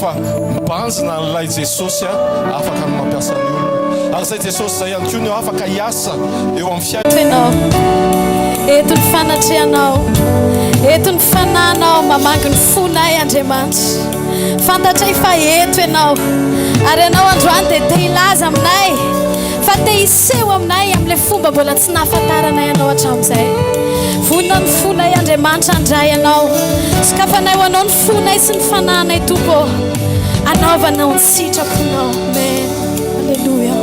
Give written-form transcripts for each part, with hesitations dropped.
fa mibanjina n'ilay Jesosy afaka ny mampiasa ny olona ary zay Jesosy zay ihany koa no afaka hiasa eo amin'ny fiainanao. Eto ny fanatrehanao, eto ny fananao mamangy ny fonay Andriamanitra. Fantatray fa eto ianao ary ianao androany dia te hilaza aminay fa te hiseho aminay amin'ilay fomba mbola tsy nahafantaranay ianao hatramin'izay. Vonona ny fonay Andriamanitra andray ianao, sokafanay ho anao ny fonay sy ny fananay Tompo, anaovanao ny sitraponao. Amen. Alleluia.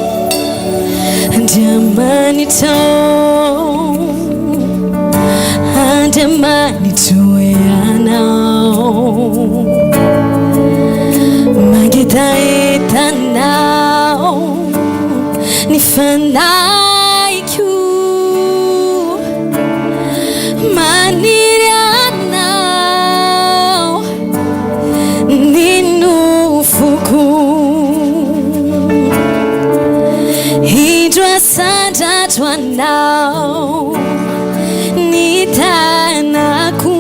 Andriamanitra, Andriamanitra ianao, mangitaetanao ny fanayko, maniry anao ny nofoko, hidro asandrandro anao ny tanako,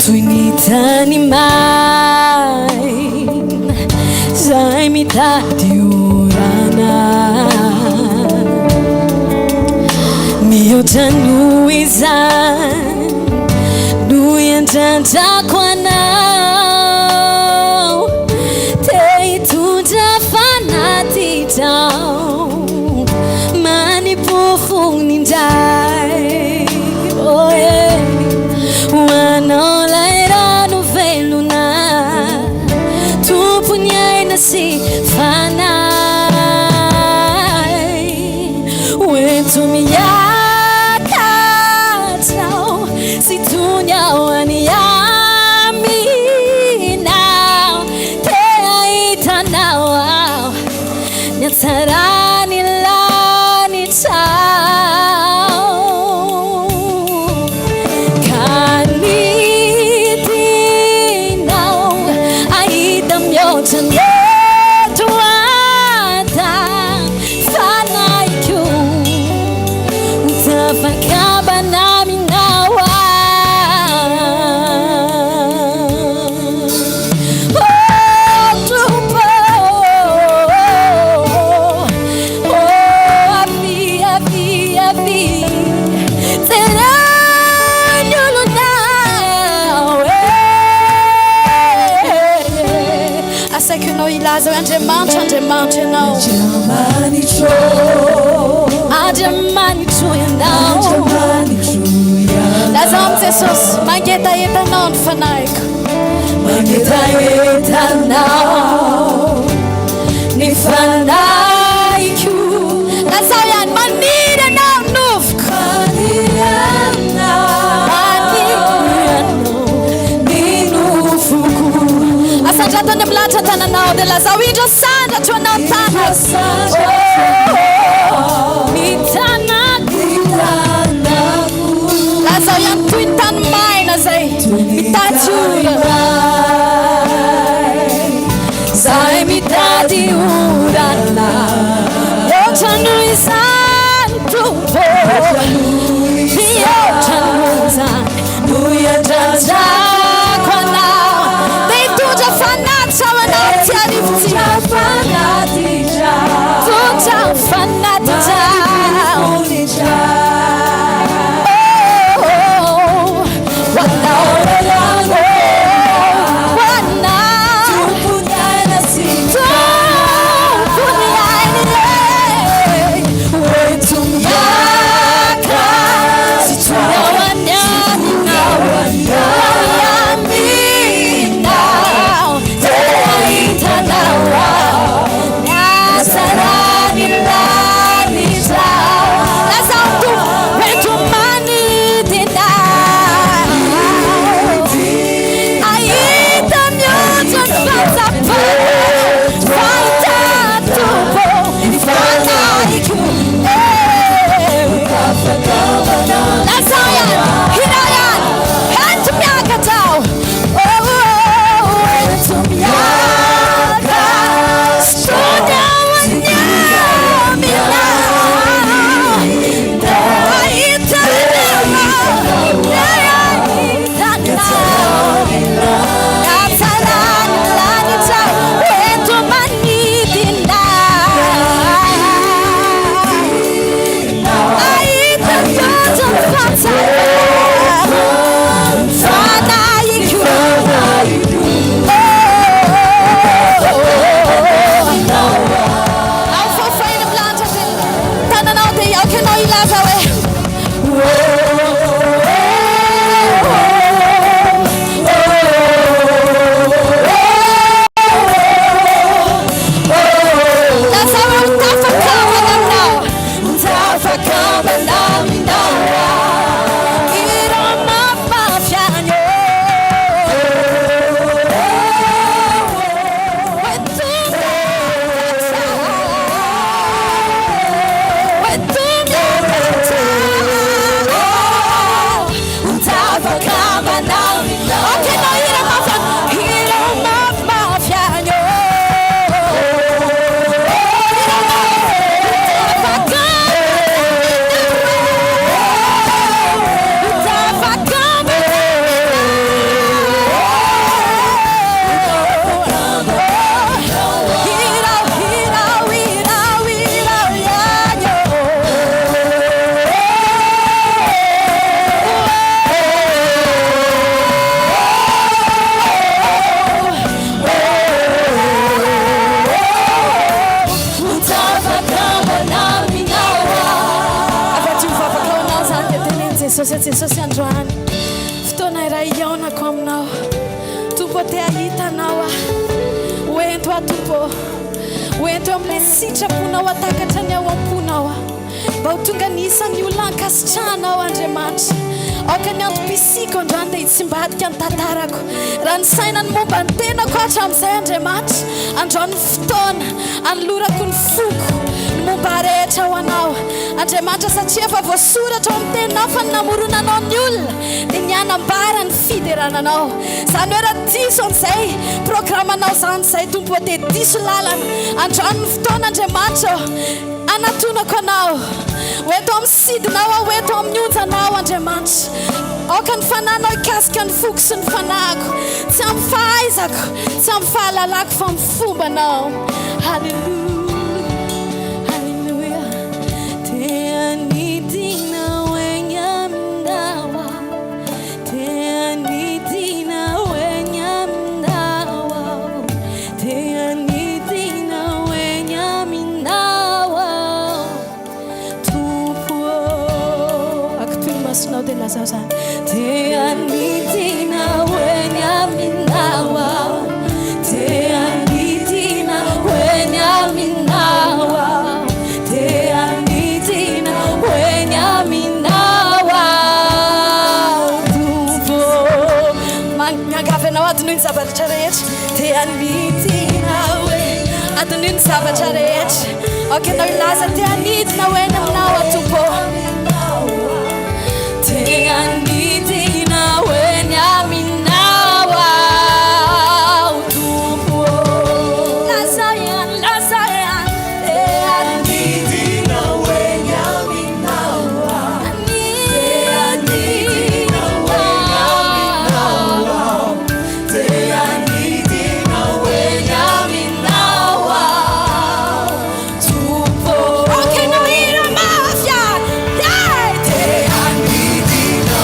toy ny tany maina zay mitady orana, mihoatra noho izany no iandrandrako anao, te hitondra fanatitao manipofony indray. Oh yeah. Ho anao lay rano velona, tompony aina sy fanay, hoento miakatrao sy tony ao any aminao, te ahitanao ao ny hatsarany lanitrao, kanidinao ahita mihoatra neto ata fanayko, tafakabanamina ilaza Andriamanitra, Andriamanitra ianao, Andriamanitra ianao, laza amin'ny Jesosy mangetaetanao ny fanayko, mangetaetanao ny fanayko, lazao ihany maniry anao nofoko, maniry anao ny nofoko, asandratany milatra tananao dia lazao indro sandratra anao tana, ny tanako, lazao ihany toy ny tany maina zay mitady orana, zay mitady orana, oatra noho izany Tompo, mihoatra noho izany no iandrandrako anao, te hitondra fanatitra ao anaty arivotsika, tondra fanatitra Aza Jesosy androany fotoana iray iaonako aminao Tompo te ahitanao oento Tompo oento amin'ilay sitraponao atakatra ny ao am-ponao mba ho tonga ny isan'ny olona ankasitrahanao Andriamanitra aoka ny antom-pisiko androany dia hitsimbadika ny tantarako raha ny saina ny momba ny tenako hatramin'izay Andriamanitra androany fotoana anolorako ny foko ny momba rehetra ho anao Andriamanitra satria efa voasoratra ao amin'ny teninao fa ny namoronanao ny olona dia ny anambara ny fiderananao izany hoe raha diso an'izay programanao izany izay Tompo dia diso lalana androany ny fotoana Andriamanitra anatonako anao oeto amin'ny sidinao oeto amin'ny onjanao Andriamanitra aoka ny fananao ikasika ny foko sy ny fanahako tsy amin'ny fahaizako tsy amin'ny fahalalako fa amin'ny fombanao Halleluja Zazan te anitina wenya minawa te anitina wenya minawa te anitina wenya minawa tuvo mangavena adunun sabatra rehetra te anitina we adunun sabatra rehetra okay no ilaza te anitina wenya minawa tuvo te anitina wenya minawa tupo lasayan te anitina wenya minawa te anitina wenya minawa te anitina wenya minawa tupo okay no ira mafia te anitina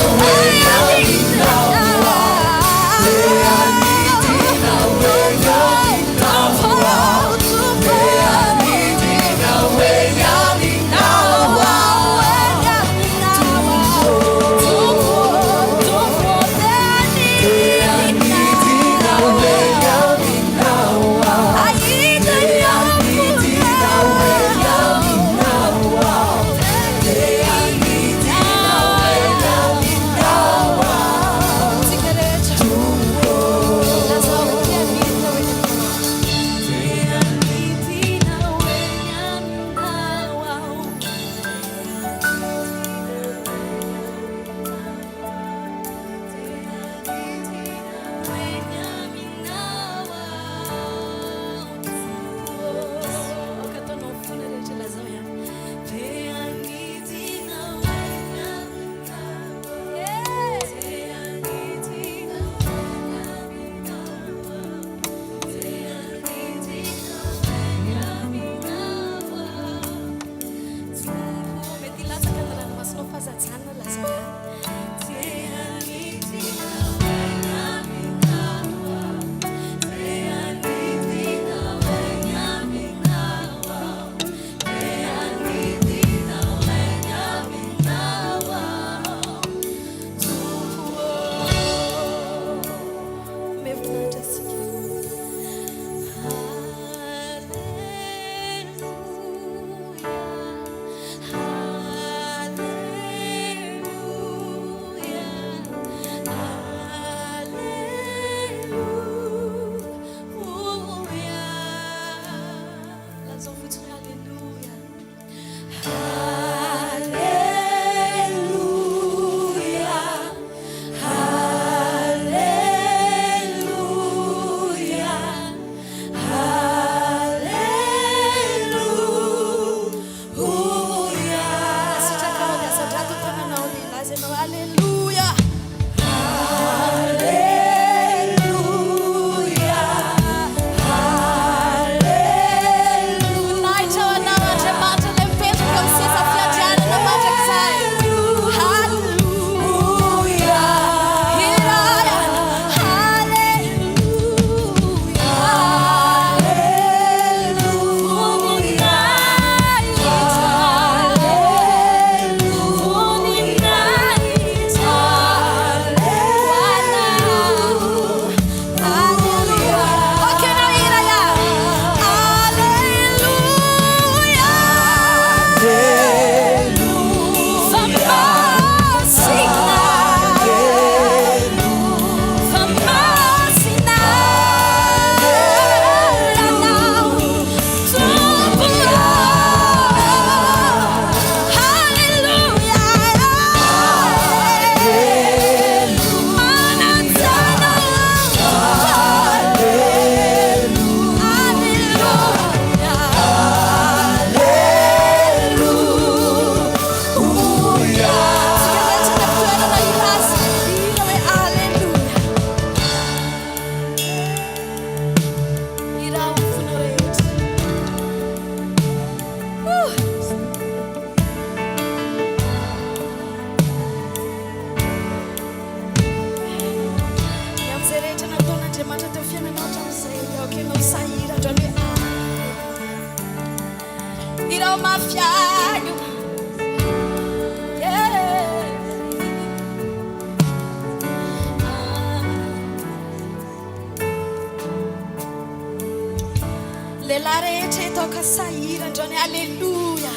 Okenao sahira androany hoe irao mafiagno lehilahy rehetra eto ka sahira androany alleluia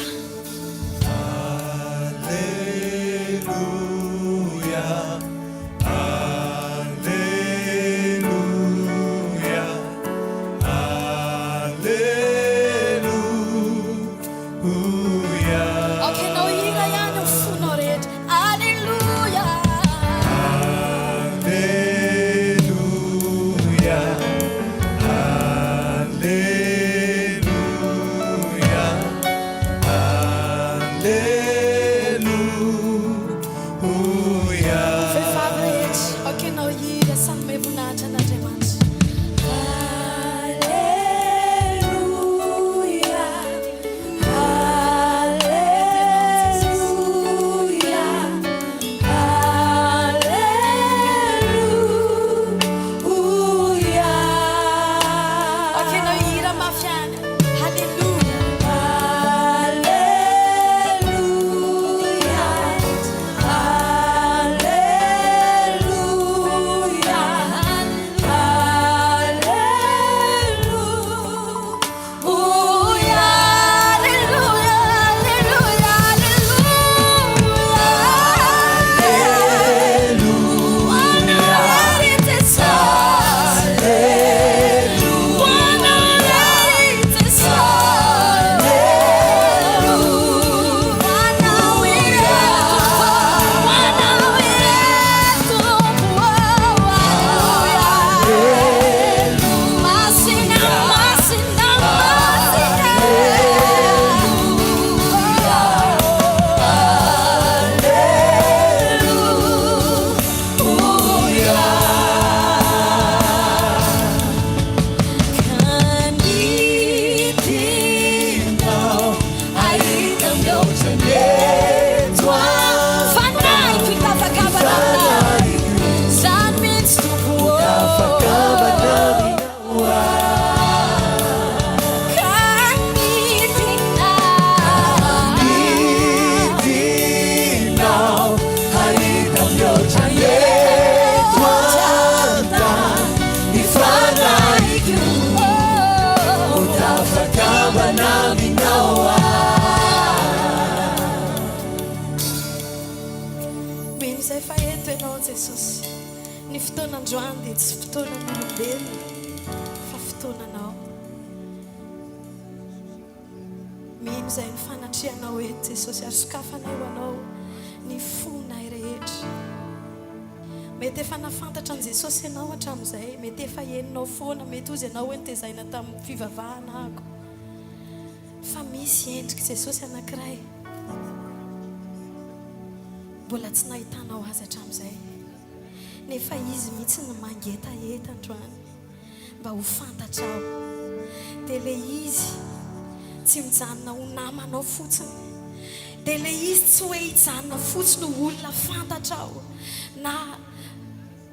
Fotoanandroany dia tsy fotoanan'olombelona fa fotoananao. Mino izay ny fanatrianao eto Jesosy ary sokafanay ho anao ny fonay rehetra. Mety efa nafantatra an' Jesosy ianao hatramin'izay, mety efa heninao foana, mety ozy ianao hoe nitezaina tamin'ny fivavahana ako. Fa misy endrika Jesosy anankiray mbola tsy nahitanao azy hatramin'izay. Nefa izy mihitsy ny mangetaheta androany mba ho fantatrao. Dia le izy tsy mijanona ho namanao fotsiny, dia le izy tsy hoe hijanona fotsiny ho olona fantatrao na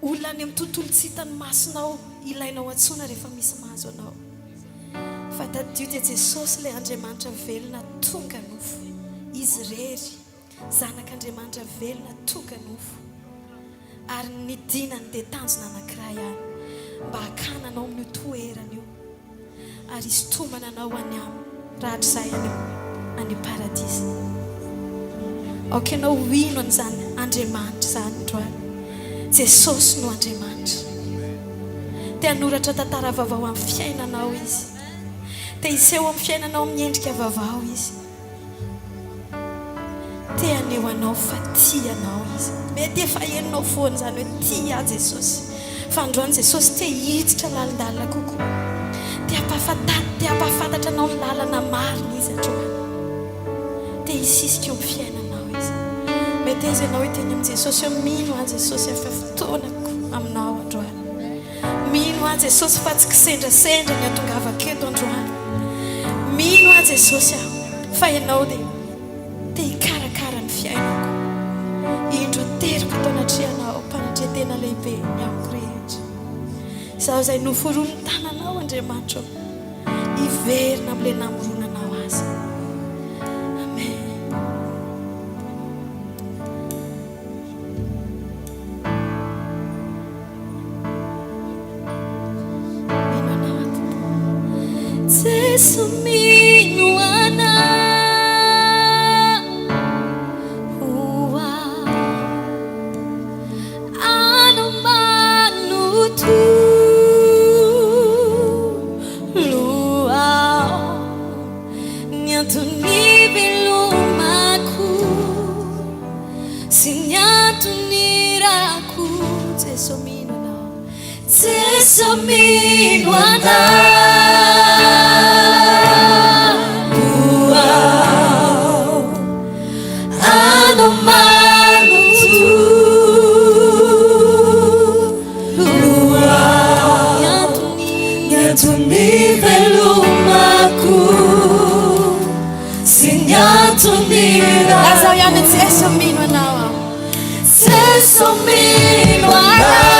olona any amin'ny tontolo tsy hitany masonao ilainao antsoina rehefa misy mahazo anao. Fa tadio dia Jesosy ilay Andriamanitra velona tonga nofo. Izy rery zanak'Andriamanitra velona tonga nofo. Ary ny dinany dia tanjona anankiray ihany mba hakananao amin'ny toerana io ary hisintomana anao any amin'ny rahatr'izay any paradisa. Okenao ino an'izany Andriamanitra izany androany. Jesosy no Andriamanitra. Te hanoratra tantara vaovao amin'ny fiainanao izy. Te hiseho amin'ny fiainanao amin'ny endrika vaovao izy. Te haneho anao fa tia anao izy. Mety efa heninao foana izany hoe tia Jesosy. Fa androany Jesosy te hiditra lalindalina kokoa. Te hampafantatra anao ny lalana marina izy androany. Te hisisika eo amin'ny fiainanao izy. Mety izy ianao hiteny amin'ny Jesosy hoe mino ahy Jesosy efa fotoanako aminao androany. Mino ahy Jesosy fa tsy kisendrasendra ny atongavako eto androany. Mino ahy Jesosy aho fa ianao dia te hikarakara ny fiainako. Indro teriko tao anatrianao mpanatria tena lehibe ny amiko rehetra. zaho zay noforono tananao Andriamanitra iverina am'le namoronanao azy. Amen. Jesu mino ana ano manu tu luau nyatu nivelumaku sinyatu niraku Jesu mino ana ano manu tu luau nyatu nivelumaku sinyatu niraku. Lazao yani Jesu mino anawa Jesu mino anawa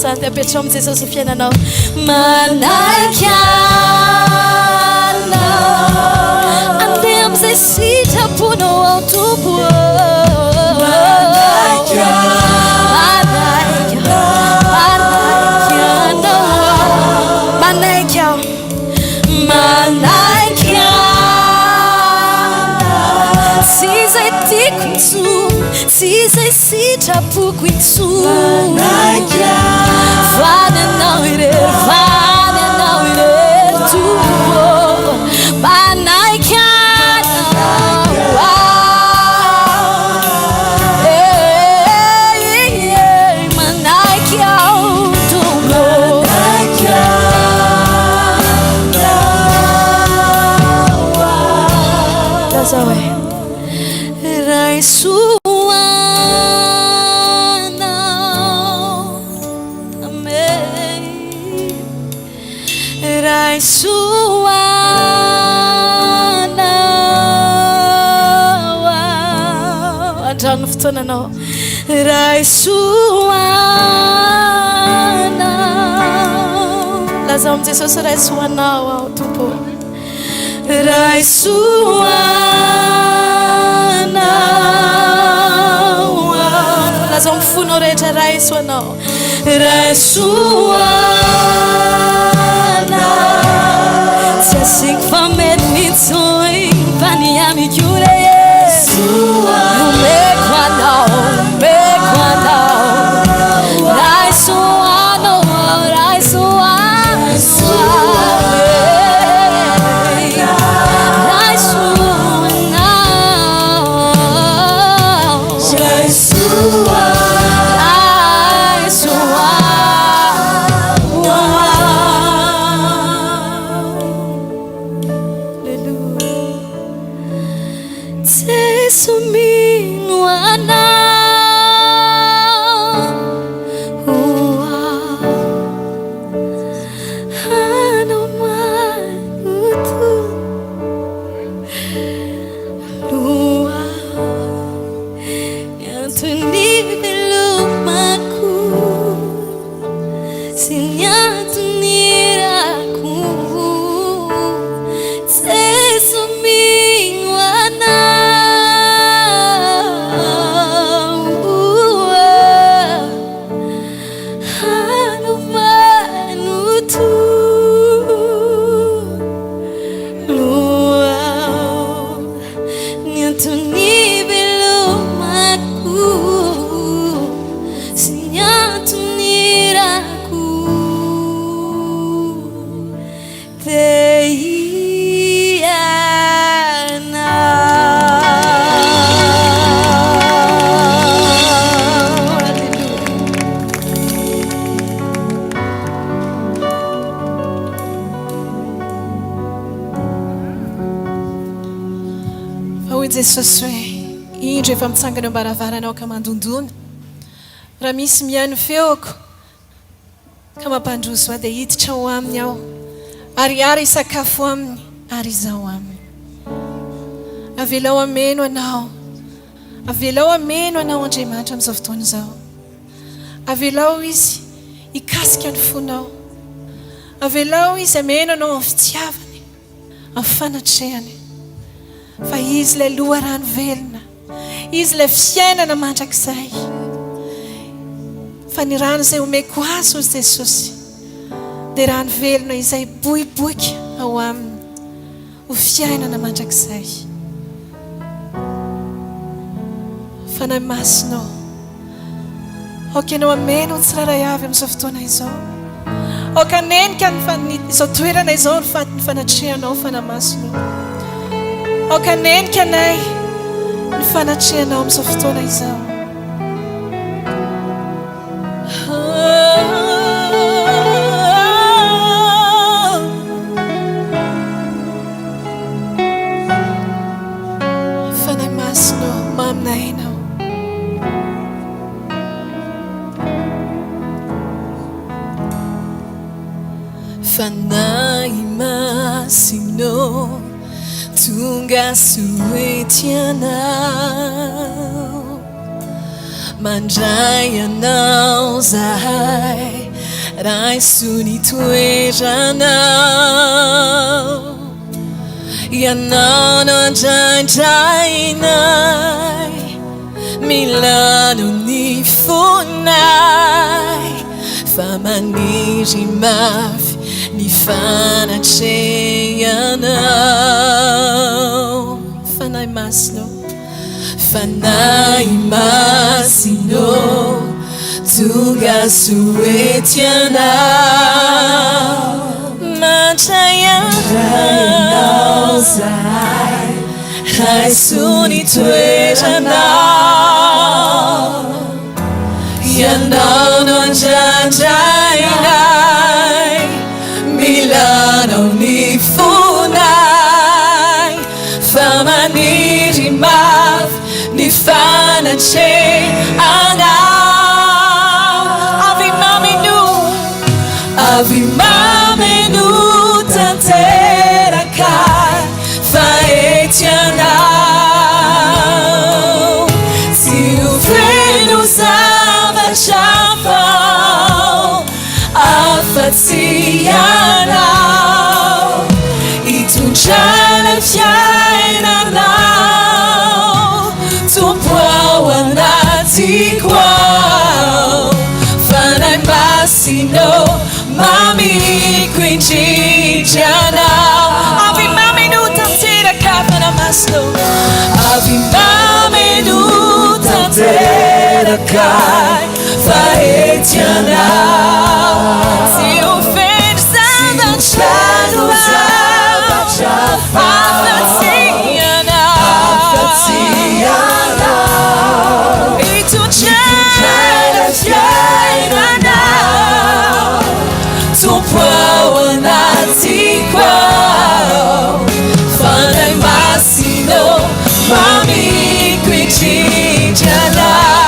rehetra dia apetrao amin'ny Jesosy ny fiainanao manaiky anao andeha amin'izay sitraponao ao tompo manaiky anao manaiky aho manaiky anao tsy izay tiako intsony tsy izay sitrapoko intsony vany anao irery vany anao irery tompo manaiky anao manaiky aho tompo Lazao é Andrano fotoana anao raisoanao lazao amin'ny Jesosy raisoanao ao tompo raisoanao lazao amin'ny fonao rehetra raisoanao raisoanao tsy asiako famety mitsony fany amiko re umeko anao raisoanao Jesosy hoe indro efa mitsangana ambaravarana ka mandondona raha misy mihaino feoko ka mampandroso aho dia hiditra ho aminy aho ary isakafo aminy ary izaho aminy avelao ameno anao Andriamanitra amin'izao fotoana izao avelao izy hikasika ny fonao avelao izy ameno anao amin'ny fitiavany amin'ny fanatrehany fa izy ilay loharano velona izy ilay fiainana mandrakizay fa ny rano izay omeko azy hozy Jesosy dia rano velona izay boiboika ao aminy ho fiainana mandrakizay fa na masinao aokanao ameno ny tsiraray avy amin'izao fotoana izao aokanenika izao toerana izao ny fanatrehanao fa na masinao aokanenika anay ny fanatrehanao amin'izao fotoana izao fanay masinao maminainao fanay masinao tonga soetianao mandray anao zahay raisony toeranao ianao no andraindrainay milano ny fonay fa maniry mafy ny fanatrehanao fanay masino tonga soetianao mantrayanao zay raisony toeranao ianao no andraindrainay milanao ny fonay fa maniry mafy ny fanatrehanao Ave mamenu tanteraka faetianao si o veno zavachafao afatsianao itundrana fiainanao tompoao anaty kwao fanay masino Mami quincinjanao Ave mamenu tanteraka fanamasno Ave mamenu tanteraka faetianao si ofende afatsianao itundrana fiainanao tompoao anaty kwao fanay masino mami quincinjanao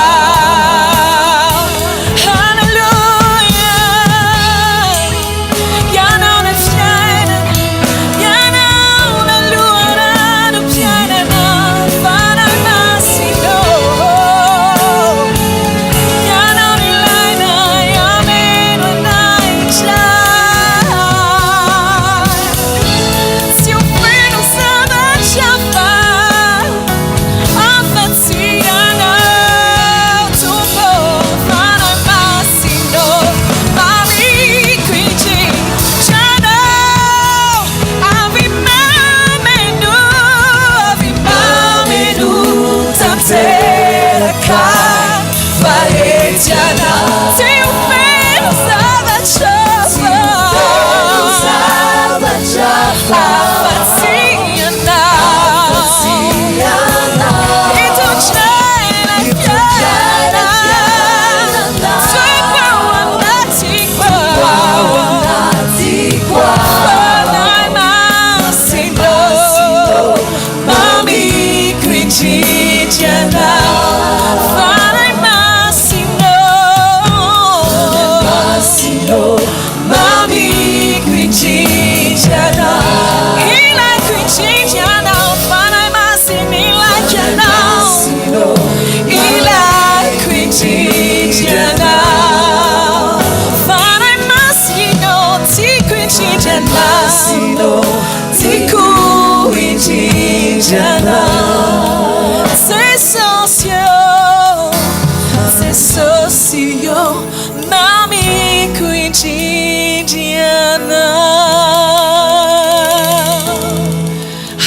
C'est socio, mami quincinjanao.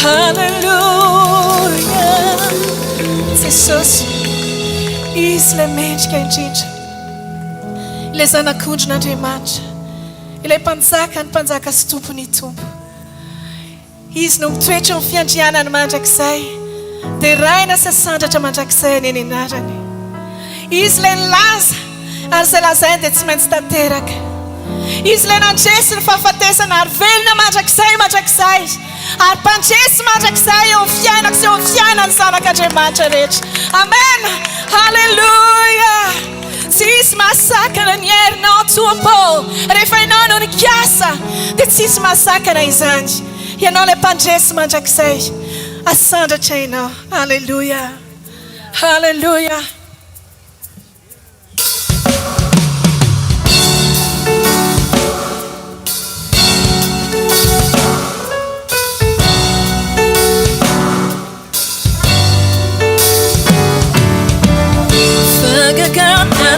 Hallelujah. C'est socio. Isle mente quincinja. Ile zanak'Andriamanitra. Ilay mpanjaka sy tompony tompo. Izy no mitoetra amin'ny fiandrianany mandrakizay dia raina sy sandratra mandrakizay any anarany. Izy ilay nilaza ary izay lazainy dia tsy maintsy tanteraka. Izy ilay nandresy ny fahafatesana ary velona mandrakizay ary mpandresy mandrakizay eo amin'ny fiainako sy eo amin'ny fiainan'ny zanak'Andriamanitra rehetra. Amen. Halleluja. Tsisy masakana ny herinao tompo rehefa ianao no nikasa dia tsisy masakana izany. Ianao ilay mpandresy mandrakizay asandratra ianao. Halleluja. Halleluja.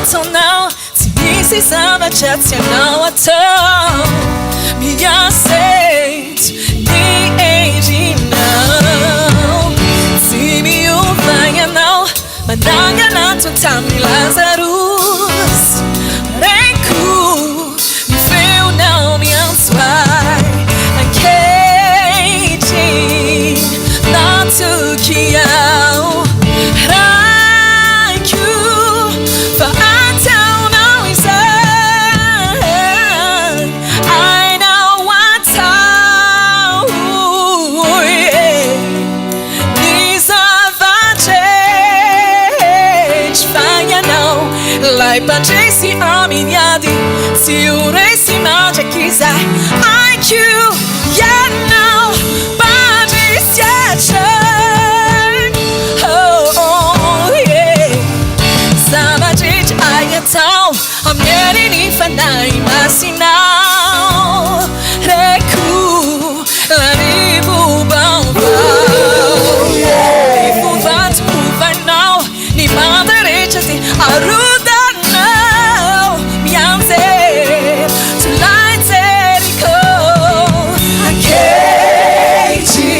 atonao tsy misy zavatra tianao atao miaseto ny endrinao tsy miova ianao mananganato tamin'ny Lazarus renko mifeonao miantsoay ankehitriny natokiao raiko fa ataonao izay ainao atao ny zava-drehetra fanyanao lay pandresy amin'ny ady sy ho resy mandraky izay aiku ianao pandresyatra zava-drehetra aiatao amin'ny ny fanay masinao reko larivo baovao ifovato hovanao ny mandarehetra ty arodanao mianjery tolay jeriko ankehitry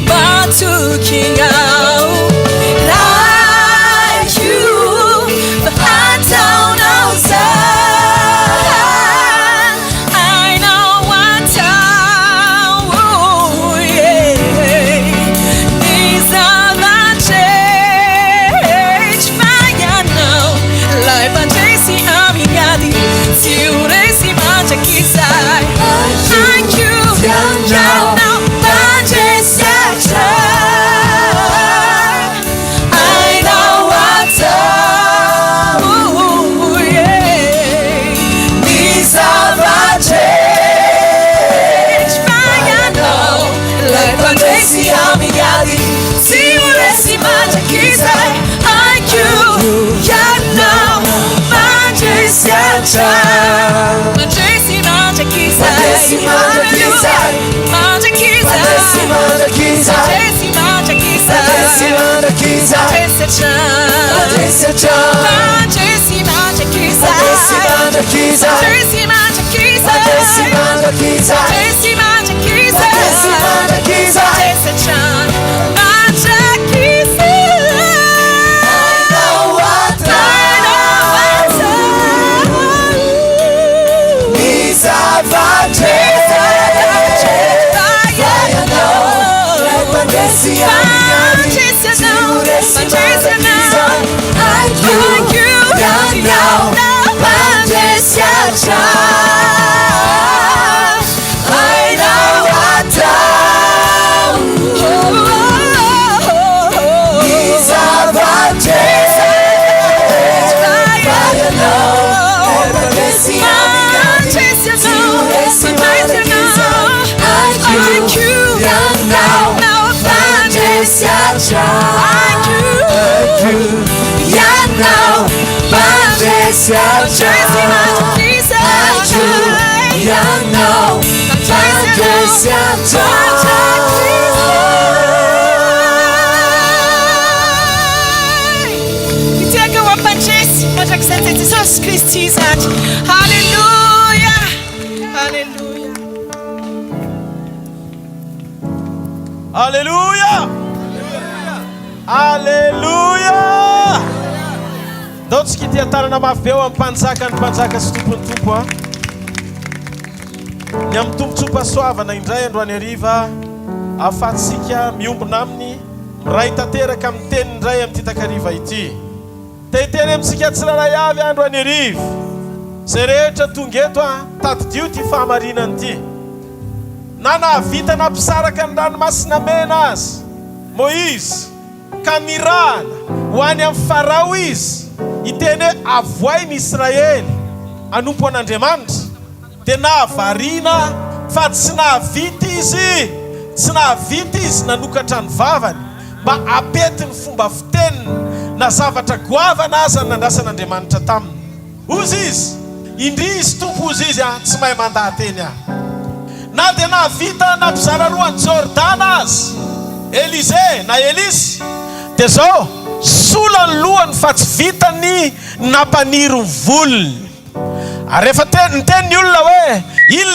batokinao raiku fa ataonao zay ainao atao ny zava-drehetra fanyanao lay pandresy amin'ny ady sy ho resy mandraky izay aiku ianao pandresyatra ainao atao ny zava-drehetra fanyanao lay pandresy amin'ny ady sy ho resy mandraky izay aiku ianao pandresyatra mandresy mandraky izay mandraky izay mandresy mandraky izay mandresy mandraky izay mandresyatra mandresy mandraky izay mandresy mandraky izay mandresy mandraky izay mandresy mandraky izay mandresy mandraky izay mandresy mandraky izay mandresyatra mandraky izay ainao atao ny zava-drehetra fanyanao lay pandresy amin'ny ady sy ho resy mandraky izay aiku ianao pandresyatra ainao atao ny zava-drehetra fanyanao lay pandresy amin'ny ady sy ho resy mandraky izay aiku ianao pandresyatra ianao pandresyatra ianao pandresyatra iteka ho ampandresy mandrakizay ty Jesosy Kristy zany halleluja halleluja Alléluia. Alléluia. Ndao tsika tia tanana mafy eo amin'ny mpanjaka ny mpanjaka sy tompony tompo a. Ny amin'ny tompontsoa pasoavana indray androany hariva ahafahantsika miombona aminy miray tanteraka amin'ny teniny indray amin'ny ty takariva ity. Tehiteny amintsika tsiraray avy androany hariva zay rehetra tonga eto a tadidio ty fahamarinany ty. Na nahavita nampisaraka ny ranomasina mena azy Moïse ka mirana ho any amin'ny Farao izy iteny hoe avoay ny Israely anompo an'Andriamanitra dia nahavariana fa tsy nahavita izy nanokatra ny vavany mba apety ny fomba fiteniny na zavatra goavana aza nandrasan'Andriamanitra taminy. Ozy izy indri izy tompo ozy izy tsy mahay mandahateny na dia nahavita nampizara roa ny Jordana azy Elize na Elisy dia zao sola ny lohany fa tsy vitany nampaniry ny volony. Ary rehefa niteny ny olona hoe ino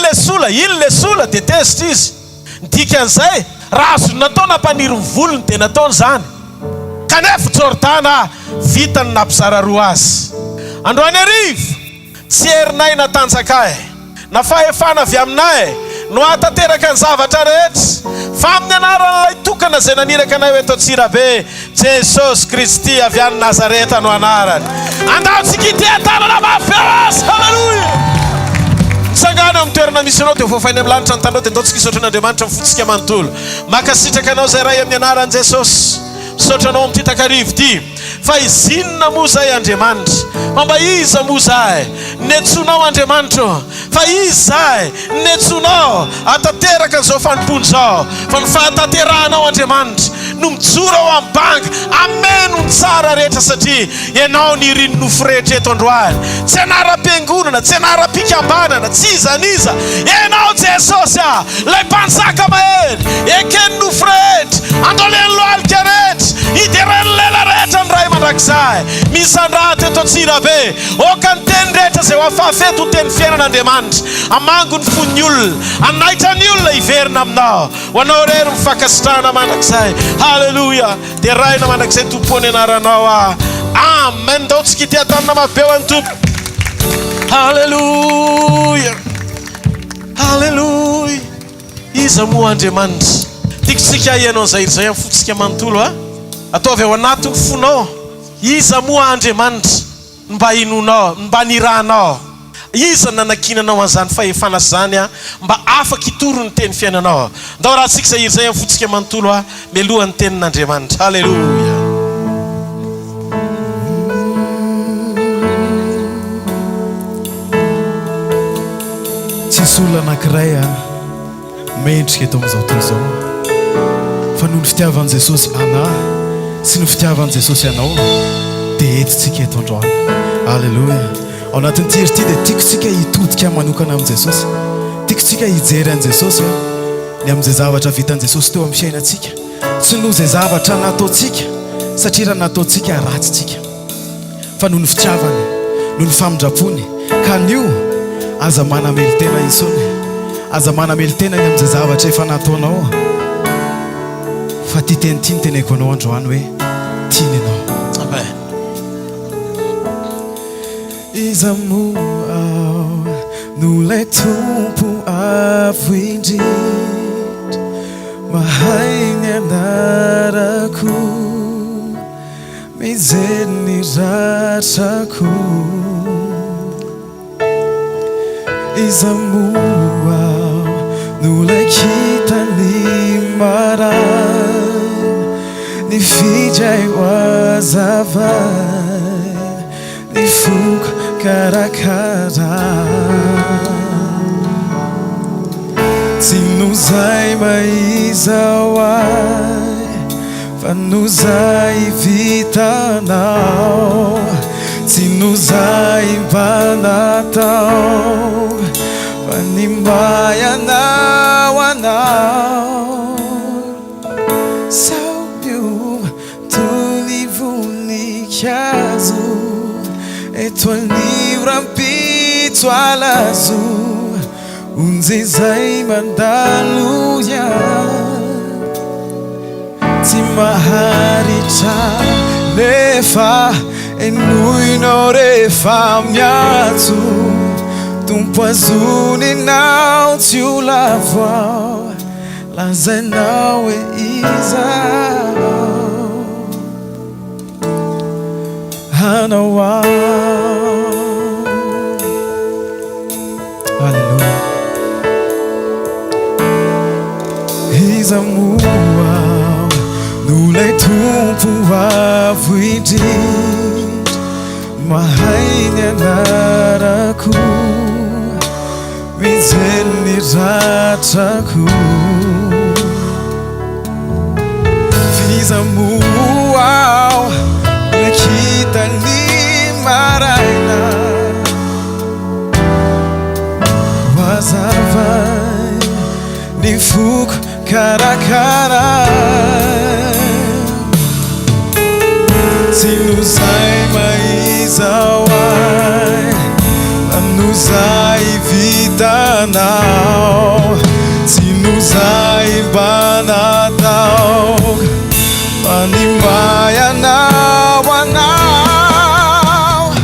le sola dia tezitra izy. Dikan'izay raha azo natao nampaniry ny volony dia nataony zany. Kanefa Jordana vitany nampizara roa azy. Androany arivo tsy herinay natanjaka na fahefana avy aminay no atateraka ny zavatra rehetra fa amin'ny anaran'ilay tokana izay naniraka anay eto Antsirabe, Jesosy Kristy avy any Nazareta no anarany. Andaontsika ity tanana mafy azy. Halleluja. Sangana amin'ny toerana misy anao dia voafainy amin'ny lanitra ny tanao dia ndaontsika isotran'Andriamanitra amin'ny fotsika manontolo. Makasitraka anao izay ray amin'ny anaran'i Jesosy. Misotranao amin'ny ty takarivo ty. Fa izinona moa zay Andriamanitra? Mamba iza moa zay netsunao Andriamanitra? Fa iza zay netsunao atateraka an'izao fanompony zao? Fa ny fahataterahanao Andriamanitra no mijoro ao amin'ny banky ameno ny tsara rehetra satria ianao ny iriny nofo rehetra eto androany. Tsy anara-piangonana, tsy anara-pikambanana, tsy izaniza. Ianao Jesosy lay mpanjaka mahely ekeny nofo rehetra, andoleny lohalika rehetra, idireny lela rehetra ny ray mandrakizay. Misandraty eto Antsirabe, oka ny teny rehetra izay hoafafeto ho teny fiainan'Andriamanitra. Amango ny fon'ny olona, anaitra ny olona hiverina aminao. Ho anao rery mifakasitrahana mandrakizay. Halleluja. Dia raina mandrakizay tompony anaranao. Amen. Ndaontsika ity atanana mabeo any tompo. Halleluja. Halleluja. Iza moa Andriamanitra? Tikontsika ianao zay amin'ny fotsika manontolo ataovy ao anatin'ny fonao. Iza moa Andriamanitra mba inonao, mba niranao? Iza nanakinanao an'izany fahefana zany mba afaka hitoro ny teny fiainanao? Ndao raha tsika zay amin'ny fotsika manontolo melohan'ny tenin'Andriamanitra. Halleluja. Tsisy olona anankiray mendrika eto amin'izao tontolo izao fa noho ny fitiavan'i Jesosy sy ny fitiavan'i Jesosy anao dia etontsika eto androany. Halleluja. Ao anatin'ity hery ity dia tiakontsika hitodika manokana amin'i Jesosy. Tiakontsika hijery an'i Jesosy ny amin'izay zavatra vitan'i Jesosy teo amin'ny fiainantsika. Tsy noho izay zavatra nataontsika satria raha nataontsika ratsitsika, fa noho ny fitiavany, noho ny famindrapony. Ka nio aza manamely tena isony, aza manamely tena ny amin'izay zavatra efa nataonao. Fa ty teny ity ny teneko anao androany hoe tiany ianao. Amen. Iza moa no lay tompo avo indrindra, mahay ny anarako, mijery ny ratrako. Iza moa no lay kitany maray, ny fidray wazavay, ny foko karakara. Tsy noho zay maiza hoay, fa noho zay vitanao. Tsy noho zay mba natao, fa ny mahay anao anao. Saobio toy ny voninkazo eto anivy rampitso alazo, onjy zay mandalo ihany. Tsy maharitra nefa enoinao rehefa miatso, tompo azoninao tsy ho lavo, lazainao hoe izao hanao ao. Halleluja. Iza moa no lay tompo avo indrindra, mahay ny anarako, mijery ny ratrako. Iza moa lay kitany maraina, wazavay, ny foko karakara. anao tsy nozay mba natao fa ny mahay anao anao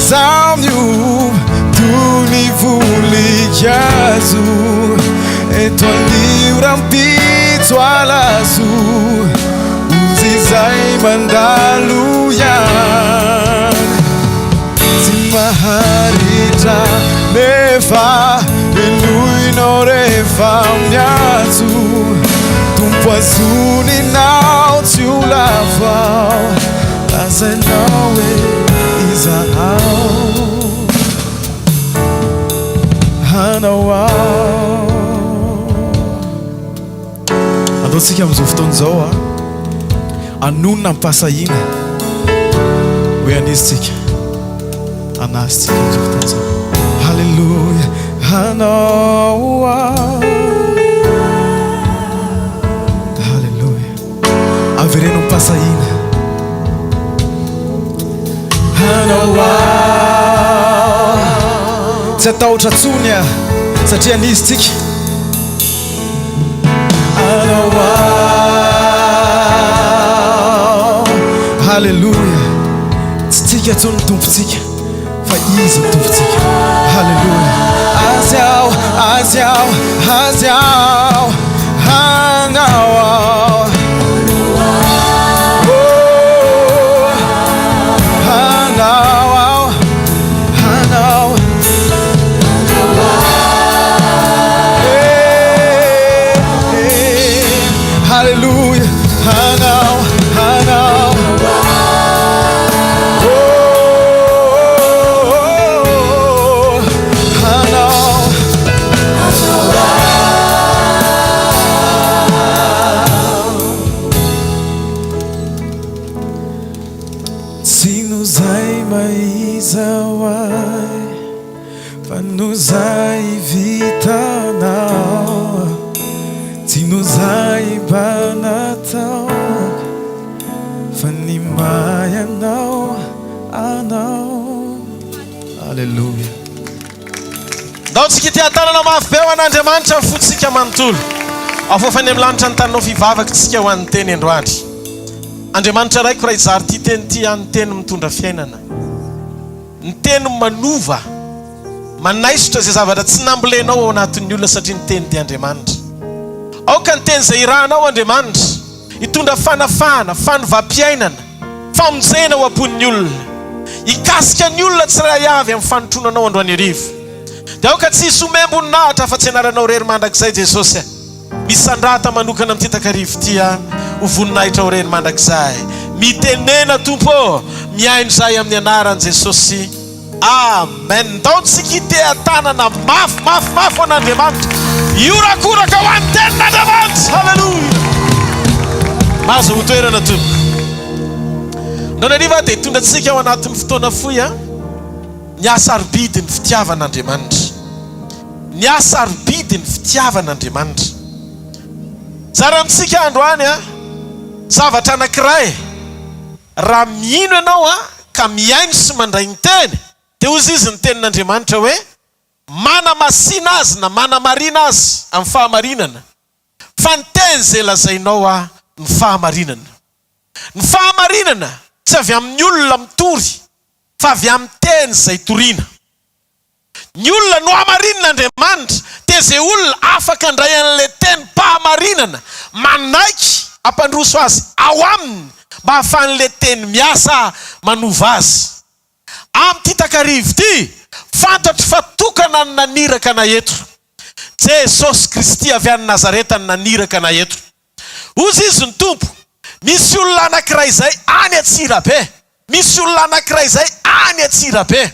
zaho miova toy ny voninkazo eto anio rampitso alazo ozy izay mandalo ihany tsy maharitra nefa enoinao rehefa miatso tompo azoninao tsy ho lavao lazainao hoe izahao hanao ao ataontsika amin'izao fotoana izao anonona mipasahina hoe anizitsika anazitsika amin'izao fotoana izao halleluja hanao ao halleluja avereno mipasahina hanao ao tsy atahotra tsony satria anizitsika hanao ao halleluja tsy tsika tsony tompontsika fa izy tompontsika halleluja azy ao azy ao azy ao hanao ao hanao ao hanao halleluja hanao hanao Fanuzai vitanao Tinuzai banatao Fanimayanao anao Alleluia. Daontsika ity antanana mafy be ho an'Andriamanitra ny fotsika manontolo afofany amin'ny lanitra ny taninao fivavaka tsika ho an'ny teny androany. Andriamanitra raiko raha izary ty teny ty any teny mitondra fiainana, ny teny manova manaisotra zay zavatra tsy nambolenao ao anatin'ny olona satria ny teny dia Andriamanitra. Aoka ny teny zay irahanao Andriamanitra hitondra fanafana, fanovam-piainana, famonjena ho amponin'ny olona, hikasika ny olona tsiray avy amin'ny fanotronanao androany hariva. Dia aoka tsy hisy omemboninahitra fa tsy anaranao rery mandrakizay Jesosy. Misy sandrata manokana amin'ny takarivo ty ho voninahitra ho rery mandrakizay. Mitenena Tompo, miaino zay amin'ny anaran'i Jesosy. Amen. Daontsika ity tanana mafy ho an'Andriamanitra. Iorakoraka ho an'ny tenin'Andriamanitra. Halleluja. Mahazo ho toerana Tompo. Nao ariva dia tondratsika ao anatin'ny fotoana fohy ny hasarobidin'ny fitiavan'Andriamanitra. Ny hasarobidin'ny fitiavan'Andriamanitra. Zara amintsika androany zavatra anankiray. Raha mino ianao ka miaino sy mandray ny teny, dia hozy izy ny tenin'Andriamanitra hoe mana-masina azy na mana-marina azy amin'ny fahamarinana. Fa ny teny zay lazainao ny fahamarinana. Ny fahamarinana tsy avy amin'ny olona mitory, fa avy amin'ny teny zay toriana. Ny olona no hamarinan'Andriamanitra dia zay olona afaka handray an'ilay teny mpahamarinana manaiky ampandroso azy ao aminy mba hahafahan'ilay teny miasa manova azy. Amin'ity takarivo ty fantatro fa tokana ny naniraka na eto. Jesosy Kristy avy any Nazareta ny naniraka na eto. Hozy izy ny Tompo. Misy olona anankiray zay any Antsirabe. Misy olona anankiray zay any Antsirabe.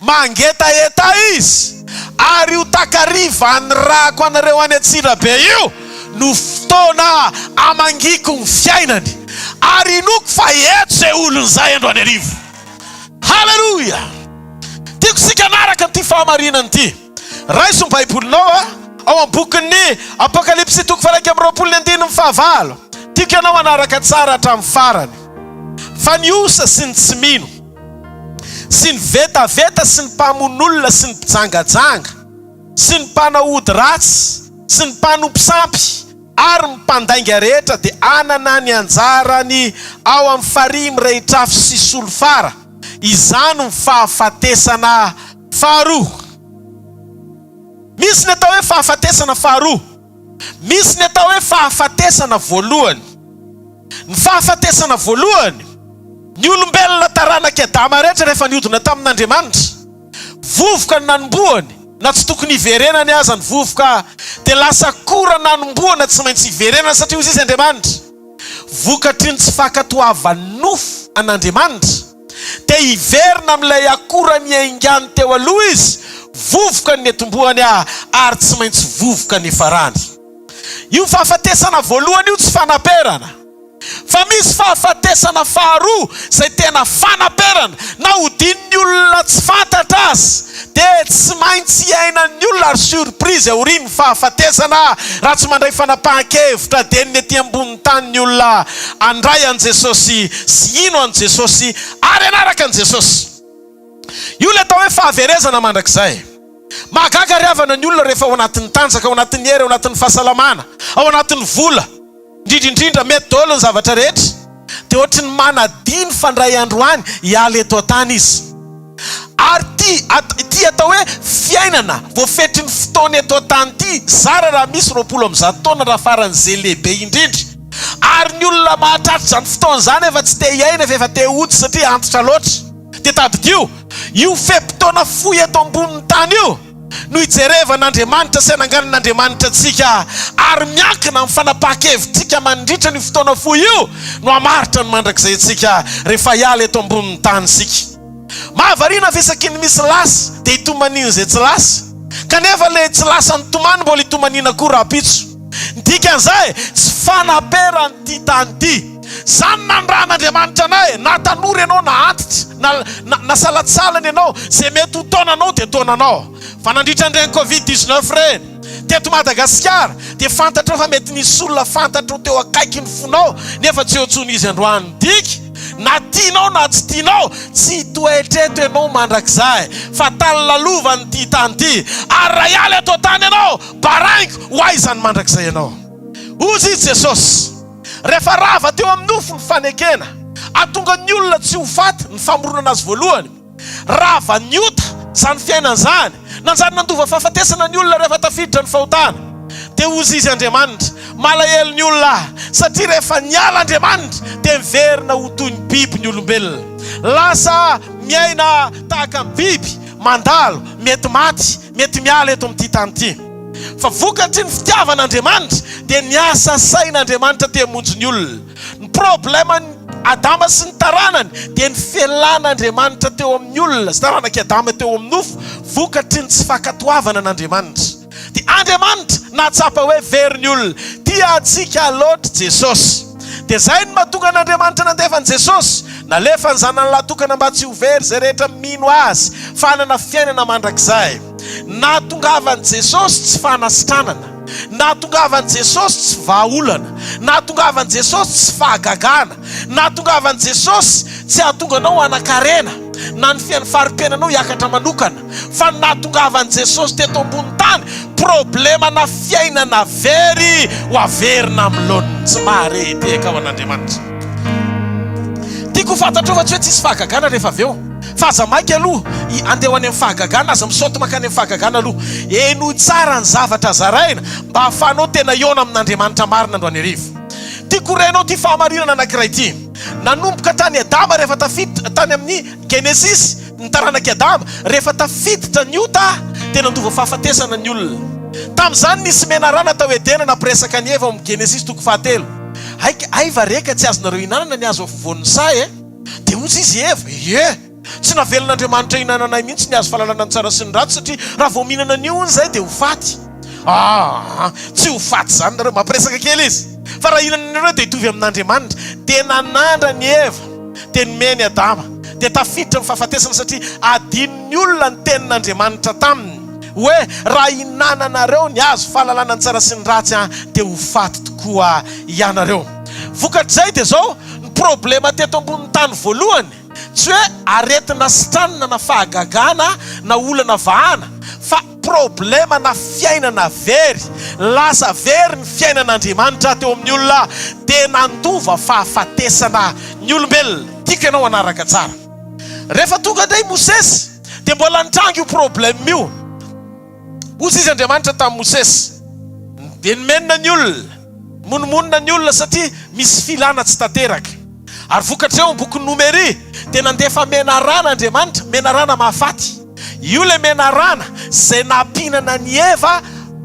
Mangetaeta izy ary io takariva ny rako anareo any Antsirabe io no fotoana amangiko ny fiainany ary inoko fa eto zay olon'izay androany hariva. Halleluja. Tiako sika anaraka ty fahamarinany ty. Raiso ny baibolinao ao amin'ny bokin'ny Apokalipsy 2:29. Tiako ianao anaraka tsara hatramin'ny farany. Fa ny osa sy ny tsy mino, sy ny vetaveta sy ny mpamon'olona sy ny mpijangajanga sy ny mpanahody ratsy sy ny mpanompisampy ary mpandainga rehetra dia anana ny anjarany ao amin'ny farimy rehitrafy sy solofara. Izany ny fahafatesana faharoa. Misy ny atao hoe fahafatesana faharoa, misy ny atao hoe fahafatesana voalohany. Ny fahafatesana voalohany, ny olombelona taranaka Adama rehetra rehefa niodina tamin'Andriamanitra, vovoka ny nanomboany na tsy tokony iverenany aza ny vovoka, dia lasa kora nanomboana tsy maintsy iverenana satria izy Andriamanitra. Vokatry ny tsy fankatoavany nofo an'Andriamanitra dia iverina amin'ilay akora niaingany teo aloha izy, vovoka ny etomboany ary tsy maintsy vovoka ny farany. Io fahafatesana voalohany io tsy fanaperana, fa misy fahafatesana faharoa izay tena fanaperana. Na hodin'ny olona tsy fantatra azy dia tsy maintsy iainan'ny olona ary surprise aorian'ny fahafatesana raha tsy mandray fanapahan-kevitra dia ny ety ambony tany ny olona andray an' Jesosy sy ino an' Jesosy ary anaraka an' Jesosy. Io le atao hoe fahaverezana mandrakizay. Mahagaga riavana ny olona rehefa ao anatin'ny tanjaka, ao anatin'ny hery, ao anatin'ny fahasalamana, ao anatin'ny vola, indrindrindrindra mety daholo ny zavatra rehetra, dia ohatry ny manadiny fandray androany hiala eto an-tany izy. Ary ty atao hoe fiainana voafetry ny fotoana eto an-tany ty, zara raha misy 20 taona raha faran'izay lehibe indrindra. Ary ny olona mahatratra zany fotoana zany efa tsy te hiaina, efa te hody satria antitra loatra. Dia tadidio, io fe-potoana fohy eto ambonin'ny tany io no ijerevan'Andriamanitra sy ananganan'Andriamanitra antsika ary miankina amin'ny fanapahan-kevitsika mandritra ny fotoana fohy io no hamaritra ny mandrakizay antsika rehefa hiala eto ambonin'ny tany isika. Mahavariana fisakiny misy lasa dia itomanina izay tsy lasa, kanefa le tsy lasa ny tomany mbola itomanina koa rapitso. Ny dikan'izay tsy fanaperany ty tany ty. Zany nandrahan'Andriamanitra anay, na tanora ianao na antitra, na salatsalany ianao, izay mety ho taonanao dia taonanao. Fa nandritra an'ireny Covid-19 ireny teto Madagasikara dia fantatrao fa mety nisy olona fantatrao teo akaiky ny fonao nefa tsy hoantsony izy androany diky. Na tianao na tsy tianao, tsy toetreto ianao mandrakizay fa tany lalovany ty tany ty. Ary raha hiala eto tany ianao, baraingo ho aizany mandrakizay ianao. Ozy izy Jesosy rehefa rava teo amin'ny nofo ny fanekena, atonga ny olona tsy ho faty ny famoronana azy voalohany, rava ny ota zany fiainana zany, nanjary nandova fahafatesana ny olona rehefa tafiditra ny fahotana. Dia ozy izy Andriamanitra, malahelo ny olona satria rehefa niala Andriamanitra dia miverina ho toy ny biby ny olombelona. Lasa miaina tahaka ny biby, mandalo, mety maty, mety miala eto amin'ity tany ity. Fa vokatry ny fitiavan'Andriamanitra dia niasa sain'Andriamanitra te hamonjy ny olona. Ny problema ny Adama sy ny taranany dia ny fialan'Andriamanitra teo amin'ny olona sy taranaki Adama teo amin'ny nofo, vokatry ny tsy fankatoavana an'Andriamanitra. Dia Andriamanitra nahatsapa hoe very ny olona, tia antsika loatra Jesosy. Dia zay ny mahatonga an'Andriamanitra nandefa ny Jesosy, nalefa ny zanany lahatokana mba tsy ho very zay rehetra mino azy, fanana fiainana mandrakizay. Nahatongavan'i Jesosy tsy fanasitranana, nahatongavan'i Jesosy tsy vahaolana, nahatongavan'i Jesosy tsy fahagagana, nahatongavan'i Jesosy tsy ahatonganao anakarena na ny fiain'ny farim-piainanao hiakatra manokana, fa nahatongavan'i Jesosy teto ambony tany problema na fiainana very ho averina amin'ny laoniny tsy maharety eka ao an'Andriamanitra. Tiako fantatrao fa tsy hoe tsisy fahagagana rehefa avy eo, fa aza maiky aloha andeha ho any amin'ny fahagagana, aza misaoty makany amin'ny fahagagana aloha, eno tsara ny zavatra zaraina mba hahafahanao tena iona amin'Andriamanitra marina androany hariva. Tiako renao ty fahamarinana anankiray ity, nanomboka tany Adama rehefa tafiditra tany amin'ny Genesis, ny taranaki Adama rehefa tafiditra ny ota dia nandova fahafatesana ny olona. Tamin'izany nisy menarana tao Edena napiresaka ny Eva amin'ny Genesis 3. Aiva reka tsy azonareo hinanana ny azo afovoan'ny say dia ozy izy Eva, tsy navelon'Andriamanitra hinananay mihitsy ny azo fahalalana ny tsara sy ny ratsy satria raha vao mihinana an'io ony zay dia ho faty. Tsy ho faty zany nareo, mampiresaka kely izy. Fa raha hinananareo dia hitovy amin'Andriamanitra. Dia nanandra ny Eva dia nomeny Adama, dia tafiditra ny fahafatesana satria adin'ny olona ny tenin'Andriamanitra taminy hoe raha hinananareo ny azo fahalalana ny tsara sy ny ratsy dia ho faty tokoa ianareo. Vokatr'izay dia zao ny problema teto ambonin'ny tany voalohany, tsy hoe aretina sitranina na fahagagana na olana vahana, fa problema na fiainana very, lasa very ny fiainan'Andriamanitra teo amin'ny olona, dia nandova fahafatesana ny olombelona. Tiako ianao anaraka tsara. Rehefa tonga indray Mosesy, dia mbola nitrangy io problème io. Ozy izy Andriamanitra tamin'ny Mosesy, dia nimenina ny olona, monomonina ny olona satria misy filana tsy tanteraka. Ary vokatra eo boky Nomery dia nandefa menarana Andriamanitra, menarana mahafaty. Io le menarana izay nampinana ny Eva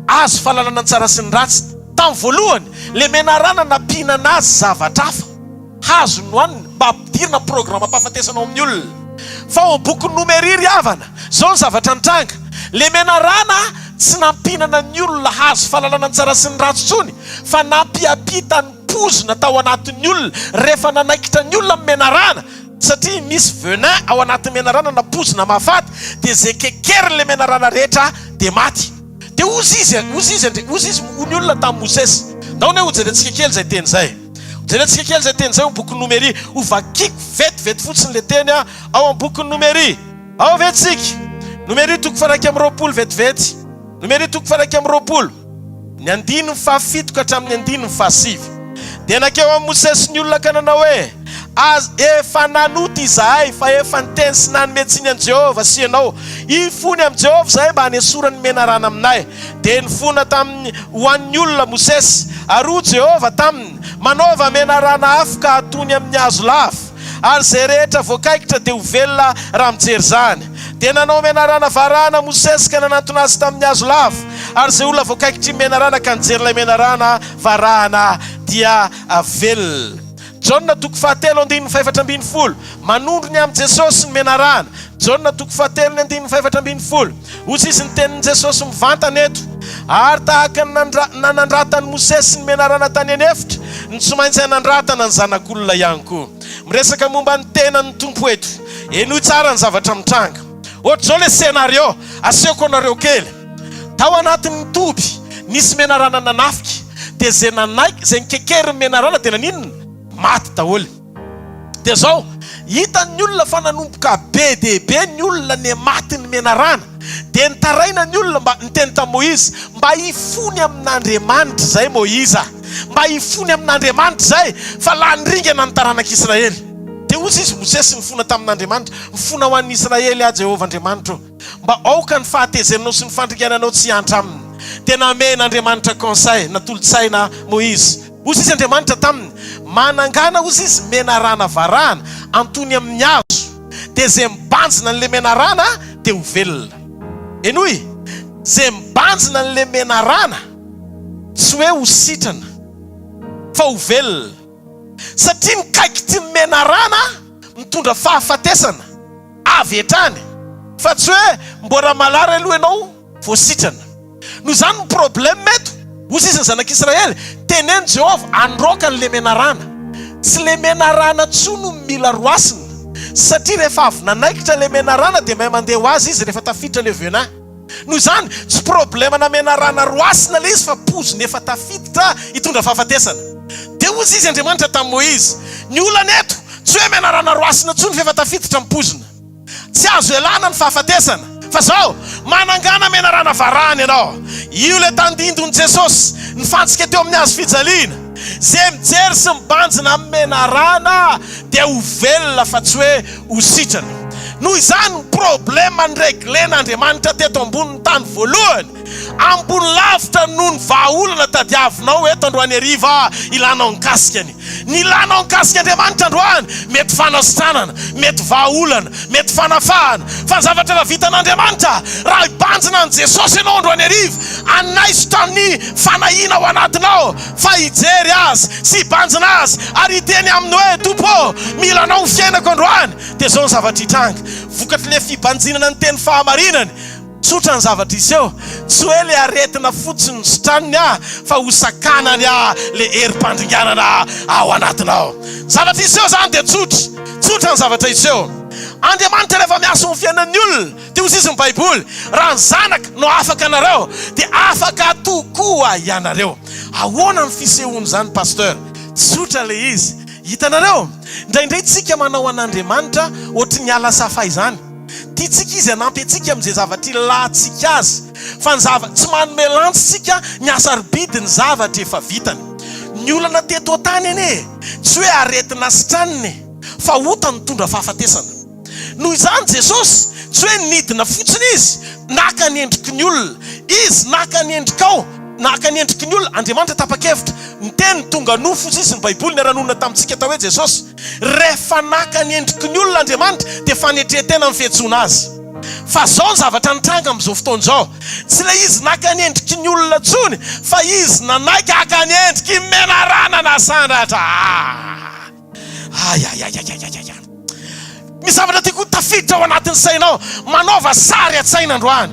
azo fahalalana ny tsara sy ny ratsy. Tamin'ny voalohany, le menarana nampinana azy zavatra hafa, hazo nohaniny mba ampidirina programa mpahafatesana ao amin'ny olona. Fa ao boky Nomery ry havana, zao ny zavatra nitranga. Le menarana tsy nampinana ny olona hazo fahalalana ny tsara sy ny ratsy tsony, fa nampiampita ny pozina tao anatin'ny olona rehefa nanaikitra ny olona amin'ny menarana, satria misy venin ao anatin'ny menarana na pozina mahafaty, dia zay kekeriny le menarana rehetra dia maty. Dia ozy izy ny olona tamin'ny Mosesy. Naona hoe hojerentsika kely zay teny zay. Hojerentsika kely zay teny zay amin'ny boky Nomery. Ovakiko vetivety fotsiny le teny ao amin'ny boky Nomery. Ao vetsika. Nomery toko faraiky amin'ny roapolo vetivety. Nomery toko faraiky amin'ny roapolo. Ny andininy fahafito ka hatramin'ny andininy fahasivy. Dia nakeo amin'ny Mosesy ny olona ka nanao hoe, efa nanoty izahay fa efa niteny sy nanometsiny an Jehova sy ianao. Ifony amin'ny Jehova izahay mba hanesorany menarana aminay. Dia nifona tamin'ny ho an'ny olona Mosesy, ary Jehova taminy manaova menarana hafa ka hatony amin'ny hazo lava, ary zay rehetra voakaikitra dia ho velona raha mijery zany. Dia nanao menarana varana Mosesy ka nanantona azy tamin'ny hazo lava, ary zay olona voakaikitra menarana ka nijery ilay menarana varahana dia velona. Jona toko fahatelo andininy faefatra ambin'ny folo, manondrony amin'ny Jesosy ny menarana. Jona toko fahatelo andininy faefatra ambin'ny folo. Ozy izy ny tenin'ny Jesosy mivantana eto, ary tahaka nanandratany Mosesy ny menarana tany anefitra, ny tsy maintsy nanandratana ny zanak'olona ihany koa. Miresaka momba ny tenan'ny tompo eto, enoy tsara ny zavatra mitranga. Ohatra zao le scénario asehoko anareo kely. Tao anatin'ny toby nisy menarana nanafiky, dia zay nanaiky, zay nikekeriny menarana dia naninona? Maty daholo. Dia zao hitan'ny olona fa nanomboka be dia be ny olona ny maty ny menarana, dia nitaraina ny olona mba niteny tamin'i Moïse mba hifony amin'Andriamanitra zay Moïse, mba hifony amin'Andriamanitra zay fa lanringana ny taranak'Israely. Dia ozy izy Mosesy nifona tamin'Andriamanitra, mifona ho an'ny Israely Jehova Andriamanitra, mba aoka ny fahatezenanao sy ny fandringananao tsy hiantra aminy. Dia namen'Andriamanitra conseil, natolotsaina Moïse. Ozy izy Andriamanitra taminy manangana ozy izy menarana varana antony amin'ny hazo, dia zay mibanjina n'le menarana dia ho velona. Enoy, zay mibanjina n'le menarana tsy hoe ho sitrana fa ho velona, satria mikaiky ty menarana mitondra fahafatesana avy etrany, fa tsy hoe mbora malara aloha ianao vo sitrana. Noho zany ny problème meto. Ozy izy ny zanak'Israely teneny Jehova androaka n'le menarana, tsy le menarana tsony no mila roasina, satria rehefa avy nanaikitra le menarana dia mahay mandeha ho azy izy rehefa tafiditra le venin. Noho zany tsy problema na menarana roasina le izy, fa poziny efa tafiditra hitondra fahafatesana. Dia ozy izy Andriamanitra tamin'i Moïse, ny olana eto tsy hoe menarana roasina tsony fa efa tafiditra amin'ny pozina, tsy azo elana ny fahafatesana. Fa zao manangana menarana varana ianao. Io le tandindon'i Jesosy nifantsika teo amin'ny hazo fijaliana, zay mijery sy mibanjina amin'ny menarana dia ho velona fa tsy hoe ho sitrana. Noho izany ny problema ny reglen'Andriamanitra teto ambonin'ny tany voalohany, ambony lavitra noho ny vahaolana tadiavinao eto androany hariva ilanao ny kasikany. Ny ilanao ny kasika Andriamanitra androany mety fanasitranana, mety vahaolana, mety fanafahana, fa ny zavatra efa vitan'Andriamanitra raha ibanjina ny Jesosy ianao androany hariva, anaiso tany fanahina ao anatinao fa hijery azy sy ibanjina azy, ary hiteny aminy hoe Tompo, mila anao ny fiainako androany. Dia zao ny zavatra hitranga. Vokatry le fibanjinana ny teny fahamarinany, tsotra ny zavatra iseo, tsy hoe le aretina fotsiny sotraniny fa ho sakanany le herim-pandringanana ao anatinao. Zavatra iseo zany dia tsotra ny zavatra iseo. Andriamanitra rehefa miasa ny fiainan'ny olona, dia ozy izy ny Baiboly, raha ny zanaka no afaka anareo dia afaka tokoa ianareo. Ahoana ny fisehoany zany pasteur? Tsotra le izy. Hitanareo, indraindray tsika manao an'Andriamanitra ohatry ny ala safa izany. Tiatsika izy anampy antsika amin'izay zavatra ilatsika azy. Fa ny zavatra tsy manome lantsika ny hasarobidiny zavatra efa vitany. Ny olana teto tany ene tsy hoe aretina sitraniny fa ota mitondra fahafatesana. Noho izany Jesosy tsy hoe nidina fotsiny izy naka ny endriky ny olona, izy naka ny endrikao, naka ny endriky ny olona. Andriamanitra tapa-kevitra ny teny tonga nofo izy ny Baiboly niaranona tamintsika tao hoe Jesosy rehefa naka ny endriky ny olona Andriamanitra dia fanetretena amin'ny fihetsoana azy. Fa zao ny zavatra nitranga amin'izao fotoana zao, tsy le izy naka ny endriky ny olona tsony fa izy nanaiky aka ny endriky menarana na sandratra. Misy zavatra tiako tafiditra ao anatin'ny sainao, manaova sary an-tsaina androany.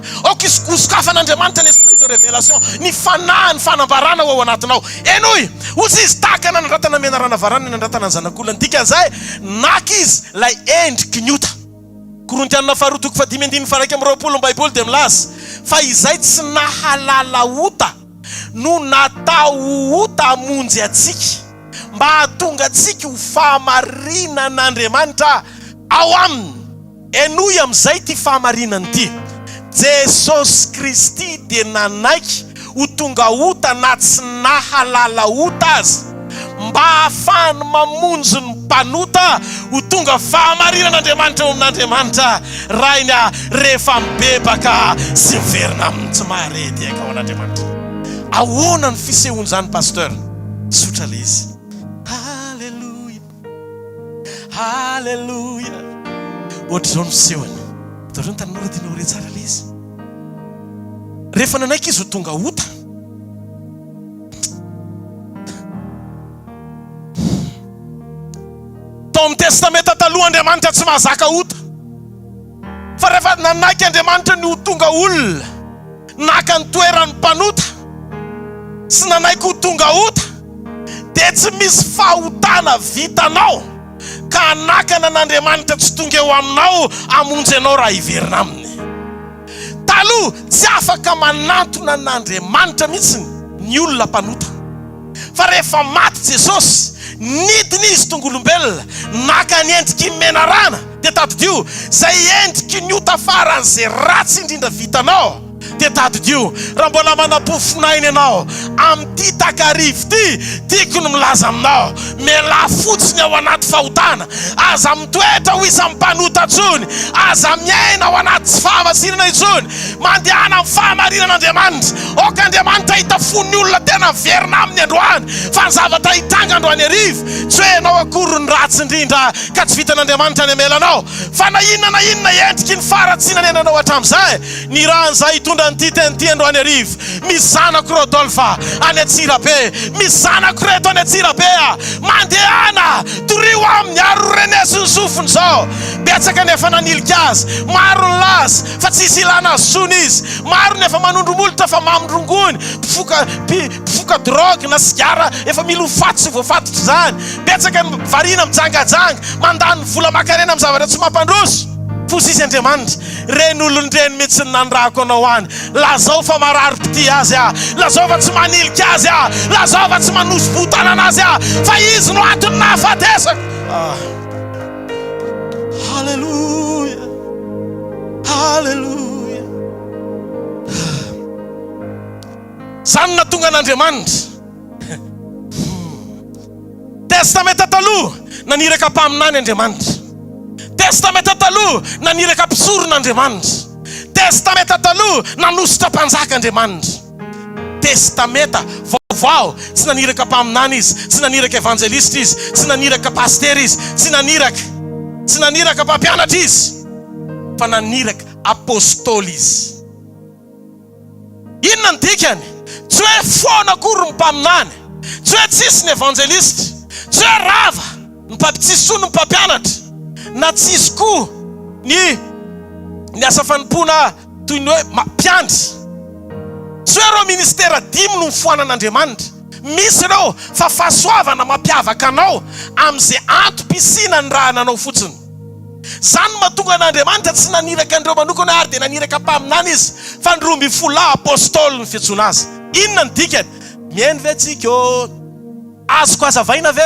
Isokafan'Andriamanitra ny esprit de révélation, ny fanahy ny fanambarana ao anatinao. Enoy, ozy izy tahaka nanandratana menarana varana nanandratana ny zanak'olona. Dikan'izay naka izy lay endriky ny ota. Korintianina faharoa toko 5:1 ny Baiboly dia milaza fa izay tsy nahalala ota no natao ota hamonjy atsika mba hahatonga atsika ho fahamarinan'Andriamanitra ao aminy. Enoy amin'izay ty fahamarinany ty. Jesosy Kristy dia nanaiky ho tonga ota na tsy nahalala ota azy mba hahafahany mamonjy ny mpanota ho tonga fahamarinan'Andriamanitra ao amin'Andriamanitra rainy rehefa mibebaka sy miverina amin'ny tsy maharedy eka ao an'Andriamanitra. Ahoana ny fisehoany zany pasteur? Sotra le izy. Halleluja, halleluja. Ohatr'izao ny fisehoany. Ohatr'izao ny tanan'olona tiana hore tsara le izy. Rehefa nanaiky izy ho tonga ota, tao amin'ny testamenta taloha Andriamanitra tsy mahazaka ota. Fa rehefa nanaiky Andriamanitra ny ho tonga olona naka ny toeran'ny mpanota sy nanaiky ho tonga ota, dia tsy misy fahotana vitanao ka nakana n'Andriamanitra tsy tonga eo aminao amonjy anao raha hiverina aminy. Taloha tsy afaka manantona n'Andriamanitra mihitsy ny olona mpanota. Fa rehefa maty Jesosy, nidiny izy tongolombelona naka ny endriky menarana dia tadidio zay endriky ny ota faran'izay ratsy indrindra vitanao. Dia tadidio raha mbola manam-pofinainy ianao amin'ity takarivo ty, tiako ny milaza aminao, mela fotsiny ao anaty fahotana, aza mitoetra ho iza mpanota tsony, aza miaina ao anaty tsy fahamasinana itsony, mandehana amin'ny fahamarinan'Andriamanitra. Oka Andriamanitra hita fony olona tena verina aminy androany, fa ny zavatra hitanga androany arivo tsy hoe enao akory ny ratsy indrindra ka tsy vitan'Andriamanitra ny amelanao. Fa na inona endriky ny faratsiana nenanao hatramin'izay, ny rahan'izay hitondra ny titenty androany arivo. Misy zanako Rodolpha any Antsirabe, misy zanako reto any Antsirabe, mandehana torio amin'ny aro renesy ny sofiny zao. Betsaka nefa nanilika azy, maro ny lazy fa tsy isy ilana azy tsony izy, maro nefa manondromolotra fa mamindrongony, mpifoka drogue na sigara efa milo faty sy voafatotra zany. Betsaka ny varina mijangajanga mandany vola makarena amin'ny zavatra tsy mampandroso. Fosy Andriamanitra, reny olon-dreny mihitsy ny nandrako anao any. Lazao fa marary-pity azy lazao fa tsy manilika azy lazao fa tsy manosy botanana azy fa izy no antony nahafatesako. Halleluja, halleluja. Zany natonga an'Andriamanitra. Testamenta taloha naniraka mpaminany Andriamanitra. Testamenta taloha naniraka mpisoron'Andriamanitra. Testamenta taloha nanositra mpanjaka Andriamanitra. Testamenta vaovao tsy naniraka mpaminany izy, tsy naniraka evangelista izy, tsy naniraka paster izy, tsy naniraka mpampianatra izy, fa naniraka apôstôly izy. Inona ny dikany? Tsy hoe foana akory ny mpaminany, tsy hoe tsisy ny evangelista, tsy hoe rava tsisy soa ny mpampianatra, na tsisy koa ny asa fanimpona toy ny hoe mpiandry. Tsy hoe reo ministera 10 no mifoanan'Andriamanitra. Misy reo fa fahasoavana mampiavaka anao amin'izay antom-pisina ny raha nanao fotsiny. Zany mahatonga an'Andriamanitra tsy naniraka andreo manokana ary dia naniraka mpaminany izy fa ny 12 apôstôly ny fiantsoana azy. Inona ny dikany? Mihaino ve tsika azoko azavaina ve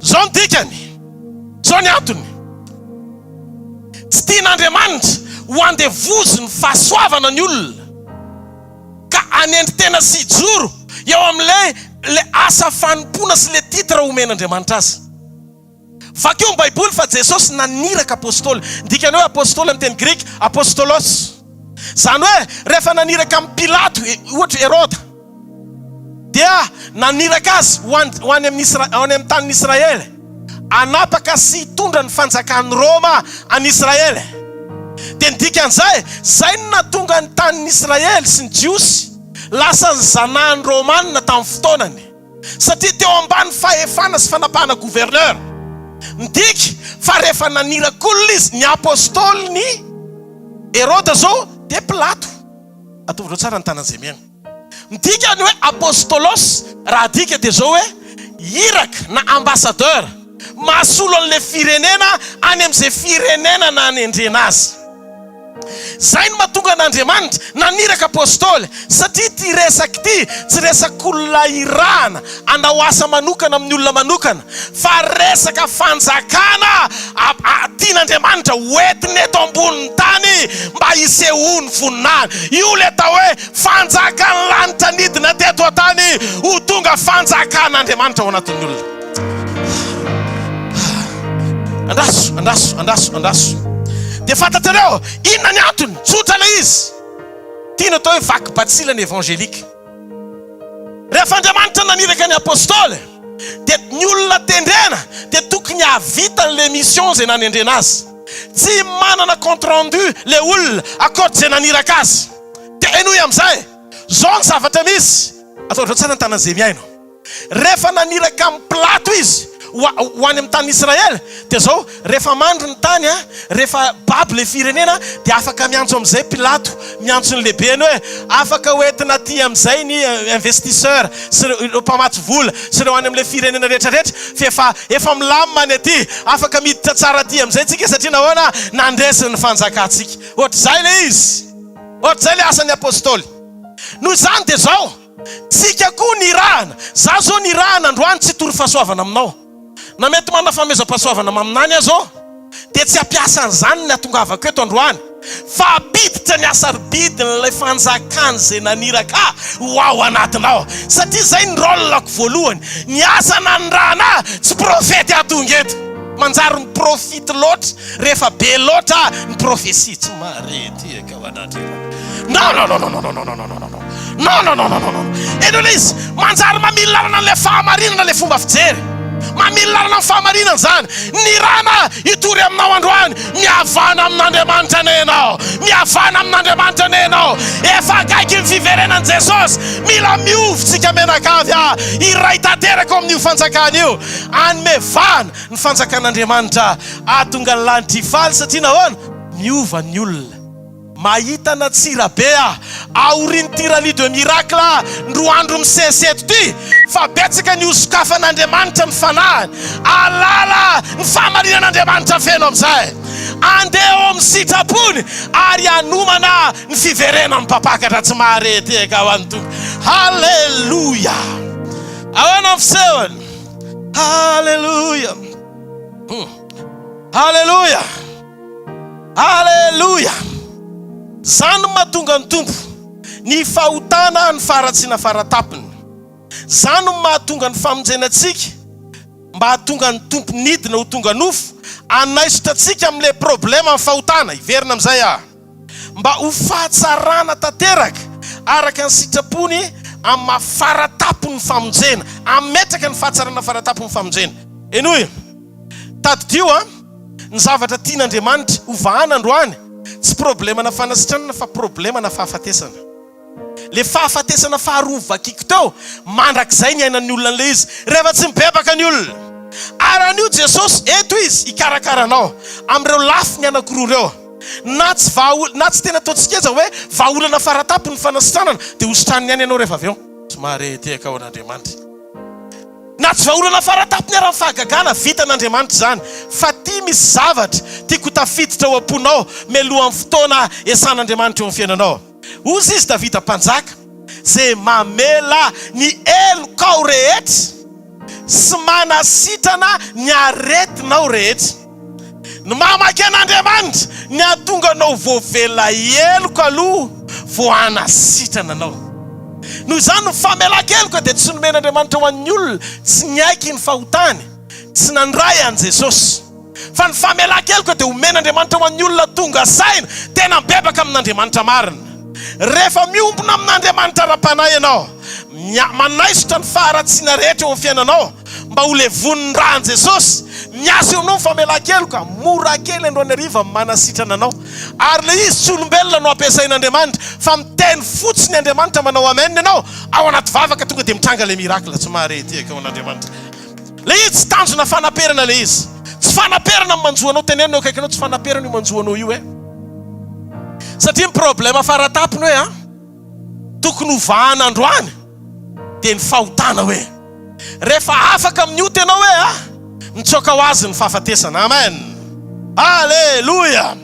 zao ny dikany, zao ny antony. Tsy tian'Andriamanitra ho andevozy ny fahasoavana ny olona ka anendry tena sy joro eo amin'ilay asa fanompona sy le titra omen'Andriamanitra azy. Vakeo ny Baiboly fa Jesosy naniraka apôstôly. Dikany hoe apôstôly amin'ny teny Grika apôstôlos. Zany hoe rehefa naniraka amin'ny Pilato ohatra Herôda dia naniraka azy ho any amin'ny tanin'Israely anapaka sy hitondra ny fanjakan'ny Roma any Israely. Dia ny dikan'izay zay no natonga ny tanin'Israely sy ny Jiosy lasa ny zanahany Romanina tamin'ny fotoanany, satria teo ambany fahefana sy fanapahana gouverneur. Ndiky fa rehefa naniraka olona izy ny apôstôly ny Herôda zao dia Pilato. Ataovindreo tsara ny tanan'izay miaina. Midika ny hoe apôstôlos raha dika dia zao hoe iraka na ambassadeur mahasolo an'ilay firenena any amin'izay firenena na anendrena azy. Zay no mahatonga an'Andriamanitra naniraka apôstôly, satria ty resaky ty tsy resak'olona irana anao asa manokana amin'ny olona manokana, fa resaka fanjakana tian'Andriamanitra hoentiny eto ambonin'ny tany mba hisehoany voninahiny. Io le atao hoe fanjakany lanitra nidina teto an-tany ho tonga fanjakan'Andriamanitra ao anatin'ny olona. Andaso. Dia fantatrareo inona ny antony? Tsotra le izy. Tiana atao hoe vaky-batsilana evangelika. Rehefa Andriamanitra naniraka ny apôstôly dia ny olona tendrena dia tokony havita le mission zay nanendrena azy. Tsy manana compte rendu le olona akoatra zay naniraka azy. Dia enoy amin'izay zao ny zavatra misy. Ataovindreo tsara ny tanan'izay miaino. Rehefa naniraka amin'ny Pilato izy ho any amin'ny tany Israely dia zao rehefa mandro ny tany rehefa babo le firenena dia afaka miantso amin'izay Pilato, miantso ny lehibeny hoe afaka hoentina aty amin'izay ny investisseur sy ireo mpamatsy vola sy ireo any amin'ilay firenena rehetrarehetra fa efa milamina any aty, afaka miditra tsara aty amin'izay tsika satria nahoana nandresiny ny fanjakantsika. Ohatr'izay le izy, ohatr'izay le asan'ny apôstôly. Noho izany dia zao tsika koa ny irahana. Za zao ny irahana androany tsy tory fahasoavana aminao. Na mety manana fameza-pahasoavana aminany azo dia tsy ampiasa an'izany ny atongavako eto androany, fa abiditra ny hasarobidiny ilay fanjakany zay naniraka ho ao anatinao. Satria zay ny rôlako voalohany. Ny asa nanondrahana tsy profety atonga eto. Manjary ny profity loatra rehefa be loatra ny profesia. Tsy marety eka ho No. Eno le izy manjary mamilarana le fahamarinana le fomba fijery. Mamilarana fahamarinana zany. Ny rana itory aminao androany mihavana amin'Andriamanitra nenao. Mihavana amin'Andriamanitra nenao. Efa akaiky ny fiverenan'i Jesosy. Mila miovitsika menakavy iray tanteraka amin'io fanjakana io. Anymevana ny fanjakan'Andriamanitra ahatonga ny lanitra hifaly satria nahoana miova ny olona. Mahita na Antsirabe aoriny ty Rallye de miracle ndroa andro miseseto ty fa betsaka ny osokafan'Andriamanitra mifanahany. Alala ny fahamarinan'Andriamanitra feno amin'izay. Andeha ao amin'ny sitrapony ary anomana ny fiverenan'ny mpapakatra tsy maharety eka ho an'ny tompo. Halleluja. Ahoana ny fisehony? Halleluja. Halleluja. Halleluja. Zany mahatonga ny tompo ny fahotana ny faratsiana faratapiny. Zany mahatonga ny famonjenantsika mba hahatonga ny tompo nidina ho tonga nofo anaisotra antsika amin'ilay problema amin'ny fahotana. Iverina amin'izay mba ho fahatsarana tanteraka araka ny sitrapony amin'ny mahafaratapony famonjena, ametraka ny fahatsarana faratapony famonjena. Enoy tadidio ny zavatra tian'Andriamanitra hovahana androany tsy problema na fanasitranana fa problema na fahafatesana. Le fahafatesana faharovakiko teo mandrak'izay ny ainan'ny olona le izy rehefa tsy mibebaka ny olona. Aran'io Jesosy eto izy ikarakaranao amin'ireo lafiny anankiroa reo. Na tsy tena ataontsika hoe vahaolana faratapony fanasitranana dia hositraniny ihany ianao rehefa avy eo. Somary teka ao an'Andriamanitra. Na tsy vahaolana faratapony ara fahagagana vita n'Andriamanitra zany, fa ty misy zavatra tiako tafiditra ao am-ponao melohan'ny fotoana esan'Andriamanitra eo amin'ny fiainanao. Ozy izy Davida mpanjaka zay mamela ny elokao rehetra sy manasitrana ny aretinao rehetra. Ny mamaky an'Andriamanitra ny ahatonga anao voavela heloka aloha vo anasitrana anao. Noho izany ny famelan-keloka dia tsy nomen'Andriamanitra ho an'ny olona tsy niaiky ny fahotany, tsy nandray an Jesosy. Fa ny famelan-keloka dia omen'Andriamanitra ho an'ny olona tonga saina tena mibebaka amin'Andriamanitra marina. Rehefa miombona amin'Andriamanitra ra-panahy ianao, manaisotra ny faharatsiana rehetra eo amin'ny fiainanao mba ho levon'ny rahan Jesosy, miasa eo aminao ny famelan-keloka, mora kely androany hariva manasitrana anao. Ary le izy tsy olombelona no ampiasain'Andriamanitra, fa miteny fotsiny Andriamanitra manao amen ianao, ao anaty vavaka tonga dia mitranga le mirakla. Tsy maharety eka ao an'Andriamanitra. Le izy tsy tanjona fanaperana le izy. Tsy fanaperana manjoanao, tenenao kaikanao tsy fanaperana io manjoanao io satria ny problema faratapiny hoe tokony hovahana androany dia ny fahotana hoe rehefa afaka amin'ny io tenao hoe nitsoka ho azy ny fahafatesana. Amen, alleluia.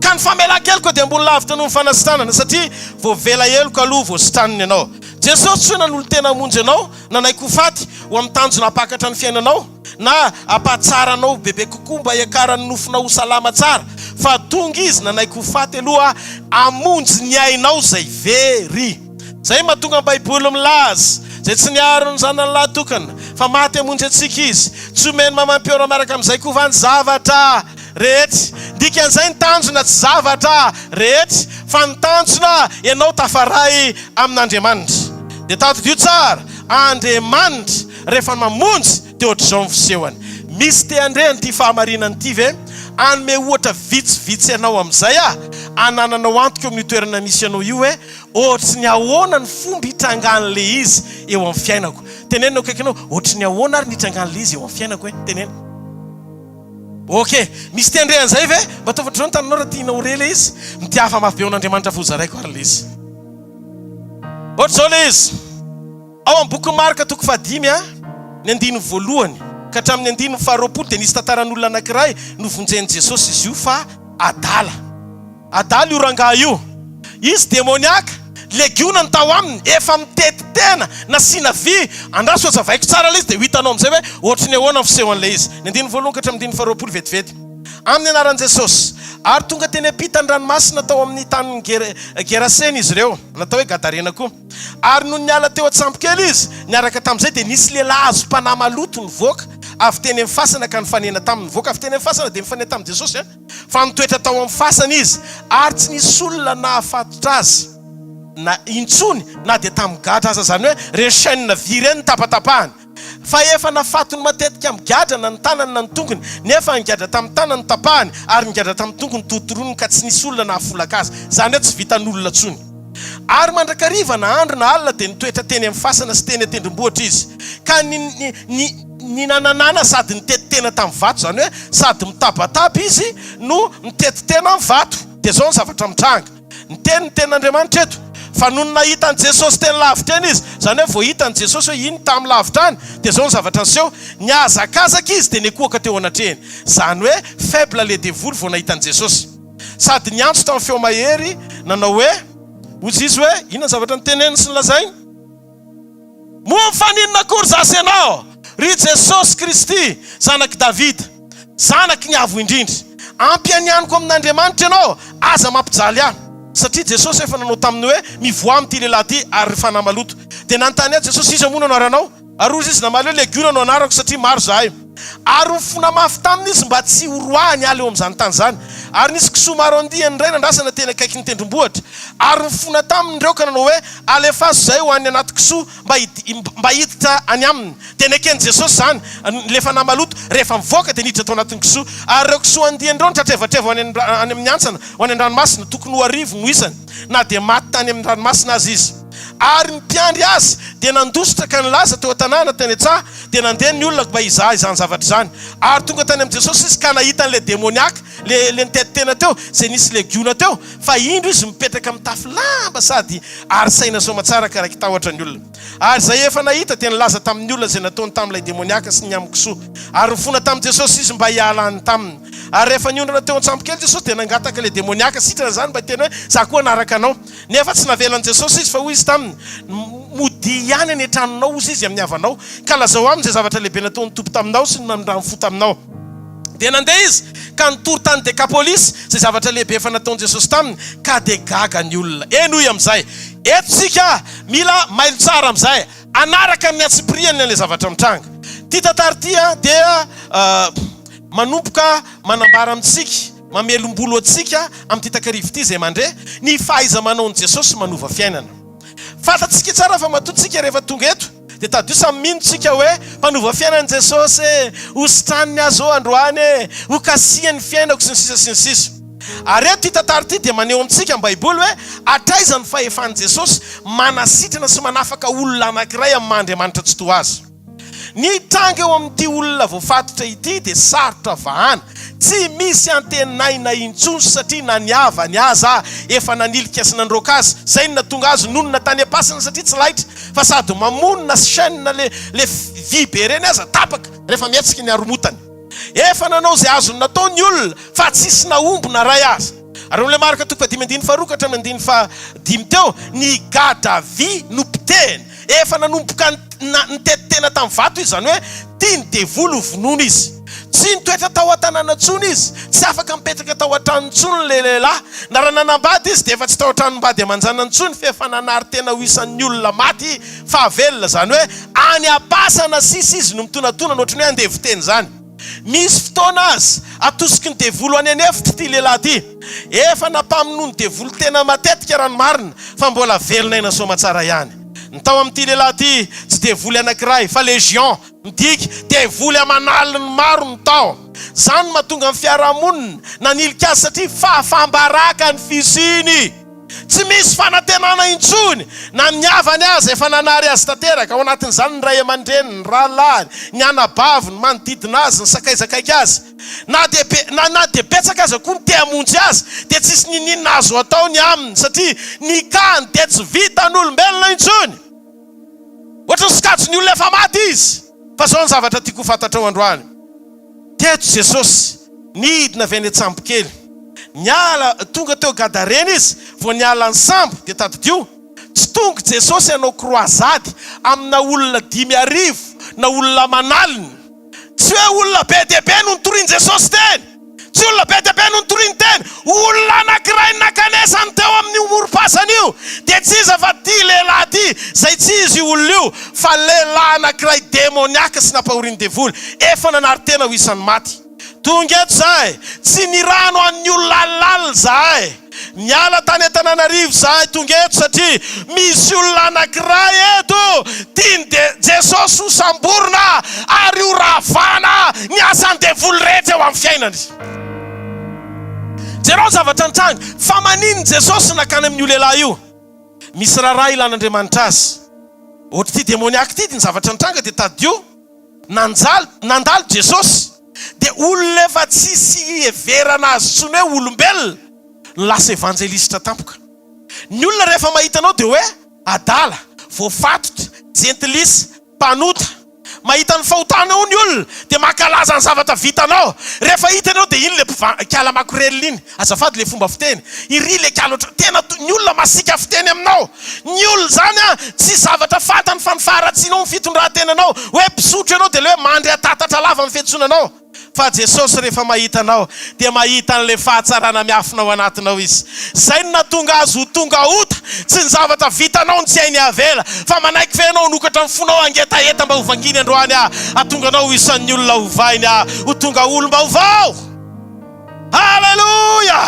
Ka ny famelan-keloka dia mbola lavitra noho ny fanasitanana, satria voavela heloka aloha vo sitraniny ianao. Jesosy tsy hoe nanolo tena hamonjy ianao nanaiky ho faty ho amin'ny tanjona apakatra ny fiainanao na ampahatsara anao bebe kokoa mba hiakarany nofonao ho salama tsara, fa tonga izy nanaiky ho faty aloha hamonjy ny ainao zay very. Zay mahatonga ny Baiboly milaza zay tsy niaro ny zanany lahy tokana fa maty hamonjy antsika izy, tsy omeny mamampiora miaraka amin'izay koa ny zavatra rehetra. Dikan'izay ny tanjona tsy zavatra rehetra fa ny tanjona ianao tafaray amin'Andriamanitra. Dia tadidio tsara, Andriamanitra rehefa mamonjy dia ohatr'izao ny fisehony. Misy te andreny ty fahamarinany ty ve? Anome ohatra vitsivitsy ianao amin'izay anananao antoka eo amin'ny toerana misy ianao io hoe ohatry ny ahoana ny fomba hitrangan'le izy eo amin'ny fiainako. Tenenao kaikanao, ohatry ny ahoana ary nitrangan'le izy eo amin'ny fiainako hoe tenena. Okay, misy te andreny zay ve? Mba taovatr'izao ny taninao raha tianao rele izy, mitiafa mafy be an'Andriamanitra fozaraiko ary le izy. Ohatr'izao le izy ao amin'ny boky Marka toko 5 ny 9 ka hatramin'ny 9 dia nisy tantaran'olona anankiray novonjeny Jesosy izy io fa adala io rangahy io. Izy demoniaka, legiona ny tao aminy, efa mitety tena nasiana vy, andraso azavaiko tsara le izy dia ho hitanao amin'izay hoe ohatry ny ahoana ny fisehon'le izy. Ny 9 ka hatramin'ny 9 vetivety amin'ny anaran'i Jesosy. Ary tonga teny ampitany ranomasina tao amin'ny tanin'ny Geraseny izy ireo, natao hoe Gadarena koa. Ary no niala teo an-tsampokely izy, niaraka tamin'izay dia nisy lehilahy azo mpanahy maloto nivoaka avy teny amin'ny fasana ka nifanena taminy. Nivoaka avy teny amin'ny fasana dia mifanena tamin'i Jesosy fa nitoetra tao amin'ny fasana izy, ary tsy nisy olona nahafatotra azy na intsony na dia tamin'ny gadra aza, zany hoe reshaine vy ireny ny tapatapahany. Fa efa nafatony matetika amin'ny gadra na ny tanany na ny tongony, nefa ny gadra tamin'ny tanany tapahany ary ny gadra tamin'ny tongony totoroniny ka tsy nisy olona nahafolaka azy, zany hoe tsy vitan'olona tsony. Ary mandrakariva na andro na alina dia nitoetra teny amin'ny fasana sy teny atendrombohitra izy, ka ny nananana sady nitety tena tamin'ny vato, zany hoe sady mitabataba izy no nitety tena amin'ny vato. Dia zao ny zavatra mitranga, niteny ny ten'Andriamanitra eto. Fa noho nahitany Jesosy teny lavitra eny izy, zany hoe vao hitany Jesosy hoe iny tamin'ny lavitra any, dia zao ny zavatra niseho, niazakazaka izy dia nikoaka teo anatrehany. Zany hoe faible le devoly vao nahitany Jesosy. Sady niantso tamin'ny feo mahery nanao hoe ozy izy hoe inona zavatra niteneny sy nilazainy? Moa mifaninona akory zasy ianao, ry Jesosy Kristy, zanaky Davida, zanaky ny avo indrindra, ampianianiko amin'Andriamanitra ianao, aza mampijaly ahy. Satria Jesosy efa nanao taminy hoe mivoa amin'ity lehilahy ty ary fanahy maloto. Dia nanontany azy Jesosy, iza moa no anaranao? Ary ozy izy, namaly hoe legiona no anarako satria maro zahay. Ary mifona mafy taminy izy mba tsy horoahany ala eo amin'izany tany zany. Ary nisy kisoa maro andihany indray nandrasana teny akaiky ny tendrombohitra. Ary mifona tamin'ireo ka nanao hoe alefa azo zay ho any anaty kisoa mba hiditra any aminy. Dia nekeny Jesosy zany le fanahy maloto rehefa mivoaka dia niditra tao anatin'ny kisoa. Ary ireo kisoa andihan'ireo nitratrevatrevo any amin'ny antsana ho any an-dranomasina, tokony ho arivo no isany na dia maty tany amin'ny ranomasina azy izy. Ary mpiandry azy dia nandositra ka nilaza teo an-tanàna teny an-tsaha, dia nandeha ny olona mba hizaha izany zavatra izany. Ary tonga tany amin'ny Jesosy izy ka nahitan'le demoniaka le nitety tena teo zay nisy legiona teo, fa indro izy mipetraka amin'ny tafy lamba sady arisaina somatsara karaha tahotra ny olona. Ary zay efa nahita dia nilaza tamin'ny olona zay nataony tamin'ilay demoniaka sy ny amin'ny kisoa. Ary mifona tamin'i Jesosy izy mba hialany taminy. Ary rehefa niondrana teo an-tsampokely Jesosy dia nangataka le demoniaka sitrana zany mba tena hoe za koa naraka anao. Nefa tsy navelan'i Jesosy izy fa hoy izy taminy, mody ihany any an-tranonao ozy izy amin'ny havanao, ka lazao aminy zay zavatra lehibe nataon'ny tompo taminao sy nandrany fo taminao. dia nandeha izy ka nitory tany Décapolis zay zavatra lehibe efa nataon'i Jesosy taminy ka dia gaga ny olona. Enoy amin'izay etsika mila mailo tsara amin'izay anaraka amin'ny atsipriany le zavatra mitranga. Ty tantara ty dia manomboka manambara amintsika mamelombolo atsika amin'ny ty takarivo ty zay mandre ny fahaiza manaon'i Jesosy manova fiainana. Fantatsika tsara fa matotsika rehefa tonga eto dia tadio samy minotsika hoe mpanova fiainan'i Jesosy ositraniny azo androany hokasiany fiainako sy ny sisa. Ary eto ty tantara ty dia maneho amintsika amin'ny Baiboly hoe atraiza ny fahefan'i Jesosy manasitrana sy manafaka olona anankiray amin'ny Andriamanitra tsy toa azy. Ny tanga eo amin'ity olona voafatotra ity dia sarotra vahana. Tsy misy antenaina intsony satria na niavany aza efa nanilika sy nandroaka azy. Zay ny natonga azy nonona tany am-pasana satria tsy laitra fa sady mamonina sy chaîne le vy be reny aza tapaka rehefa mietsika ny aromotany. Efa nanao zay azony nataony olona fa tsisy naombona ray azy. Ary le marika toko 10:4-5 teo ny gada vy nompiteny efa nanomboka nitetitena tamin'ny vato izy, zany hoe tiany devoly vonono izy. Tsy nitoetra tao an-tanàna ntsony izy, tsy afaka mipetraka tao an-trano ntsony le lehilahy. Na raha nanambady izy dia efa tsy tao an-tranombady amanjana ntsony fa efa nanary tena ho isan'ny olona maty fahavelona, zany hoe any am-pasana sisa izy no mitonatona ohatrany hoe andevoteny zany. Misy fotoana azy atosiky ny devolo any anefitra ty lehilahy ty. Efa nampamonoa ny devolo tena matetika rano marina fa mbola velona ina soamantsara ihany. Ny tao amin'ity lehilahy ty tsy devoly anankiray fa légion midiky devoly amanaliny maro ny tao. Zany mahatonga amin'ny fiarahamonina nanilika azy satria fahafambaraka ny fisiny. Tsy misy fanantenana intsony na niavany azy efa nanary azy tanteraka. Ao anatin'izany ny ray aman-dreny, ny Rallye, ny anabavy, ny manodidina azy, ny sakaizakaiky azy. Na dia betsaka aza koa ny te hamonjy azy dia tsisy ninina azo ataony aminy satria ny kany dia tsy vitan'olombelona intsony. Ohatry ny sokajy ny olona efa maty izy. Fa zao ny zavatra tiako fantatra ao androany. Teto Jesosy nidina avy any an-tsambokely. Niala tonga teo Gadarena izy, vao niala ny sambo dia tadidio. Tsy tonga Jesosy hanao croisade amina olona 5,000 na olona manaliny. Tsy hoe olona be dia be no nitoriany Jesosy teny. Tsy olona be dia be no nitoriany teny. Olona anankiray nakanesany teo amin'ny morom-pasana io. Dia tsy iza fa ty lehilahy ty zay tsy izy olona io fa lehilahy anankiray demoniaka sy nampahoriany devoly. Efa nanary tena ho isan'ny maty. Tonga eto zahay, tsy nirano an'ny olona lalina zahay. Niala tany Antananarivo zahay tonga eto satria misy olona anankiray eto tiany Jesosy ho samborina ary ho ravana ny asan'ny devoly rehetra eo amin'ny fiainany. Jereo zavatra nitranga fa maniny Jesosy nakany amin'ny lehilahy io. Misy raharaha ilan'Andriamanitra azy. Ohatra ty demoniaka ty ny zavatra nitranga dia tadio nandalo Jesosy. Dia olona efa tsisy everana azy tsony hoe olombelona no lasa evanjelistra tampoka. Ny olona rehefa mahita anao dia hoe adala, voafatotra, jentilisa, mpanota. Mahita ny fahotana io ny olona dia mankalaza ny zavatra vitanao. Rehefa hitanao dia iny le kiala makorelina iny, azafady le fomba fiteny. Iry le kiala tena ny olona masika fiteny aminao. Ny olona zany tsy zavatra fantany fa ny faharatsianao ny fitondrantenanao. Hoe mpisotro ianao dia le hoe mandry atatatra lava amin'ny fiantsonanao. Fa Jesosy rehefa mahita anao dia mahita an'le fahatsarana miafina ao anatinao izy. Zay no natonga azy ho tonga ota. Tsy ny zavatra vitanao ny tsy hainy avela fa manaiky fe anao nokatra ny fonao angetaeta mba ho vanginy androany atonga anao ho isan'ny olona hovainy ho tonga olom-baovao. Halleluja!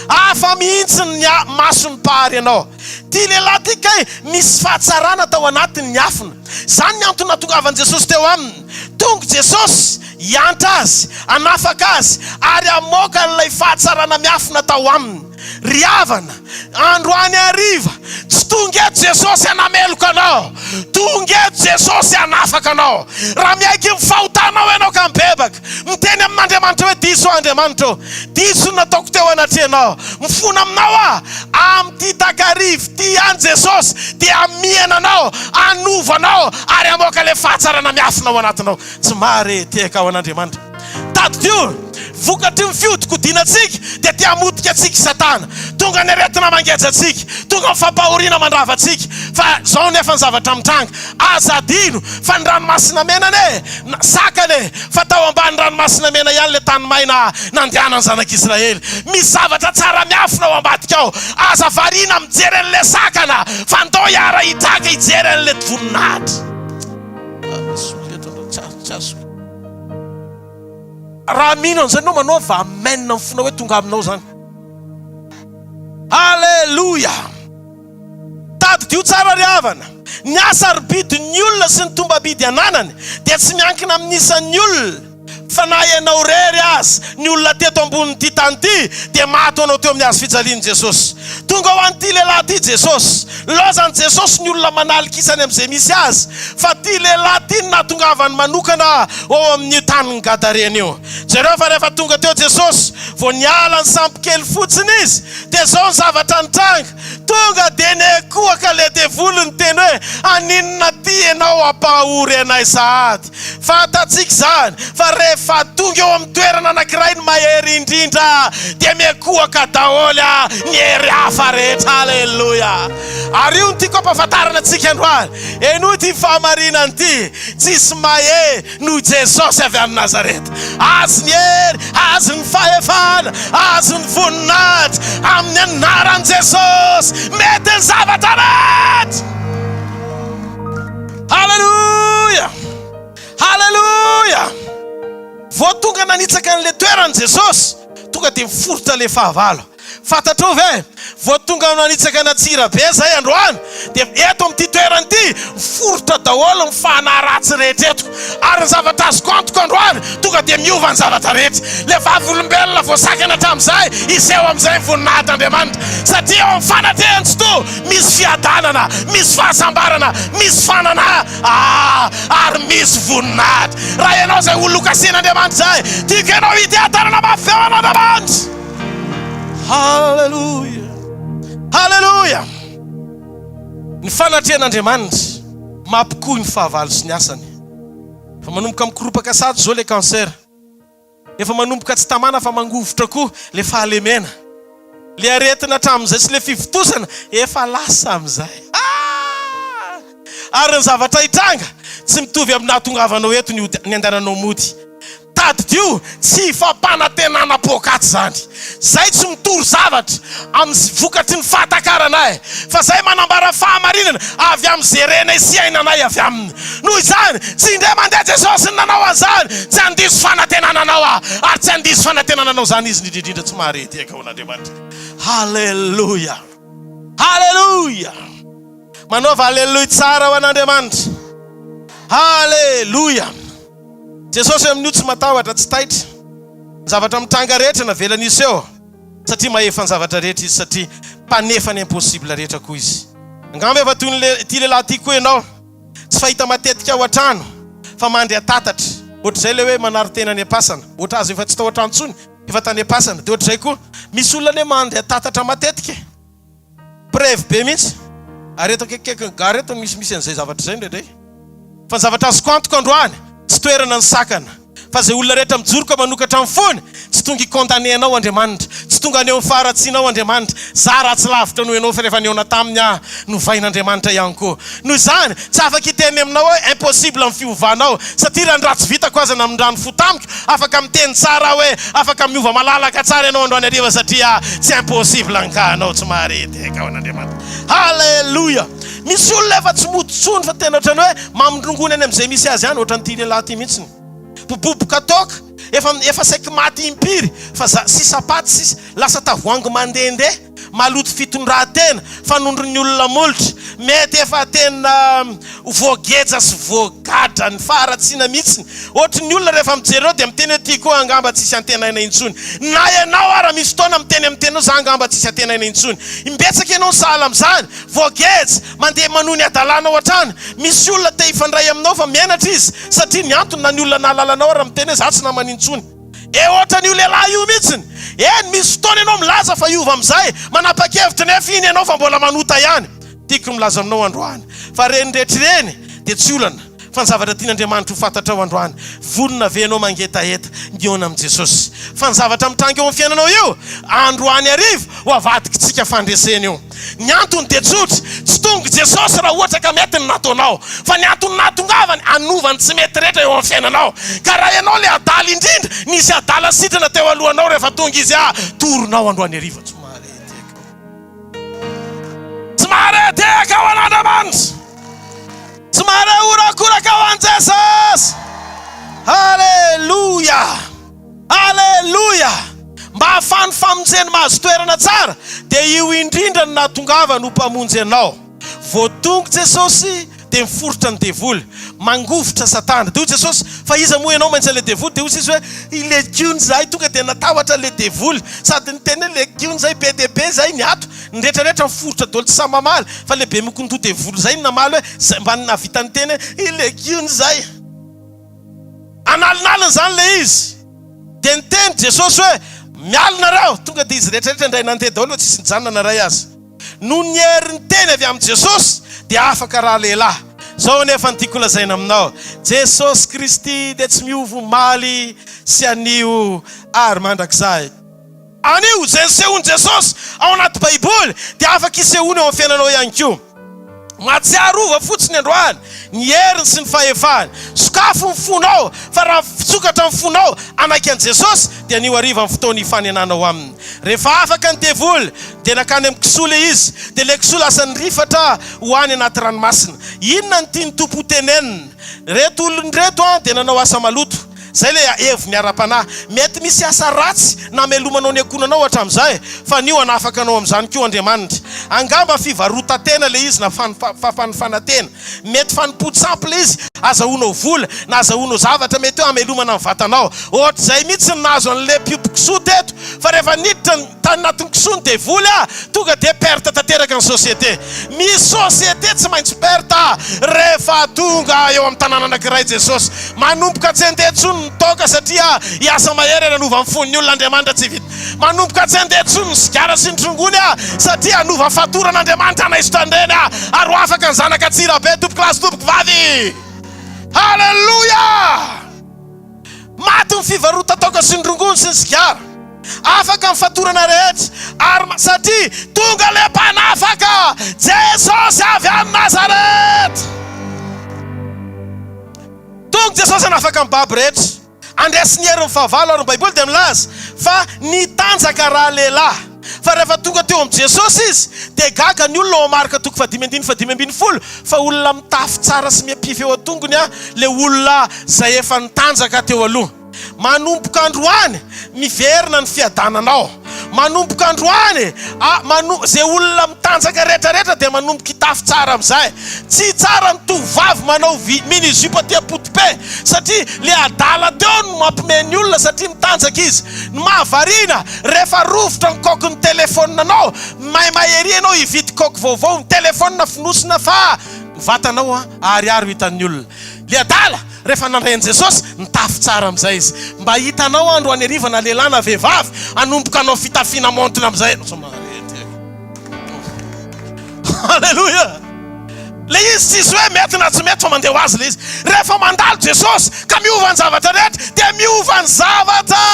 Afa mihitsy ny masony pahary anao. Ty lehilahy ty kay misy fahatsarana tao anatiny ny afina. Zany ny antony natongavan'i Jesosy teo aminy. Tonga Jesosy hiantra azy, anafaka azy ary amoaka n'ilay fahatsarana miafina tao aminy. Riavana, androany hariva, tsy tonga eto Jesosy hanameloka anao, tonga eto Jesosy hanafaka anao. Raha miaiky mifahotanao ianao ka mibebaka, miteny amin'Andriamanitra hoe diso Andriamanitra, diso nataoko teo anatrehanao, mifona aminao amin'ity takarivo ty any Jesosy dia amiana anao, anovanao ary amoaka le fahatsarana miafina ao anatinao. Tsy mahareteka ao an'Andriamanitra. Tadidio vokatry ny fihodinkodinatsika dia te hamotika atsika Satana. Tonga ny aretina mangeja atsika, tonga ny fampahoriana mandrava atsika. fa zao nefa ny zavatra mitranga azadino fa ny ranomasina mena ne sakane fa tao ambany ranomasina mena ihany le tany maina nandehanany zanak'Israely. Misy zavatra tsara miafina ao ambadika ao. Aza varina mijery an'le sakana fa ndao iara hitraka hijery an'le voninahitra. Raha mino an'izay anao manao va amenina ny fona hoe tonga aminao zany. Halleluja. Tadidio tsara ry havana. Ny hasarobidin'ny olona sy ny tombabidy ananany dia tsy miankina amin'ny isan'ny olona fa na ianao rery azy ny olona teto ambonin'ity tany ity dia mahato anao teo amin'ny hazo fijalian'i Jesosy. Tonga ho an'ity lehilahy ity Jesosy, lozan'i Jesosy ny olona manalikisany amin'izay misy azy, fa ty lehilahy ity nahatongavany manokana ao amin'ny tanin'ny Gadarena io. Jereo fa rehefa tonga teo Jesosy vao niala ny sampy kely fotsiny izy dia zao ny zavatra nitranga. Tonga dia nekoaka le devolony teny hoe aninona ty ianao ampahory anay sahady. Fantatsika zany fa rehefa tonga eo amin'ny toerana anankiray ny mahery indrindra dia mekoaka daholo ny hery hafa rehetra. Halleluja. Ary io ty kompahafantarana antsika androany. Eno ty fahamarinany ty tsisy mahe noho Jesosy avy amin'ny Nazareta. Azy ny hery, azy ny fahefana, azy ny voninahitra amin'ny anaran'i Jesosy mety ny zavatra rehetra. Halleluja. Halleluja. Vao tonga nanitsaka an'le toerany Jesosy, tonga dia miforotra le fahavalo. Fantatrao ve? Vao tonga nanitsaka ny Antsirabe zay androany dia eto amin'ity toerany ity miforotra daholo ny fanaratsy rehetra eto. Ary ny zavatra azoko antoka androany tonga dia miova ny zavatra rehetra. Le vavolombelona voasakana hatramin'izay iseho amin'izay voninahitran'Andriamanitra. Satria ao amin'ny fanatrehany tsy to misy fiadanana, misy fahasambarana, misy fanana ary misy voninahitra. Raha ianao zay olon-kasian'Andriamanitra zay, tiako ianao hity atanana mafeo an'Andriamanitra. Halleluja. Halleluja. Ny fanatrehan'Andriamanitra mampikohy ny fahavalo sy ny asany. Fa manomboka mikoropaka sady zao le cancer. Efa manomboka tsy tamana fa mangovotra koa le fahalemena. Le aretina hatramin'izay sy le fivotosana efa lasa amin'izay. Ary ny zavatra hitranga tsy mitovy amin'ny nahatongavanao eto ny andehananao mody. Tadidio tsy fampanantenana pokaty zany. Zay tsy mitory zavatra amin'ny vokatry ny fahatakarana fa zay manambara fahamarinana avy amin'ny zerenay sy ainanay avy aminy. Noho izany tsy indray mandeha Jesosy ny nanao an'izany tsy handiso fanantenananao ary tsy handiso fanantenananao zany izy indrindra tsy maharety eka ho an'Andriamanitra. Halleluja. Halleluja. Manaova halleluja tsara ho an'Andriamanitra. Halleluja. Jesosy amin'io tsy matahotra tsy taitra. Zavatra mitranga rehetra na velany iseho satria mahefa ny zavatra rehetra izy satria mpanefa ny impossible rehetra koa izy. Angamba efa toy ny ty lehilahy ty koa ianao tsy fahita matetika ao an-trano fa mandry atatatra. Ohatr'izay le hoe manary tena any am-pasana. Ohatra azy efa tsy tao an-trano intsony efa tany am-pasana. Dia ohatr'izay koa misy olona ne mandry atatatra matetika. Preuve be mihitsy. Ary eto akekikekiny gare eto misy an'izay zavatra izay ndraindray. Fa ny zavatra azoko antoka androany tsy toerana ny sakana. Fa zay olona rehetra mijoroka manokatra amin'ny fony tsy tonga ikondannenao Andriamanitra, tsy tonga aneo faratsianao Andriamanitra. Zara tsy lavitra noho ianao fa rehefa neona tamin'ny novain'Andriamanitra ihany koa. Noho izany tsy afaka hiteny aminao hoe impossible amin'ny fiovanao satria raha ny raha tsy vitako aza amin'ny rano fotamiko afaka miteny tsara hoe afaka miova malalaka tsara ianao androany hariva satria tsy impossible ankahanao tsy maharety eka ho an'Andriamanitra. Halleluja. Misy olona efa tsy mototsony fa tena ohatrany hoe mamindrongony any amin'izay misy azy ihany ohatran'ity lehilahy ty mihitsiny. Boboboka toka efa saiky maty impiry fa sy sapaty sisy lasa tavoangy mandehandeha maloto fitondran-tena fanondrony olona molotra mety efa tena voageja sy voagadra ny faratsiana mihitsiny. Ohatry ny olona rehefa mijereo dia miteny aty koa angamba tsisy antenaina intsony. Na ianao ara misy fotoana miteny amin'ny tenao za angamba tsisy antenaina intsony. Imbetsaka ianao ny sahala amin'izany voageja mandeha manohy ny adalana ao an-trano. Misy olona te hifandray aminao fa mianatra izy satria ny antony na ny olona nahalalanao ara miteny hoe za tsy namana intsony. Ohatra n'io lehilahy io mihitsiny. Misy fotoana ianao milaza fa iova amin'izay manapa-kevitra nefa iny ianao fa mbola manota ihany. Tiako milaza aminao androany fa reny rehetra reny dia tsy olana Fa ny zavatra tian'Andriamanitra ho fantatra ao androany, vonona venao mangetaheta niona amin'i Jesosy. Fa ny zavatra mitanga eo amin'ny fiainanao io, androany arivo ho avadikitsika fandresena io. Ny antony dia tsotra, tsy tonga Jesosy raha ohatra ka mety ny nataonao, fa ny antony natongavany anovany tsy mety rehetra eo amin'ny fiainanao. Ka raha ianao le adala indrindra, nisy adala sitrana teo alohanao rehefa tonga izy toronao androany arivo. Tsy mahareteka ho an'Andriamanitra, tsy mahareorakoraka ho an' Jesosy. Halleluja, halleluja. Mba hafany famonjeny mahazo toerana tsara, dia io indrindra ny natongava no mpamonjy anao. Vao tonga Jesosy dia miforotra ny devoly, mangovotra Satana. Dia Jesosy, fa iza moa ianao maintsy le devoly? Dia izy hoe legiony zay tonga dia natahatra le devoly, sady ny teny legiony zay be dia be zay ny ato, ny rehetrarehetra miforotra dolo tsy samy mamaly, fa lehibe mikonto devoly zay ny namaly hoe mba navita ny teny legiony zay. Analinalina zany le izy. Dia niteny Jesosy hoe mialina reo, tonga dia izy rehetrarehetra ndray nandeha daholo tsisy nijanona naray azy. No ny herin'ny teny avy amin'ny Jesosy dia afaka raha lehilahy. Zao nefa ny tiako lazaina aminao, Jesosy Kristy dia tsy miova maly sy anio ary mandrakizay. Anio zay sehoany Jesosy ao anaty Baiboly dia afaka isehoany ao amin'ny fiainanao ihany koa. Mahatsiarova fotsiny androany ny heriny sy ny fahefany. Sokafo ny fonao, fa raha sokatra ny fonao anaky an' Jesosy dia anio ariva amin'ny fotoana hifanenanao aminy. Rehefa afaka ny devoly dia nakany amin'ny kisola izy, dia le kisola lasa nirifatra hoany anaty ranomasina. Inona ny tiany tompo tenenina? Reto olony reto dia nanao asa maloto. Zay le hevo ny ara-panahy. Mety misy asa ratsy na melomanao ny akonanao hatramin'izay, fa nio anafaka anao amin'izany koa Andriamanitra. Angamba fivarotan-tena le izy na fanfanatena. Mety fanompo-tsampy le izy, azahoanao vola na azahoanao zavatra mety eo amelomana amin'ny vatanao. Ohatra zay mihitsy ny nahazo an'le mpiompo-kisoa teto, fa rehefa niditra tany anatin'ny kisoa ny devoly tonga dia perta tanteraka ny sosiete. Misy sosiete tsy maintsy perta rehefa tonga eo amin'ny tanàna anankiray Jesosy. Manomboka tsy andeha tsony toka satria iasa mahery nanova amin'ny foniny olon'Andriamanitra tsy vita. Manomboka tsy andeha tsony ny sigara sy ny trongony satria anova fatoran'Andriamanitra anaisotandreny ary ho afaka ny zanaka Antsirabe tompoko lasy tompoko vavy. Halleluja! Maty ny fivarotan-toka sy ny trongony sy ny sigara, afaka ny fatorana rehetra ary satria tonga le mpanafaka Jesosy avy any Nazareta. Tonga Jesosy anafaka ny baby rehetra, andresy ny herin'ny fahavalo ary ny Baiboly dia milaza fa nitanjaka raha lehilahy. Fa rehefa tonga teo amin'ny Jesosy izy dia gaga ny olona ao marika toko 5:5 fa olona mitafy tsara sy miampify eo atongony le olona zay efa nitanjaka teo aloha. Manomboka androany miverina ny fiadananao. Manomboka androany zay olona mitanjaka rehetrarehetra dia manomboka hitafy tsara amin'izay. Tsy tsara ny tovavy manao mini-jupe aty apotipe satria le adala teo no mampimeny olona satria mitanjaka izy. Ny mahavariana rehefa rovotra ny koko ny telefonanao, mahery ianao hividy koko vaovao, ny telefonina finosina fa ny vatanao ariary hitan'ny olona. Le adala rehefa nandrain'i Jesosy nitafy tsara amin'izay izy. Mba hitanao androany ariva na lehilahy na vehivavy anomboka anao fitafiana montina amin'izay. Halleluja! Le izy tsisy hoe mety na tsy mety fa mandeha ho azy le izy. Rehefa mandalo Jesosy ka miova ny zavatra rehetra dia miova ny zavatra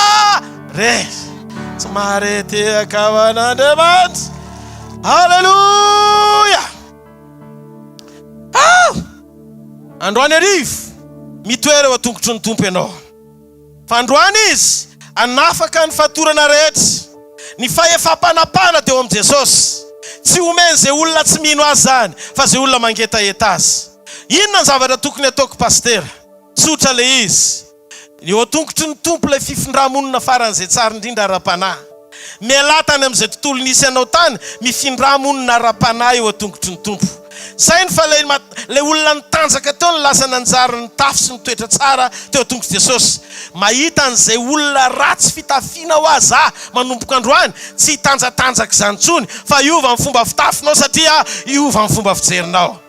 rehetra. Tsy mahareteka ho an'Andriamanitra. Halleluja! Androany arivo mitoera eo atongotry ny tompo ianao. Fa androany izy anafaka ny fatorana rehetra, ny fahefam-panapana teo amin'ny Jesosy. Tsy omeny zay olona tsy mino azy zany, fa zay olona mangetaheta azy. Inona ny zavatra tokony ataoko pastera? Tsotra le izy. Eo atongotry ny tompo le fifindra-monina faran'izay tsara indrindra ara-panahy. Miala tany amin'izay tontolo nisy anao tany, mifindra-monina ara-panahy eo atongotry ny tompo. Sainy fa le olona nitanjaka teo ny lasa nanjary ny tafy sy ny toetra tsara teo tongotry Jesosy. Mahita an'izay olona ratsy fitafiana ho azy manomboka androany, tsy hitanjatanjaka izany tsony, fa iova amin'ny fomba fitafinao satria iova amin'ny fomba fijerinao.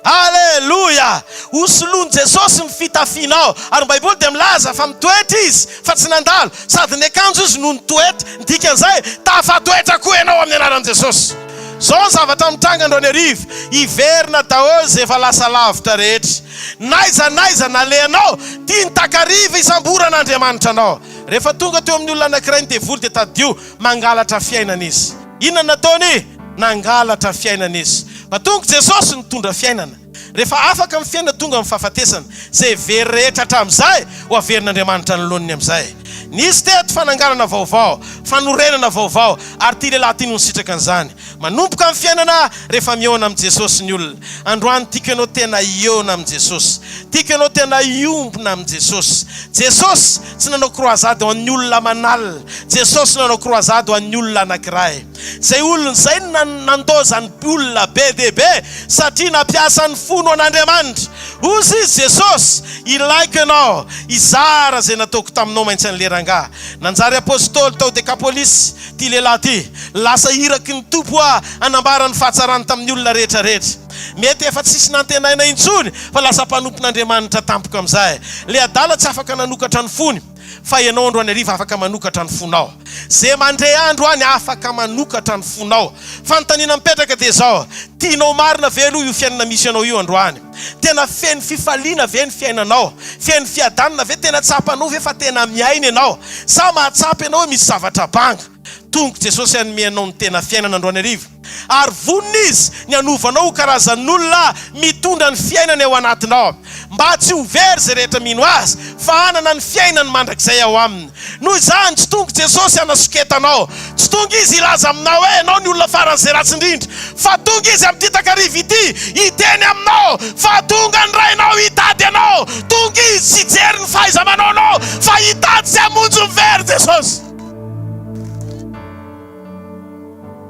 Halleluja! Hosoloany Jesosy ny fitafianao. Ary ny Baiboly dia milaza fa mitoetra izy fa tsy nandalo, sady ny akanjo izy no nitoetra. Dikan'izay tafatoetra koa ianao amin'ny anaran'i Jesosy. Zao zavatra mitranga andro any arivo, iverina daholo zay efa lasa lavitra rehetra. Naiza naleanao, tia nitakariva isamboran'Andriamanitra anao. Rehefa tonga teo amin'ny olona anankiray ny devoly dia tadio mangalatra fiainana izy. Inona nataony? Nangalatra fiainana izy. Fa tonga Jesosy nitondra fiainana. Rehefa afaka amin'ny fiainana tonga amin'ny fahafatesana, zay very rehetra hatramin'izay ho averin'Andriamanitra ny loniny amin'izay. Nisy teto fananganana vaovao, fanorenana vaovao, ary ty lehilahy ty no nisitraka an'izany. Manomboka amin'ny fiainana rehefa miona amin'ny Jesosy ny olona. Androany tiako ianao tena iona amin'ny Jesosy. Tiako ianao tena iompona amin'ny Jesosy. Jesosy tsy nanao croisade ho an'ny olona manalina. Jesosy nanao croisade ho an'ny olona anankiray. Zay olona zay nandozany olona be dia be satria nampiasa ny fony an'Andriamanitra. Ozy izy Jesosy, ilaiko ianao izara zay nataoko taminao maintsy ny leranga. Nanjary apôstôly tao dekapolisy ty lehilahy ty, lasa iraky ny tompo anambara ny fahatsarany tamin'ny olona rehetrarehetra. Mety efa tsisy nantenaina intsony fa lasa mpanompon'Andriamanitra tampoka amin'izay. Le adala tsy afaka nanokatra ny fony, fa ianao andro any ariva afaka manokatra ny fonao. Zay mandray andro any afaka manokatra ny fonao. Fanontaniana mipetraka dia zao, tianao marina velo io fiainana misy anao io andro any? Tena feno fifaliana ve ny fiainanao? Feno fiadanana ve tena tsapanao ve fa tena miaina ianao? Sa mahatsapa ianao misy zavatra banga? Tonga Jesosy anomenao ny tena fiainana andro any ariva. Ary vonina izy ny anovanao karazan'olona mitondra ny fiainana eo anatinao, mba tsy ho very zay rehetra mino azy fa hanana ny fiainany mandrakizay ao aminy. Noho izany tsy tonga Jesosy anasoketanao, tsy tonga izy ilaza aminao hoe ianao ny olona faran'izay ratsy indrindra, fa tonga izy amin'ny takariva ity hiteny aminao fa tonga ny rainao hitady ianao. Tonga izy tsy jery ny fahaiza-manaonao fa hitady sy hamonjy ny very Jesosy.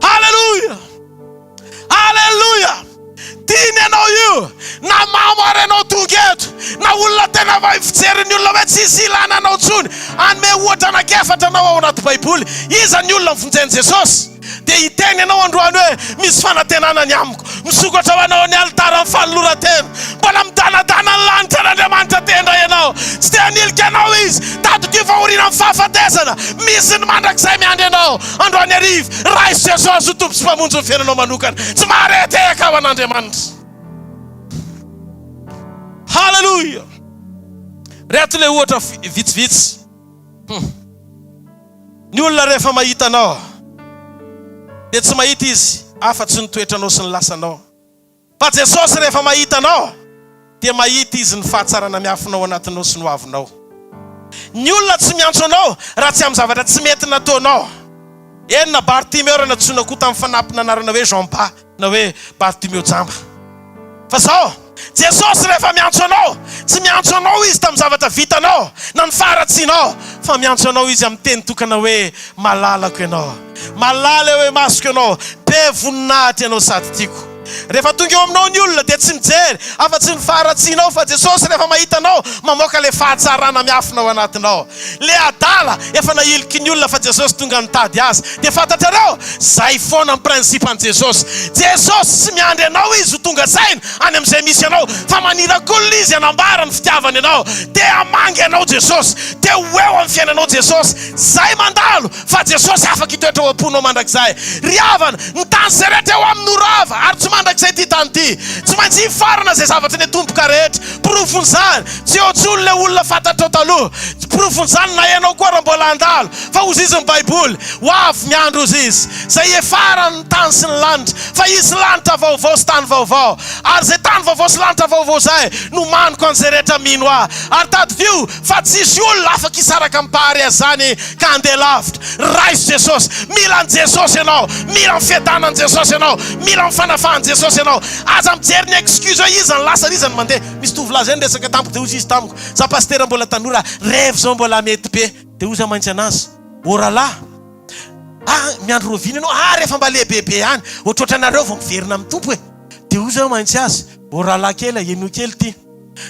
Haleluya! Haleluya! Tiany ianao io, na mamary ianao tonga eto, na olona tena vai fijery ny olona hoe tsisy ilana anao intsony, anome ohatra anakefatra anao ao anaty Baiboly, iza ny olona mifonjeny Jesosy. Dia hiteny ianao androany hoe misy fanantenana ny amiko, misokatra ho anao ny alitara amin'ny fanoloran-tena, mbola midanadana ny lanitra n'Andriamanitra tendra ianao. Tsy te hanilika ianao izy, tato-dio fahoriana amin'ny fahafatesana, misy ny mandrakizay miandry ianao androany ariva. Raisy Jesosy ho tompo sy mpamonjy ny fiainanao manokana, tsy mahareteka ao an'Andriamanitra. Haleluya! Reto le ohatra vitsivitsy. Ny olona rehefa mahita anao dia tsy mahita izy afa-tsy ny toetranao sy ny lasanao, fa Jesosy rehefa mahita anao dia mahita izy ny fahatsarana miafinao anatinao sy ny hoavinao. Ny olona tsy miantso anao raha tsy amin'ny zavatra tsy mety nataonao. Enina Partie natsoina koa tamin'ny fanampina anarana hoe Jean-Ba na hoe Partie jamba. Fa zao Jesosy rehefa miantso anao, tsy miantso anao izy tamin'ny zavatra vitanao na ny faratsianao, fa miantso anao izy amin'ny teny tokana hoe malalako ianao, malala hoe masoko ianao, be voninahitra ianao sady tiako. Rehefa tonga eo aminao ny olona dia tsy mijery afa-tsy ny faratsianao, fa Jesosy rehefa mahita anao mamoaka le fahatsarana miafinao anatinao. Le adala efa nahiliky ny olona fa Jesosy tonga nitady azy. Dia fantatrareo, zay foana ny prinsipan'i Jesosy. Jesosy tsy miandry anao izy ho tonga saina any amin'izay misy anao, fa manirakolona izy hanambara ny fitiavany anao. Dia hamangy anao Jesosy, dia ho eo amin'ny fiainanao Jesosy. Zay mandalo fa Jesosy afaka hitoetra ho am-ponao mandrakizay. Riavana ny tany zay rehetra eo amin'ny rava, ary tsy mandrakizay ty tany ty, tsy maintsy hifarana zay zavatra ny tompoka rehetra. Profon'izany tsy ohatsy le olona fantatrao taloha, profon'izany na ianao koa raha mbola andalo, fa ozy izy ny Baiboly ho avy miandro ozy izy zay efarany ny tany sy ny lanitra, fa izy lanitra vaovao sy tany vaovao. Ary zay tany vaovao sy lanitra vaovao zay no manoko an'izay rehetra mino ahy. Ary tadio fa tsisy olona afaka hisaraka mipahary azany ka andeha lavitra. Raisy Jesosy, mila ny Jesosy ianao, mila ny fiadanany Jesosy ianao, mila ny fanafahany Jesosy ianao. Aza mijery ny excuse hoe izy ny lasa izy ny mandeha. Misy tovolahy zay resaka tampoka dia ozy izy tamiko, za pastera mbola tanora, rêve zao mbola mety be. Dia ozy maintsy anazy, o ralahy, miandro rovina ianao, rehefa mba lehibebe hany, ohatroatranareo vao miverina amin'ny tompo e. Dia ozy maintsy azy, o ralahy kely, eno kely ty.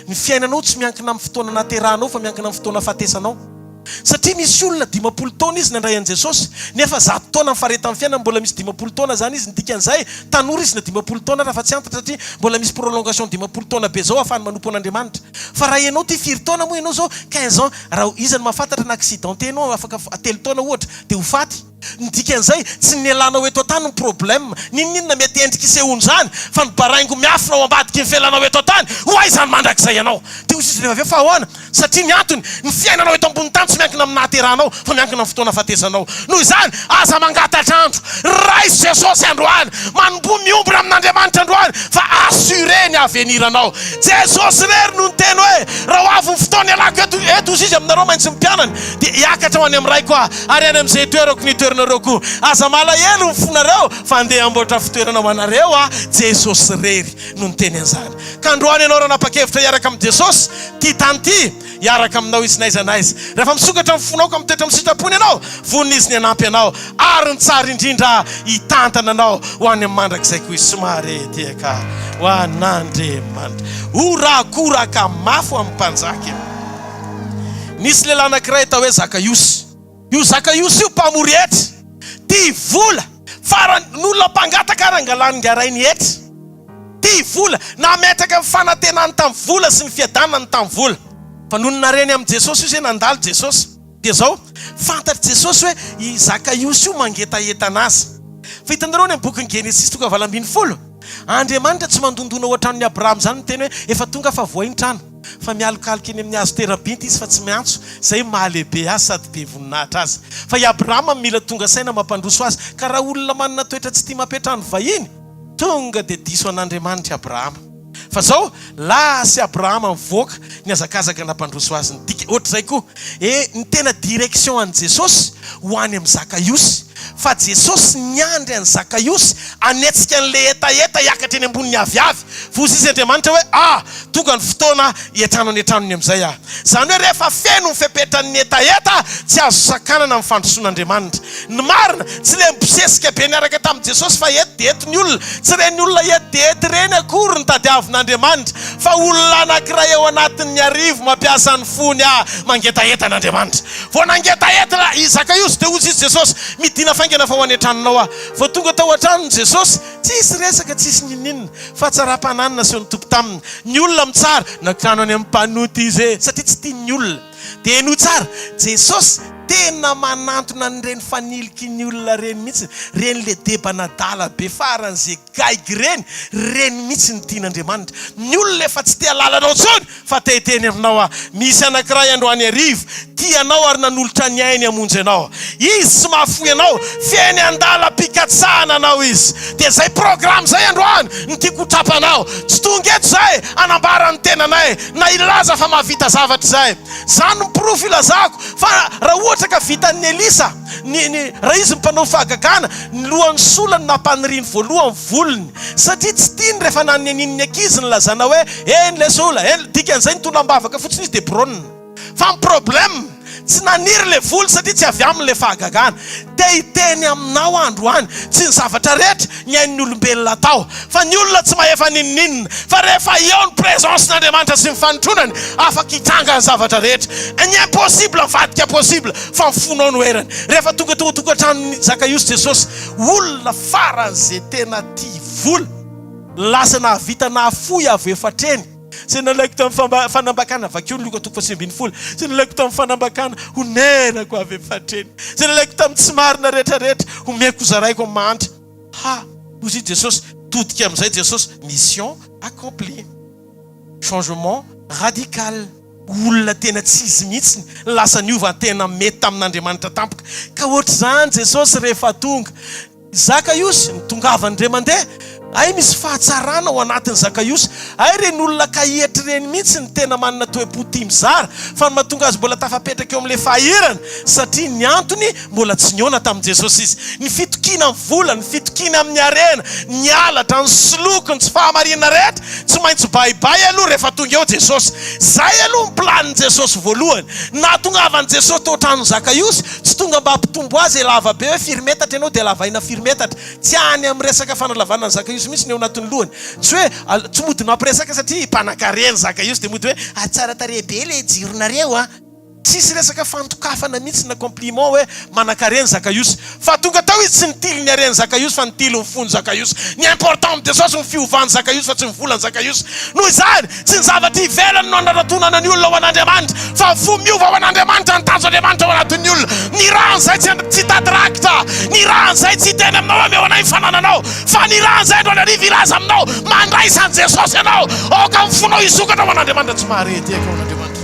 Ny fiainanao tsy miankina amin'ny fotoana naterahanao fa miankina amin'ny fotoana fahatesanao. Satria misy olona 50 taona izy nandray an Jesosy, nefa 100 taona ny faharetany fiainana, mbola misy 50 taona zany izy. Ny dikan'izay tanora izy na 50 taona raha fa tsy antatra, satria mbola misy prolongation 50 taona be zao ahafahany manompo an'Andriamanitra. Fa raha ianao ty 4 taona moa ianao zao 15 ans, raha izy ny mahafantatra na accidenté ianao afaka 3 taona ohatra dia ho faty. Ndikan'izay tsy nielanao eto tany ny problème. Ninninona mety endrika isehoany zany fa ny baraingo miafina ao ambadiky ny felanao eto tany. Hoay zany mandrakizay ianao. Dia izy rehefa avy fa ahoana? Satria ny antony ny fiainanao eto ambony tany tsy miankina amin'ny nahateranao fa miankina amin'ny fotoana fahatezanao. Noho izany aza mangatatra andro. Raisy Jesosy androany. Manomboa miombona amin'Andriamanitra androany fa assuré ny aveniranao. Jesosy rery no ny teny hoe raha avy ny fotoana ialako eto izy aminareo maintsy mpianany dia hiakatra ho any amin'ny ray koa ary any amin'izay toerako ny toeranareo koa. Aza malahelo ny fonareo fa andeha amboatra fitoerana ho anareo Jesosy rery no ny teny an'izany. Ka androany ianao raha napakevitra hiaraka amin'ny Jesosy ty tany ty hiaraka aminao izy naiza naiza. Rehefa misokatra amin'ny fonao ka mitoetra amin'ny sitrapony ianao vonina izy ny anampy anao ary ny tsara indrindra hitantana anao ho any amin'ny mandrakizay koa izy somary tiaka ho an'Andriamanitra. Orakoraka mafy amin'ny mpanjaka. Nisy lehilahy anankiray tao hoe Zakaiosy. Io Zakaiosy io mpamory hety. Ty vola farany n'olona mpangataka ary angalany ngarainy hety. Ty vola nametraka amin'ny fanantenany tamin'ny vola sy ny fiadanany tamin'ny vola. Fa noho nareny amin'ny Jesosy izy nandalo Jesosy. Dia zao fantatry Jesosy hoe i Zakaiosy io mangetaheta anazy. Fa hitanareo ny boky ny Genesis tonga valambin'ny folo. Andriamanitra tsy mandondona ohatran'ny Abraham zany ny teny hoe efa tonga fa voainy trano. Fa mialokaloka eny amin'ny hazo terabinty izy fa tsy miantso. Zay mahalehibe azy sady be voninahitra azy. Fa i Abraham mila tonga saina mampandroso azy. Ka raha olona manana toetra tsy tia mampetrany vahiny, tonga dia diso an'Andriamanitra Abraham. Fa zao lasy Abraham mivoaka ny azakazaka nampandroso azy. Ohatr'izay koa ny tena direction an'i Jesosy ho any amin'ny Zakaiosy. Fa Jesosy niandry an'i Zakaiosy anetsika an'le etaeta hiakatra eny ambony ny aviavy. Vozy izy Andriamanitra hoe tonga ny fotoana hiatranony antranony amin'izay Zany hoe rehefa feno ny fepetrany etaeta tsy azo sakanana amin'ny fandrosoan'Andriamanitra. Ny marina tsy le mibosesika be niaraka tamin'i Jesosy fa ety dia ety ny olona. Tsy reny olona ety dia ety reny akory ny tadiavin'Andriamanitra fa olona anankiray eo anatin'ny arivo mampiasa ny fony mangetaeta n'Andriamanitra. Vao nangetaeta i Zakaiosy dia ozy izy Jesosy midina faingana fa ho any an-tranonao Vao tonga tao an-tranony Jesosy tsisy resaka tsisy ninninina fa tsara-pananina sy ny tompo taminy. Ny olona mitsara natrano any amin'ny mpanoty izy satria tsy tiany olona. Dia no tsara Jesosy tena manantona n'ireny faniliky ny olona reny mihitsy. Reny le debanadala be faran'izay gaigy reny mihitsy ny tian'Andriamanitra. Ny olona efa tsy tia lalanao tsony fa tehiteny aminao misy anankiray androany arivo tianao ary nanolotra ny ainy hamonjy anao. Izy tsy mahafoy anao fiainy andala mpikatsahana anao izy. Dia zay programme zay androany ny tiako hotrapanao. Tsy tonga eto zay anambara ny tenanay na ilaza fa mahavita zavatra zay. Zany ny profil ilazako fa raha ohatra ka vitan'ny Elisa raha izy mpanao fahagagana ny lohan'ny solany nampaniriny voalohany volony satria tsy tiany rehefa naneniny ankizy ny lazana hoe le sola dikan'izay nitondram-bavaka fotsiny izy dia bronina. Fa ny problème tsy naniry le voly satria tsy avy amin'le fahagagana. Dia hiteny aminao androany tsy ny zavatra rehetra ny ain'ny olombelona atao fa ny olona tsy mahefa ninninina fa rehefa eo ny présence n'Andriamanitra sy ny fanotronany afaka hitranga ny zavatra rehetra. Ny impossible mivadika possible fa mifonao ny oerany. Rehefa tonga tokatranon'ny Zakaiosy Jesosy olona faran'izay tena tia vola lasa nahavita nahafoy avy efatreny. Sy nalaiko tamin'ny fanambakana vakio ny loka toko fasiambin'ny folo. Sy nalaiko tamin'ny fanambakana ho nerako avy efatreny. Sy nalaiko tamin'ny tsy marina rehetrarehetra homeko zaraiko amin'ny mahantra. Hozy Jesosy todika amin'izay Jesosy mission accomplie. Changement radical. Olona tena tsy izy mihitsy lasa niova tena mety tamin'Andriamanitra tampoka. Ka ohatr'izany Jesosy rehefa tonga Zakaiosy nitongavany ire mandeha. Ay misy fahatsarana ao anatin'ny Zakaiosy. Ay reny olona kahietra reny mihitsy ny tena manana toe-po tia mizara fa ny mahatonga azy mbola tafapetraka eo amin'ilay fahirana satria ny antony mbola tsy niona tamin'i Jesosy izy. Ny fitokiana amin'ny vola, ny fitokiana amin'ny arena, ny alatra, ny solokony, tsy fahamarina rehetra tsy maintsy baibay aloha rehefa tonga eo Jesosy. Zay aloha ny planin'i Jesosy voalohany. Nahatongavan'i Jesosy tao an-tranon'i Zakaiosy tsy tonga mba hampitombo azy lava be hoe firmetatra ianao dia lavaina firmetatra. Tsy any amin'ny resaka fanalavana ny Zakaiosy misy ny eo anatin'ny lohany. Tsy hoe tsy mody mampiresaka satria mpanan-karena Zakaiosy dia mody hoe tsara tarehy be le jironareo tsisy resaka fantokafana mihitsy na compliment hoe manakareny Zakaios fa tonga tao izy tsy nitily ny areny Zakaios fa nitily ny fony Zakaios. Ny important de Jesosy ny fiovany Zakaios fa tsy ny volany Zakaios. Noho izany tsy ny zavatra ivelany no anaratonana ny olona ho an'Andriamanitra fa fo miova ho an'Andriamanitra nitazo Andriamanitra ao anatin'ny olona. Ny rahan'izay tsy tadirakitra, ny rahan'izay tsy teny aminao hoe meo anay fanananao fa ny rahan'izay andro anarivo ilaza aminao mandraisan'i Jesosy ianao oka mifonao isokatra ho an'Andriamanitra tsy maharety eka ho an'Andriamanitra.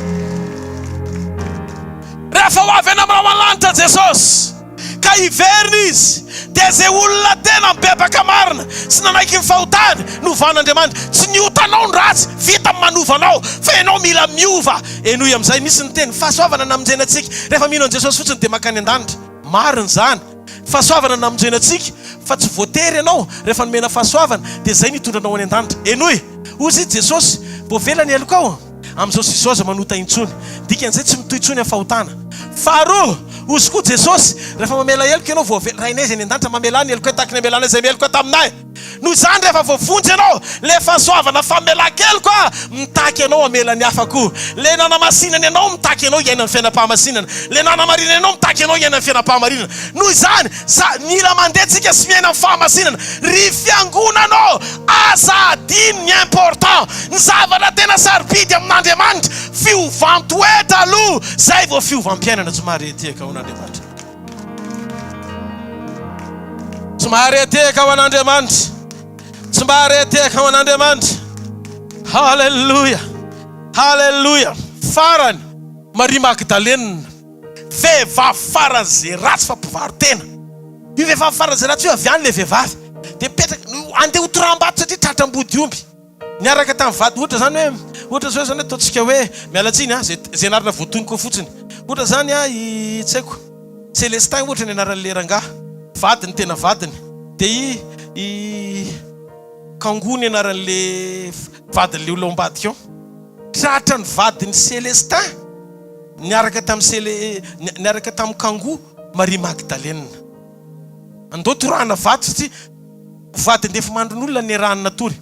Rehefa ho avy any aminao an-lanitra Jesosy ka iveriny izy dia izay olona tena mibebaka marina sy nanaiky ny fahotany no van'Andriamanitra. Tsy niotanao ny ratsy vita manovanao fa ianao mila miova. Enoy amin'izay misy ny teny fahasoavana namonjenantsika rehefa mino an Jesosy fotsiny dia makany an-danitra. Marina zany fahasoavana namonjenantsika fa tsy voatery ianao rehefa nomena fahasoavana dia izay nitondranao any an-danitra. Enoy ozy Jesosy voavelany elo kao amin'izao sy izao aza manota intsony dikan'izay tsy mitoy intsony amin'ny fahotana. Faharoa ozy koa Jesosy rehefa mamela eloko ianao voavela rainay izay ny an-danitra mamelany eloko tahaka ny amelana izay mieloko taminay. Noho izany rehefa voavonjy ianao le fahasoavana famelak'eloko mitaky ianao amelany hafa koa. Le nanamasinany ianao mitaky ianao iainany fiainam-pahamasinana. Le nanamarinana ianao mitaky ianao iainany fiainam-pahamarinana. Noho izany mila mandehantsika sy miaina amin'ny fahamasinana. Ry fiangonanao asa adiny ny important ny zavatra tena sarobidy amin'Andriamanitra fiovam-toetra aloha zay vao fiovam-piainana tsy maharety eka ho an'Andriamanitra. Tsy maharety eka ho an'Andriamanitra. Tsy maharety eka ho an'Andriamanitra. Halleluja. Halleluja. Farany Maria Magdalena vehivavy farany zay ratsy fa mpivaro tena. Io vehivavy farany zay ratsy io avy any le vehivavy dia petraka andeha hotoram-bato satria tratra-mbody omby. Niaraka tamin'ny vady ohatra zany hoe ohatra zao zany ataontsika hoe mialatsiny zay anarana voatony koa fotsiny. Ohatra zany tsy haiko Célestin ohatra ny anaran'le rangahy vadiny tena vadiny dia Kango ny anaran'le vadin'le olona ambadika ao. Tratra ny vadiny Célestin niaraka tamin'ny Kango Maria Magdalena. Andao torahana vady satria vady ndefa mandron'olona ny rano natory.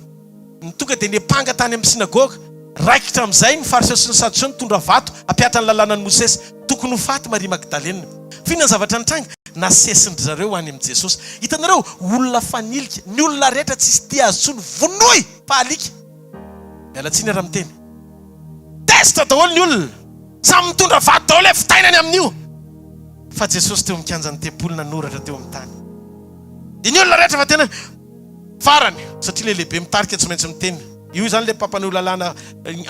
Tonga dia nepanga tany amin'ny sinagoga raikitra amin'izay ny fariseo sy ny saducéen nitondra vato hampiatra ny lalànan'i Mosesy. Tokony ho faty Maria Magdalena. Fihinana zavatra nitranga nasesiny zareo any amin'ny Jesosy. Hitanareo olona fanilika ny olona rehetra tsisy tia azy tsony vonoy pahalika. Mialatsiny ara miteny testa daholo ny olona samy mitondra vato daholo e fitainany amin'io. Fa Jesosy teo mikanja ny tempolona noratra teo amin'ny tany. Dia ny olona rehetra fa tena farany satria le lehibe mitarika tsy maintsy miteny. Io zany le papan'olo lalàna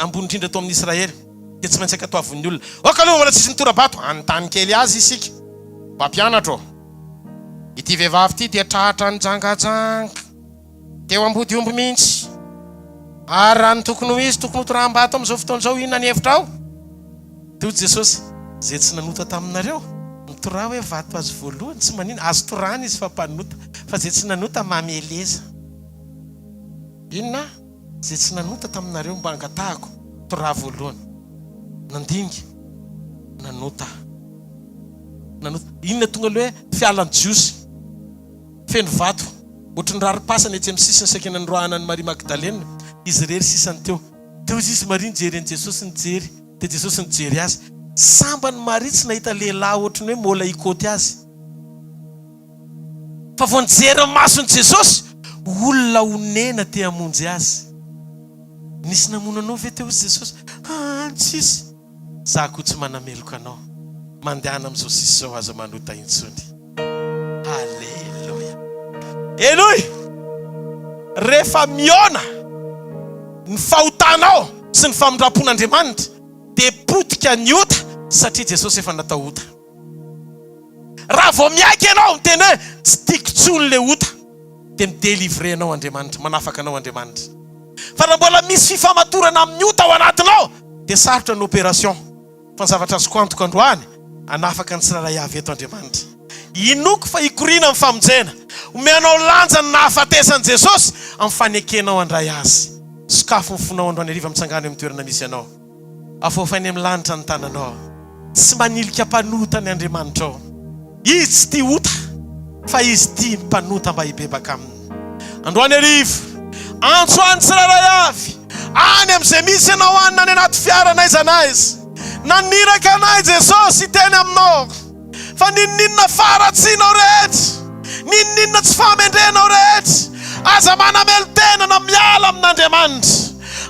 ambony indrindra tao amin'ny Israely dia tsy maintsy akatoavin'ny olona. Okaloha mbola tsisy nitora-bato anontany kely azy isika. Mpampianatra ity vehivavy ity dia tratra ny jangajanga teo ambody omby mihitsy ary raha ny tokony ho izy tokony hotoram-bato amin'izao fotoana izao inona ny hevitra ao. Teo Jesosy zay tsy nanota taminareo mitora hoe vato azy voalohany tsy manina azo torana izy fa mpanota fa zay tsy nanota mameleza. Inona zay tsy nanota taminareo mba angatahako tora voalohany nandingy nanota. Inona tonga aloha hoe fialan jiosy feno vato ohatrany raripasany etsy amin'ny sisiny sakena noroahana ny Maria Magdalena. Izy rery sisany teo izy Maria nijery ny Jesosy nijery dia Jesosy nijery azy. Samba ny Maria tsy nahita lehilahy ohatrany hoe mola ikoty azy fa vao nijery amin'ny masony Jesosy olona honena te hamonjy azy. Nisy namonanao ve teo izy Jesosy? Tsisy. Za koa tsy manameloka anao mandehana amin'izao sisy zao aza manota intsony. Halleluja. Enoy rehefa miona ny fahotanao sy ny famindrapon'Andriamanitra dia potika ny ota satria Jesosy efa natao ota. Raha vao miaiky ianao miteny hoe tsy tiako tsony le ota dia midelivre anao Andriamanitra, manafaka anao Andriamanitra. Fa raha mbola misy fifamatorana amin'ny ota ao anatinao dia sarotra ny opération. Fa ny zavatra azoko antoka androany anafaka ny tsiraray avy eto Andriamanitra. Inoko fa ikoriana amin'ny famonjena omenao lanja ny nahafatesan'i Jesosy amin'ny fanekenao andray azy. Sokafo ny fonao androany hariva mitsangana amin'ny toerana misy ianao. Afoafainy amin'ny lanitra ny tananao. Tsy manilika mpanota ny Andriamanitra ao. Izy tsy tia ota fa izy tia mpanota mba hibebaka aminy. Androany hariva antso any tsiraray avy any amin'izay misy ianao any anaty fiara n'aiza n'aiza naniraka anay Jesosy hiteny aminao fa ninninna faratsinao rehetra, ninninna tsy famendrenao rehetra, aza manameltenana miala amin'Andriamanitra.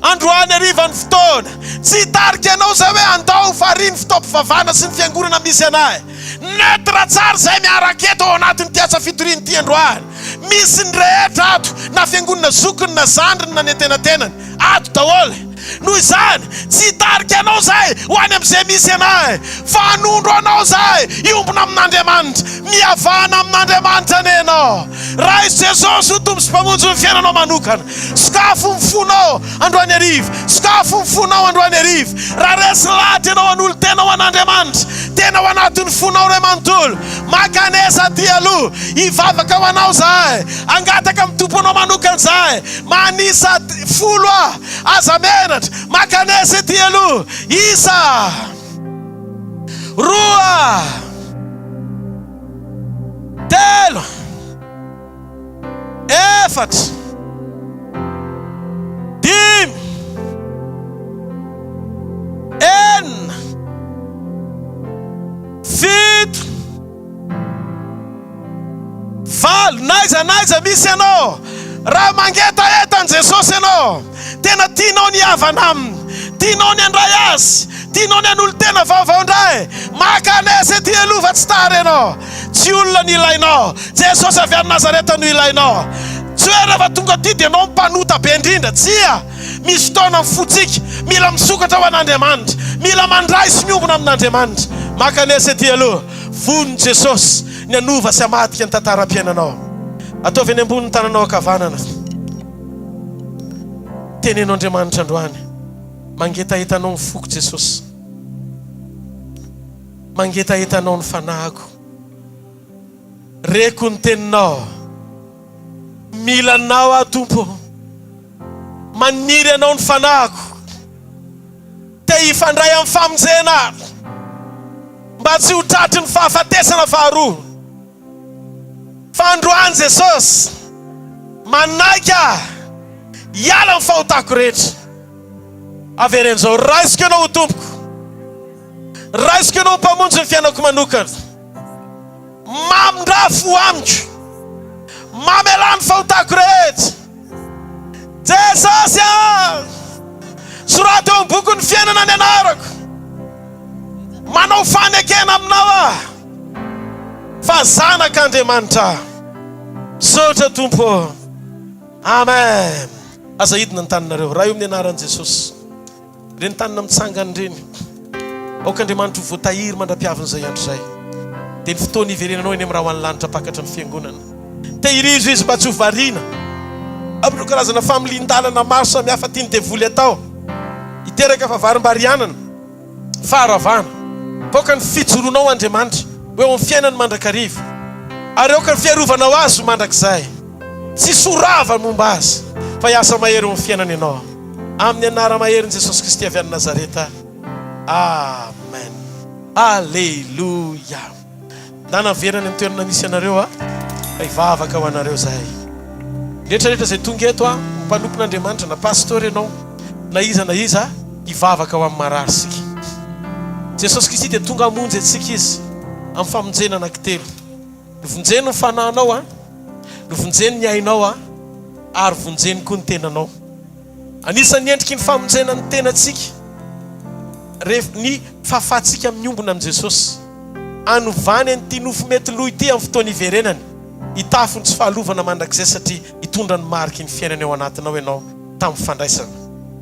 Androany arivany fotoana tsy hitarika anao zay hoe andao fariny fitaopivavana sy ny fiangonana misy anay. Netra tsara zay miaraketo ao anatin'ny tiatsa fitoriany ty androany. Misy ny rehetra ato, na fiangonana zokiny na zandriny na netenatenany ato daholo. Noho izany tsy hitarika anao zay ho any amin'izay misy anay, fa hanondro anao zay iombona amin'Andriamanitra, mihavana amin'Andriamanitra nenao. Raha izy Jesosy ho tompo sy mpamonjy ny fiainanao manokana, sakafo mifonao androany arivo, sakafo mifonao androany arivo. Raha resy lahatra ianao an'olo tena ho an'Andriamanitra, tena ho anatin'ny fonao ray manontolo, makanesa aty aloha hivavaka ho anao zahay, angataka amin'ny tomponao manokana zahay, manisa folo aza menatra, makanesa aty aloha, isa, roa, telo, efatra, dimy, enina, fito, valo. Naiza misy anao raha mangetaetan Jesosy anao, tena tianao ny havana aminy, tianao ny andray azy, tianao ny an'olo tena vaovao indray, makanesa aty aloha fa tsy tary ianao. Tsy olona ny ilainao, Jesosy avy any Nazareta no ilainao. Tsy hoe rehefa tonga aty dia anao mpanota be indrindra, tsia. Misy fotoana mifotsika, mila misokatra ho an'Andriamanitra, mila mandray sy miombona amin'Andriamanitra. Makanesa aty aloha, von'ny Jesosy ny anova sy amadika ny tantaram-piainanao. Ataovy any ambony tananao ankavanana, tenenao Andriamanitra androany, mangetahitanao ny foko Jesosy, mangetahitanao ny fanahiko, reko ny teninao, milanao a tompo, maniry anao ny fanahiko, te hifandray amin'ny famonjena, mba tsy ho tratry ny fahafatesana faharoa. Fa androany Jesosy manaika hiala amin'ny fahotako rehetra. Averen'izao raisiko ianao ho tompoko, raisiko ianao ho mpamonjy ny fiainako manokana, mamindrafo amiko, mamelany fahotako rehetra. Jesosy soraty eo amin'ny boky ny fiainana ny anarako, manao fanekena aminao fa zanak'Andriamanitra. Sotra tompo, amen. Aza hidina ny taninareo, raha io amin'ny anaran'i Jesosy. Reny tanina mitsangana reny, aok'Andriamanitra ho voatahiry mandra-piavin'izay andro zay, dia ny fotoana iverenanao eny amin'ny raha ho any lanitra pakatra ny fiangonana. Tehirizo izy mba tsy ho variana amin'ny karazana familin-dalana maro samihafa tiany devoly atao, hiteraka favarim-barianana, faharavana, poka ny fijoroanao Andriamanitra hoe ao amin'ny fiainany mandrakarivo, ary aoka ny fiarovanao azy ho mandrakizay, tsy sorava momba azy, fa hiasa mahery ao amin'ny fiainany ianao. Amin'ny anara maherin' Jesosy Kristy avy any Nazareta, amen. Alleluia. Da naverany amin'ny toerana misy anareo fa hivavaka ho anareo zahay. Rehetrarehetra zay tonga eto mpanompon'Andriamanitra, na pastor ianao, na iza hivavaka ho amin'ny marary sika. Jesosy Kristy dia tonga hamonjy antsika izy amin'ny famonjena anankitelo. Novonjeny ny fanahinao novonjeny ny ainao ary vonjeny koa ny tenanao. Anisan'ny endriky ny famonjena ny tenantsika rehefa ny fahafahatsika amin'ny ombona amin'i Jesosy, anovany an'ity nofo mety loha ity amin'ny fotoana iverenany, hitafony tsy fahalovana mandrakizay satria hitondra ny mariky ny fiainana ao anatinao ianao tamin'ny fandraisana.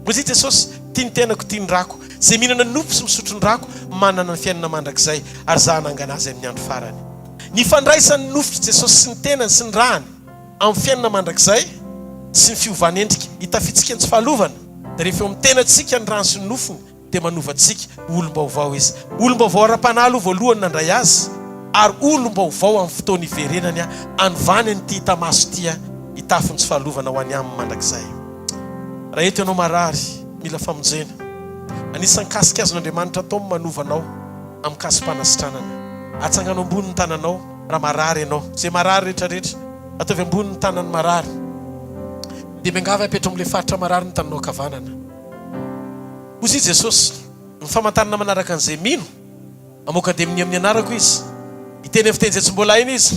Moa Jesosy, tia ny tenako, tia ny rako, zay mihinana ny nofo sy misotro ny rako manana ny fiainana mandrakizay, ary za hanangana azy amin'ny andro farany. Ny fandraisan'ny nofo Jesosy sy ny tenany sy ny rahany amin'ny fiainana mandrakizay sy ny fiovany endrika hitafitsika ny tsy fahalovana, dia rehefa eo amin'ny tenantsika ny rano sy ny nofony dia manovatsika olom-baovao izy. Olom-baovao ara-panahy voalohany nandray azy, ary olom-baovao amin'ny fotoana iverenany anovany an'ity hitamaso ity hitafiny tsy fahalovana ho any aminy mandrakizay. Raha eto ianao marary, mila famonjena, anisan'ny kasika azon'Andriamanitra atao manovanao amin'ny kasim-panasitranana. Atsanganao ambony ny tananao raha marary ianao, zay marary rehetrarehetra ataovy ambony ny tanany marary, dia miangava apetra amin'ilay faritra marary ny tananao kavanana. Hozy Jesosy, ny famantarana manaraka an'izay mino amoka dia amin'ny anarako izy iteny fiteny zay tsy mbola iny izy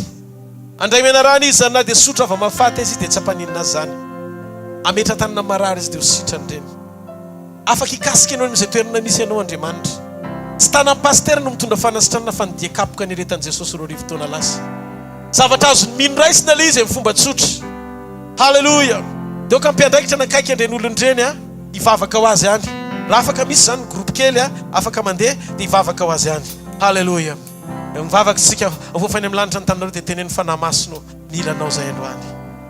andray menarana izy zany na dia sotra avy mafaty izy dia tsy ampaninina zany ametra tanana marary izy dia ho sitrany reny afaka ikasika ianao amin'izay toerana misy ianao Andriamanitra tsy tanan'ny pastera no mitondra fanasitrana fa ny dia kapoka ny retan'i Jesosy roa arivo taona lasa zavatra azony mino raisina ilay izy amin'ny fomba tsotra halleluja dia oka mpiandraikitra nakaiky andren'olon-dreny hivavaka ho azy any raha afaka misy zany groupe kely afaka mandeha dia hivavaka ho azy any halleluja mivavaka tsika avofany amin'ny lanitra ny tanareo dia teneny fanahy masino milanao zay androany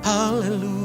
halleluja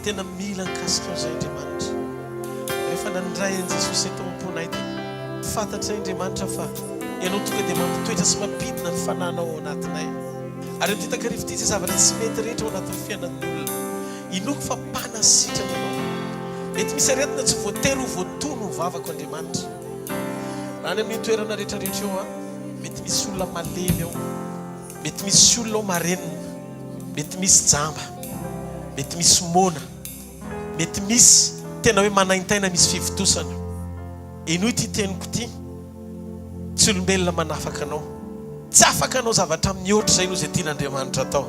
tena mila nikasika ao zay Andriamanitra. Rehefa nandrayan'i Jesosy eto am-ponay dia fantatra Andriamanitra fa ianao tonga dia mampitoetra sy mampidina ny fananao ao anatinay. Ary ny titakarivo ity izay zavatra tsy mety rehetra ao anatin'ny fiainan'olona. Inoko fa mpanasitrana ianao. Mety misy aretina tsy voatery ho voatono ho vavako Andriamanitra. Raha any amin'ny toerana rehetrarehetra eo mety misy olona malemy ao, mety misy olona ao marenina, mety misy jamba, mety misy mona, mety misy tena hoe manaintaina misy fivitosana. Ino ity teniko ity? Tsy olombelona manafaka anao. Tsy afaka anao zavatra mihoatra zay no zay tian'Andriamanitra atao.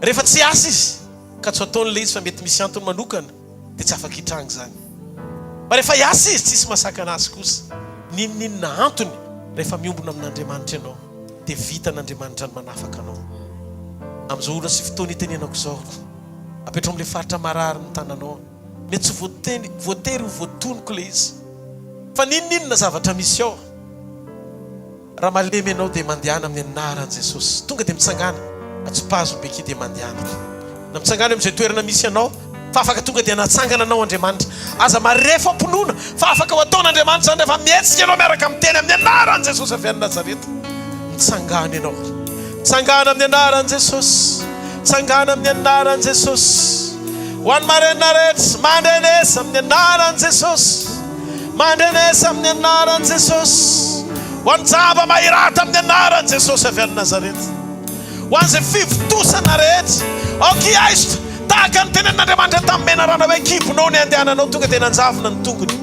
Rehefa tsy asa izy ka tsy ataon'ilay izy fa mety misy antony manokana dia tsy afaka hitranga zany. Fa rehefa asa izy tsisy masaka anazy kosa. Ninona antony rehefa miombona amin'Andriamanitra ianao dia vita n'Andriamanitra ny manafaka anao. Amin'izao ora sy fotoana itenenako izao, apetrao amin'ilay faritra marary ny tananao. Mety tsy voatery ho voatonoko ilay izy. Fa ninona zavatra misy ao. Raha malemy ianao dia mandehana amin'ny anaran'i Jesosy. Tonga dia mitsangana. Atsopazo beky dia mandehana. Na mitsangana amin'izay toerana misy ianao, fa afaka tonga dia natsangana anao Andriamanitra. Aza marefa amponona fa afaka ho ataon'Andriamanitra zany rehefa mihetsika ianao miaraka miteny amin'ny anaran'i Jesosy avy any Nazareta. Mitsangana ianao. Mitsangana amin'ny anaran'i Jesosy. Mitsangana amin'ny anaran'i Jesosy. Ho an'ny marenina rehetra mandrenesa amin'ny anaran'i Jesosy. Mandrenesa amin'ny anaran'i Jesosy. Ho anjava mahirata amin'ny anaran'i Jesosy avy any Nazareta. Ho an'izay fivitosana rehetra. Aisy tahaka ny tenen'Andriamanitra tamin'ny menarana hoe kibonao ny andehananao tonga dia nanjavona ny tongony.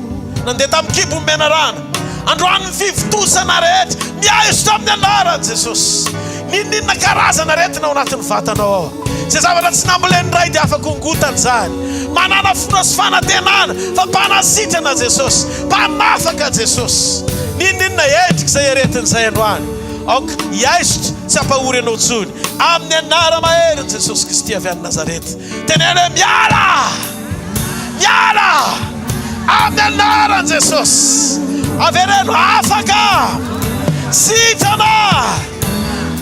Nandeha tamin'ny kibo menarana. Androany ny fivitosana rehetra miaisy amin'ny anaran'i Jesosy. Ninona karazana rehetra ao anatin'ny vatanao ao. Izay zavatra tsy nambolen'ny ray dia afaka hongotana izany. Manana fona sy fanantenana fa mpanasitrana Jesosy, mpanafaka Jesosy. Ninona endrika izay aretin'izay androany. Iaisitra tsy ampahory anao tsony. Amin'ny anara maherin'i Jesosy Kristy avy any Nazareta. Tenene miala! Miala! Amin'ny anaran'i Jesosy. Avereno afaka! Sitrana!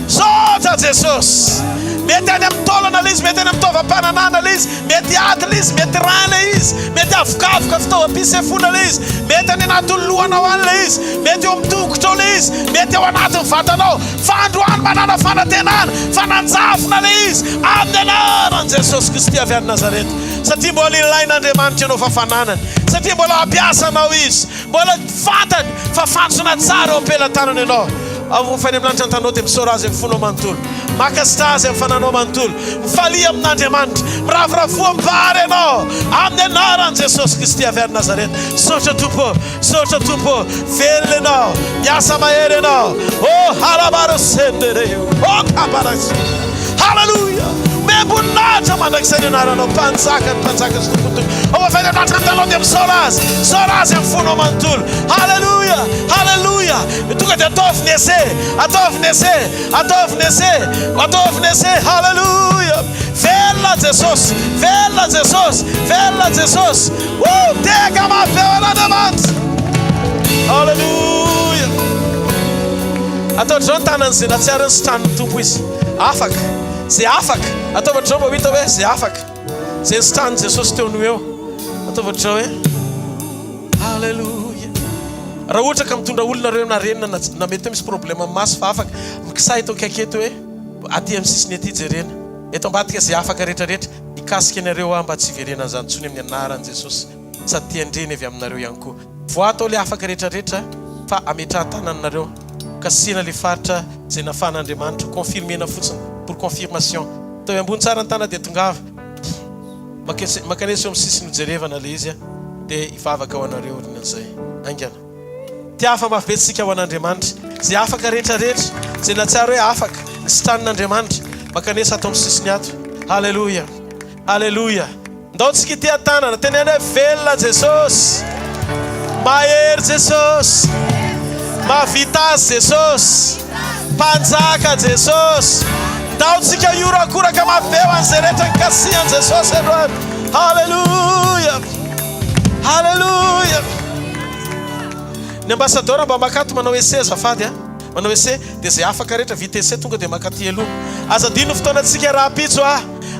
Sota Jesosy. Mety any amin'ny taolana izy, mety any amin'ny taovam-pananana izy, mety adina izy, mety rana izy, mety avokafoka fitaovam-pisefona izy, mety any anatin'ny lohanao an'la izy, mety eo amin'ny tongotra izy, mety eo anatin'ny vatanao. Fa androany manana fanantenana, fananjafina le izy amin'ny anaran'i Jesosy Kristy avy any Nazareta. Satria mbola ilain'Andriamanitra ianao fafananany, satria mbola ampiasanao izy, mbola fantany fa fantsona tsara eo am-pelantanany ianao. Fany amin'ny lanitra antanao dia misaora azy amin'ny fonao manontolo, makasitra azy amin'ny fananao manontolo, mifalia amin'Andriamanitra, miravoravoa mibary ianao amin'ny anaran'i Jesosy Kristy avy any Nazareta. Saotra Tompo, saotra Tompo, velona ianao, miasa mahery ianao. Halabaro sendereo, kabarasi. Haleluya. Memboninahitra mandrakizay ny anaranao, mpanjaka ny mpanjaka sy tompontolo. Fany amin'ny lanitra antanao dia misaora azy amin'ny fonao manontolo. Haleluya, haleluya. Tonga dia ataoviny ese, ataoviny ese, ataoviny ese, ataoviny ese. Haleluya. Velona Jesosy, velona Jesosy, velona Jesosy. Tega mafeon'Andriamanitra. Haleluya. Ataotrao ny tanan'izay natsiarany sitran'ny tompo izy. Afaka. Zay afaka. Ataovatrao mba hita hoe zay afaka. Zay sitran'ny Jesosy teo no eo. Ataovatrao hoe haleluya. Raha ohatra ka mitondra olona reo na renina na mety misy problema maso fa afaka mikisay eto akaiketo hoe aty amin'ny sisiny aty jerena. Eto ambadika zay afaka rehetrarehetra ikasika anareo mba tsy hiverenana izany tsony amin'ny anaran'i Jesosy. Sady tiandreny avy aminareo ihany koa. Voa atao le afaka rehetrarehetra fa ametrahan-tananareo. Kasina le faritra zay nafan'Andriamanitra, confirmena fotsiny pour confirmation. Tao ambony tsara ny tana dia tongava. Makanesa eo amin'ny sisiny jerevana le izy dia ivavaka ho anareo orinan'izay. Angana. Tiafa mafibetsika ho an'Andriamanitra. Zay afaka rehetrarehetra, zay natsiaro hoe afaka ny sitran'Andriamanitra, makanesa atao amin'ny sisiny ato. Haleluya. Haleluya. Ndaontsika ity tanana tenene hoe velona Jesosy. Mahery Jesosy. Mavita azy Jesosy. Mpanjaka Jesosy. Ndaontsika iorakoraka mafeo an'izay rehetra ny kasihan'i Jesosy androany. Haleluya. Haleluya. Ny ambassadeur mba makato manao ese azafady manao ese dia zay afaka rehetra vita ese tonga dia makaty elo. Azadino fotoanantsika rapitso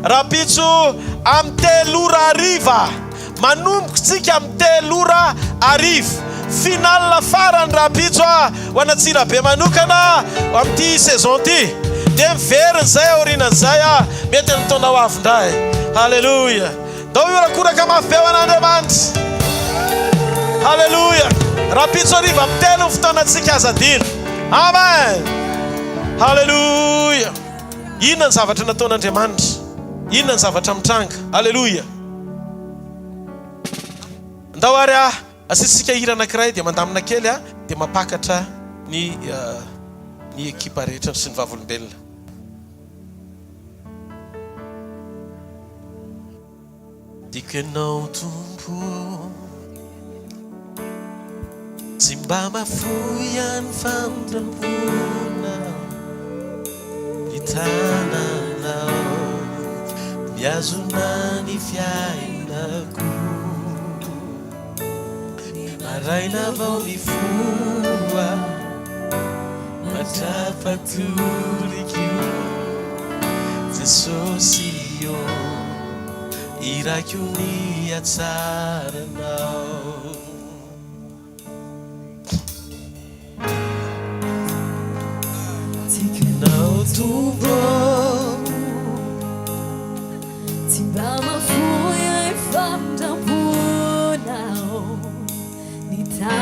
rapitso amin'ny 3:00 manomboka tsika amin'ny 3:00 final farany rapitso ho Antsirabe manokana amin'ity saison ty dia miveriny zay aorinan'izay mety ny taonao avindray. Haleluya. Ndao iorakoraka mafeo an'Andriamanitra. Haleluya. Rapitso ariva amin'ny 3 fotoanantsika azadino. Amen. Haleluya. Inona ny zavatra nataon'Andriamanitra? Inona ny zavatra mitranga? Haleluya. Ndao ary asisika hira anankiray dia mandamina kely dia mapakatra ny ekipa rehetra sy ny vavolombelona. Dikanao Tompo tsy mba mafoy any fandrampoana ny tananao miazona ny fiainako maraina vao mifoa matrapatoriko Jesosy io irako ny hatsaranao. Tikanao Tompo tsy mba mafoy any fandrampoanao ny tananao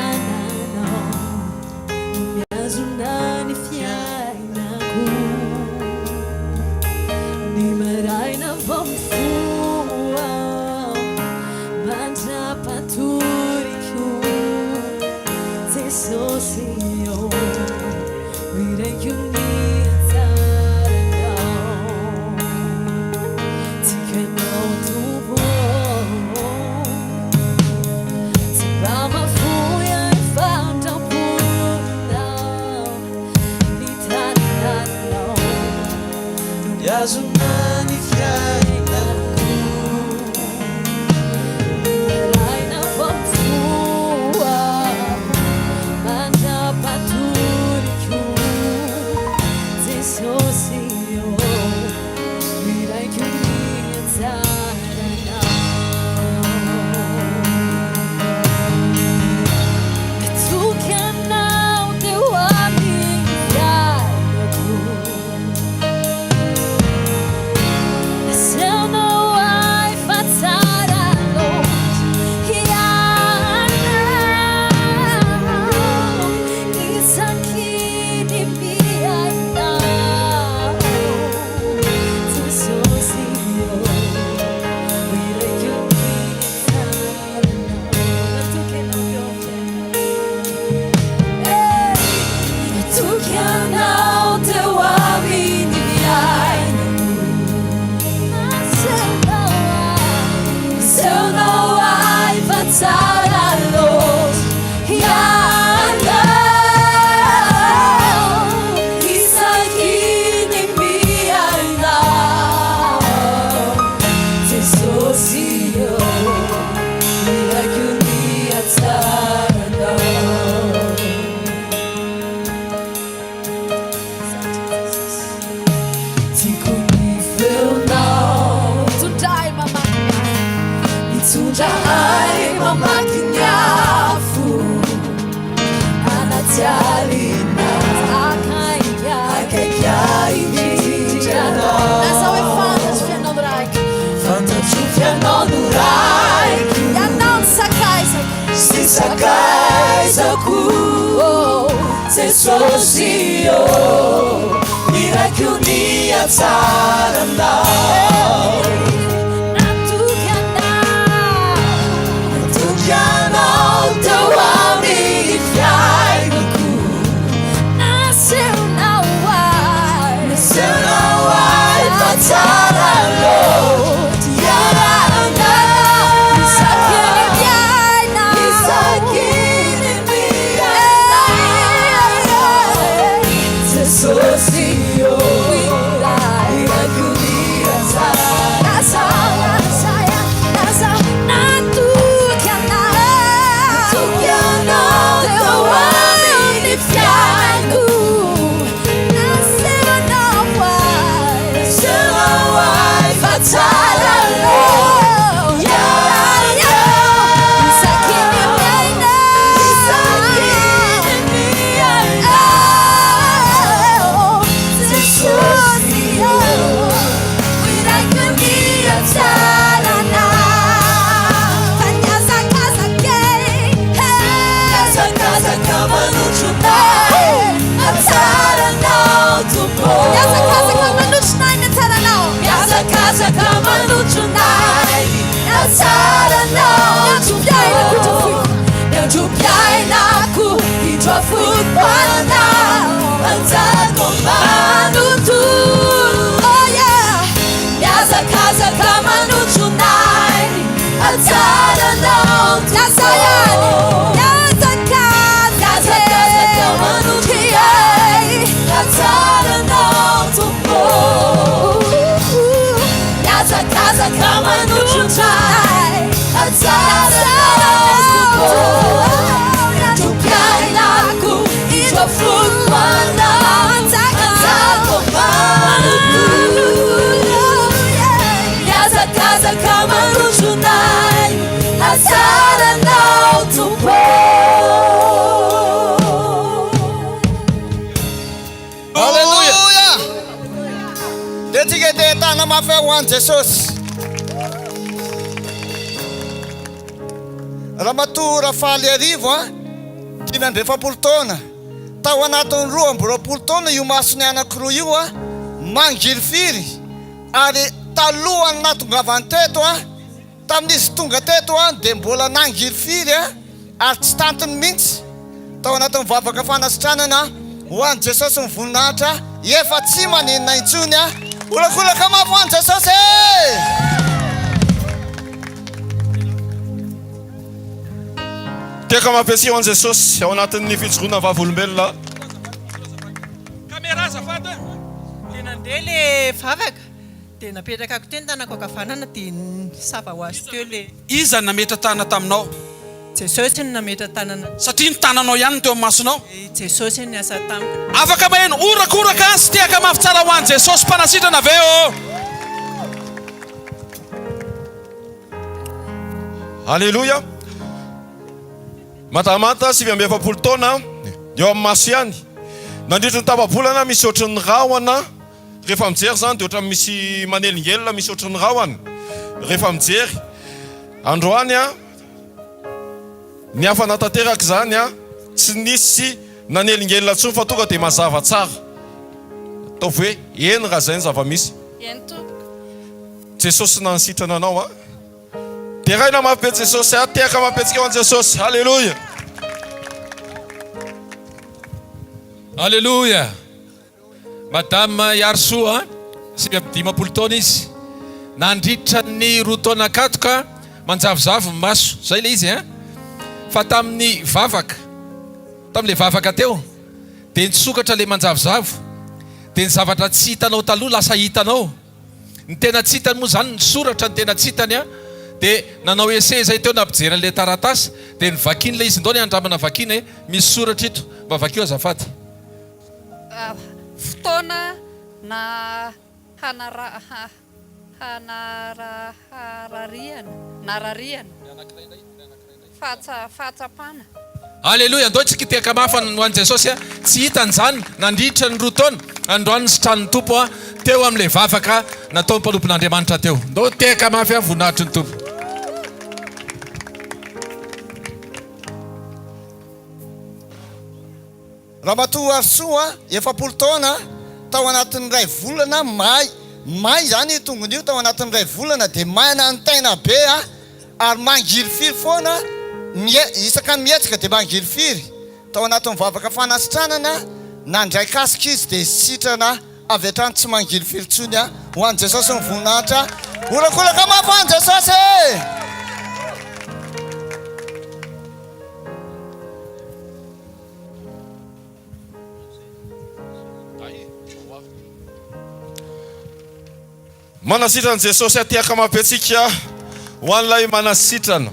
yazonany fiainako raina famfoa mandrapatoriko Jesosy io miraiko miantsarana mitoky anao teo amin'ny fiainako aseonao ay fa tsara loatra ianao isaky ny miainao Jesosy io miraiko miantsarana matoky anao teo matoky anao teo amin'ny fiainako aseonao ay fa tsara loatra ianao isaky ny miainao Jesosy io miraiko miantsarana tiako ny feonao mitondray mamaky ny afo anaty alina akaiky indrindranao lasa hoe fantatro fianao raiky fantatro fianao raiky ianao ny sakaizako sy sakaizako Jesosy io miraiko miantsaranao natoky anao teo amin'ny fiainako naseonao ay fa tsara loatra ianao isaky ny miainao Jesosy io miraiko Tana mafewan Jesus. Ramatura faly arivo dimy andro efapolo taona. Tao anatin'ny roa amby roapolo taona io masony anankiroa io mangirifiry ary talohany natongavany teto tamin'izy tonga teto dia mbola nangirifiry ary tsy tantiny mihitsy tao anatin'ny vavaka fanasitranana ho an'i Jesosy mivoninahitra efa tsy maninona intsony olakolaka mafy ho an'i Jesosy Tiaka mampiasia ho an'i Jesosy ao anatin'ny fijoroana vavolombelona. Caméra azafady. dia le vavaka dia napetraka ako teny tanako ankavanana dia sava ho azy teo le Iza ny nametra tanana taminao? Jesosy ny nametra tanana. Satria ny tananao ihany no teo amin'ny masonao. Jesosy ny asa tamiko. Afaka maheno orakoraka sy tehaka mafy tsara ho an'i Jesosy mpanasitrana avy eo. Alléluia. Matamata 7 taona eo amin'ny maso ihany. Nandritra ny tapa-bolana misy ohatran'ny rahona. Rehefa mijery zany dia ohatran'ny misy manelingelina misy ohatran'ny rahona. Rehefa mijery androany ny hafa natanteraka zany tsy nisy nanelingelina intsony fa tonga dia mazava tsara. Ataovy hoe eny raha zay ny zava-misy. Eny tompoko. Jesosy nansitrana anao dia raina mampy Jesosy tehaka mampetsika ho an Jesosy. Alléluia. Alléluia. Madame Yarsoa 7 taona izy nandritra ny 2 taona katoka manjavozavo ny maso zay le izy fa tamin'ny vavaka tamin'le vavaka teo dia nitsokatra le manjavozavo dia ny zavatra tsy hitanao taloha lasa hitanao. Ny tena tsy hitany moa zany ny soratra ny tena tsy hitany dia nanao ese zay teo nampijery an'le taratasy dia ny vakiny le izy ndao ny andramana vakiny misy soratra ito mba vakio azafady. Fotoana na narariana fahatsapana. Alléluia. Andao tsika tehaka mafana ho an'i Jesosy tsy hitany zany nandritra ny 2 taona androany sitran'ny tompo teo amin'le vavaka natao mpanompon'Andriamanitra teo. Andao tehaka mafy voninahitry ny tompo. Ramatoa Arsoa 7 taona tao anatin'ny 2 volana may zany tongon'io tao anatin'ny 2 volana dia maina ny tena be ary mangirifiry foana isaka ny mietsika dia mangirifiry tao anatin'ny vavaka fanasitranana nandray kasika izy dia sitrana avy hatrany tsy mangirifiry tsony ho an'i Jesosy ny voninahitra. Orakoraka mafy ho an'i Jesosy. Manasitrana Jesosy tehaka mampetsika ho an'ilay manasitrana.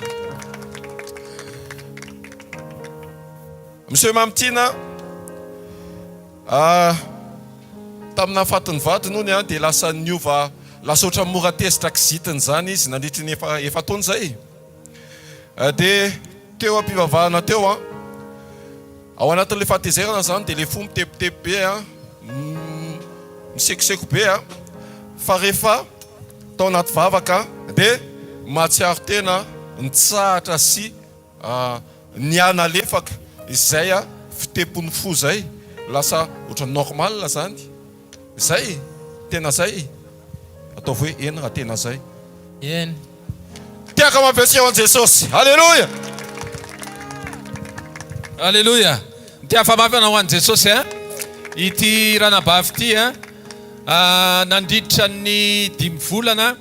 Monsieur Mamtina tamina fatin'ny vadiny ony dia lasa niova lasa ohatran'ny mora tezitra kizitiny zany izy nandritry ny efa taona zay. Dia teo ampivavahana teo ao anatin'le fahatezerana zany dia le fo mitepitepy be misekoseko be fa rehefa tao anaty vavaka dia mahatsiaro tena nitsahatra sy niana lefaka izay fitepony fo zay lasa ohatran'ny normal zany zay tena zay ataovy hoe eny raha tena zay Eny. tehaka mampetsika ho an'i Jesosy. Alléluia. Alléluia. Tia famafy anao ho an'i Jesosy ity ranabavy ity nandritra ny 5 volana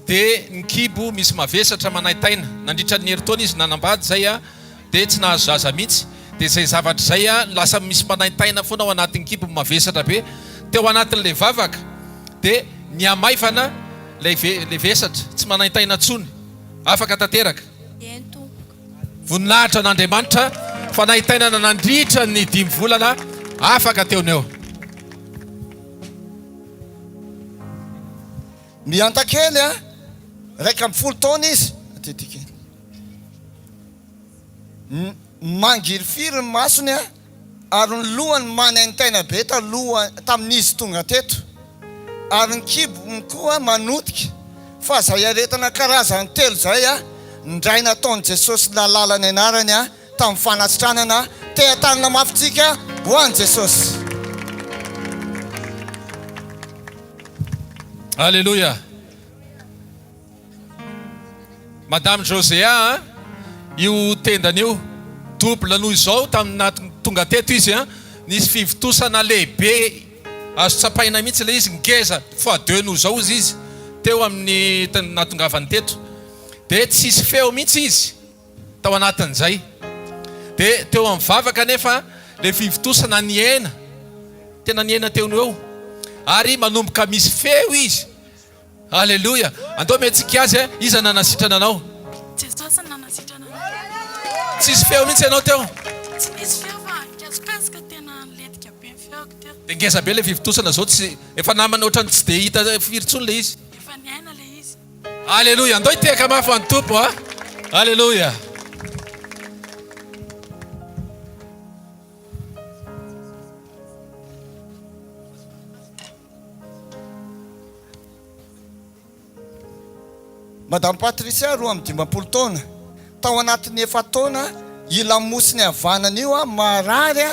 dia ny kibo misy mavesatra manaitaina. Nandritra ny heritaona izy nanambady zay dia tsy nahazo zaza mihitsy dia zay zavatra zay lasa misy manaitaina foana ao anatin'ny kibo mavesatra be teo anatin'le vavaka dia ny amaifana le vesatra tsy manaitaina tsony afaka tanteraka. Eny tompoko. Voninahitra n'Andriamanitra fanaitainana nandritra ny 5 volana afaka teoneo. Miantakely 1 taona izy mangirifiry ny masony ary ny lohany manaintaina be tamin'izy tonga teto ary ny kibony koa manotika fa zay aretana karazany 3 zay ndray nataon'i Jesosy lalàlany anarany tamin'ny fanasitranana tehatanana mafitsika ho an'i Jesosy. Alléluia. Madame Josea io tendan'io double noho izao tamina tonga teto izy nisy fivitosana lehibe azo tsapaina mihitsy le izy ngeza x2 noho izao izy teo amin'ny natongavany teto dia tsisy feo mihitsy izy tao anatin'izay dia teo amin'ny vavaka nefa le fivitosana niena tena niena teony eo ary manomboka misy feo izy. Alleluia. Andao metsika azy iza nanasitrana anao. Jesosy nanasitrana Tsisy feo mihitsy ianao teo. tsy misy feo fa kasika tena letika be ny feoko teo. De ngeza be le fivitosana zao tsy efa namana ohatrany tsy de hita firy-tsony le izy. Efa niaina le izy. Alleluia. Andao iteka mafy ho an'ny tompo a. Alleluia. Madame Patricia 12 taona tao anatin'ny 7 taona ila mosiny havanana io a marary a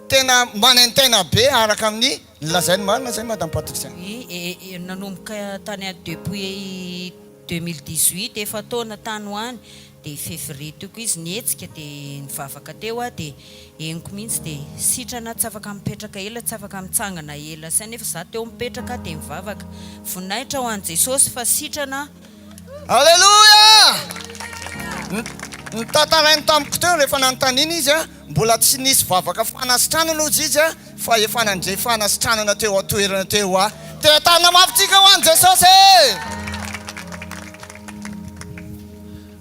tena manentena be araka amin'ny lazainy marina zay Madame Patricia. Nanomboka tany a depuis 2018 efa taona tany hoany de février toko izy nietsika de nivavaka teo a de eniko mihitsy de sitrana tsy afaka mipetraka ela tsy afaka mitsangana ela sa nefa za teo mipetraka de mivavaka voninahitra ho an'i Jesosy fa sitrana. Alleluia! Ntatarainy tamiko teo rehefa nanontaniana izy a mbola tsy nisy vavaka fanasitranana ozy izy a fa efa nandre fanasitranana teo atoerana teo a teatana mafitsika ho an'i Jesosy.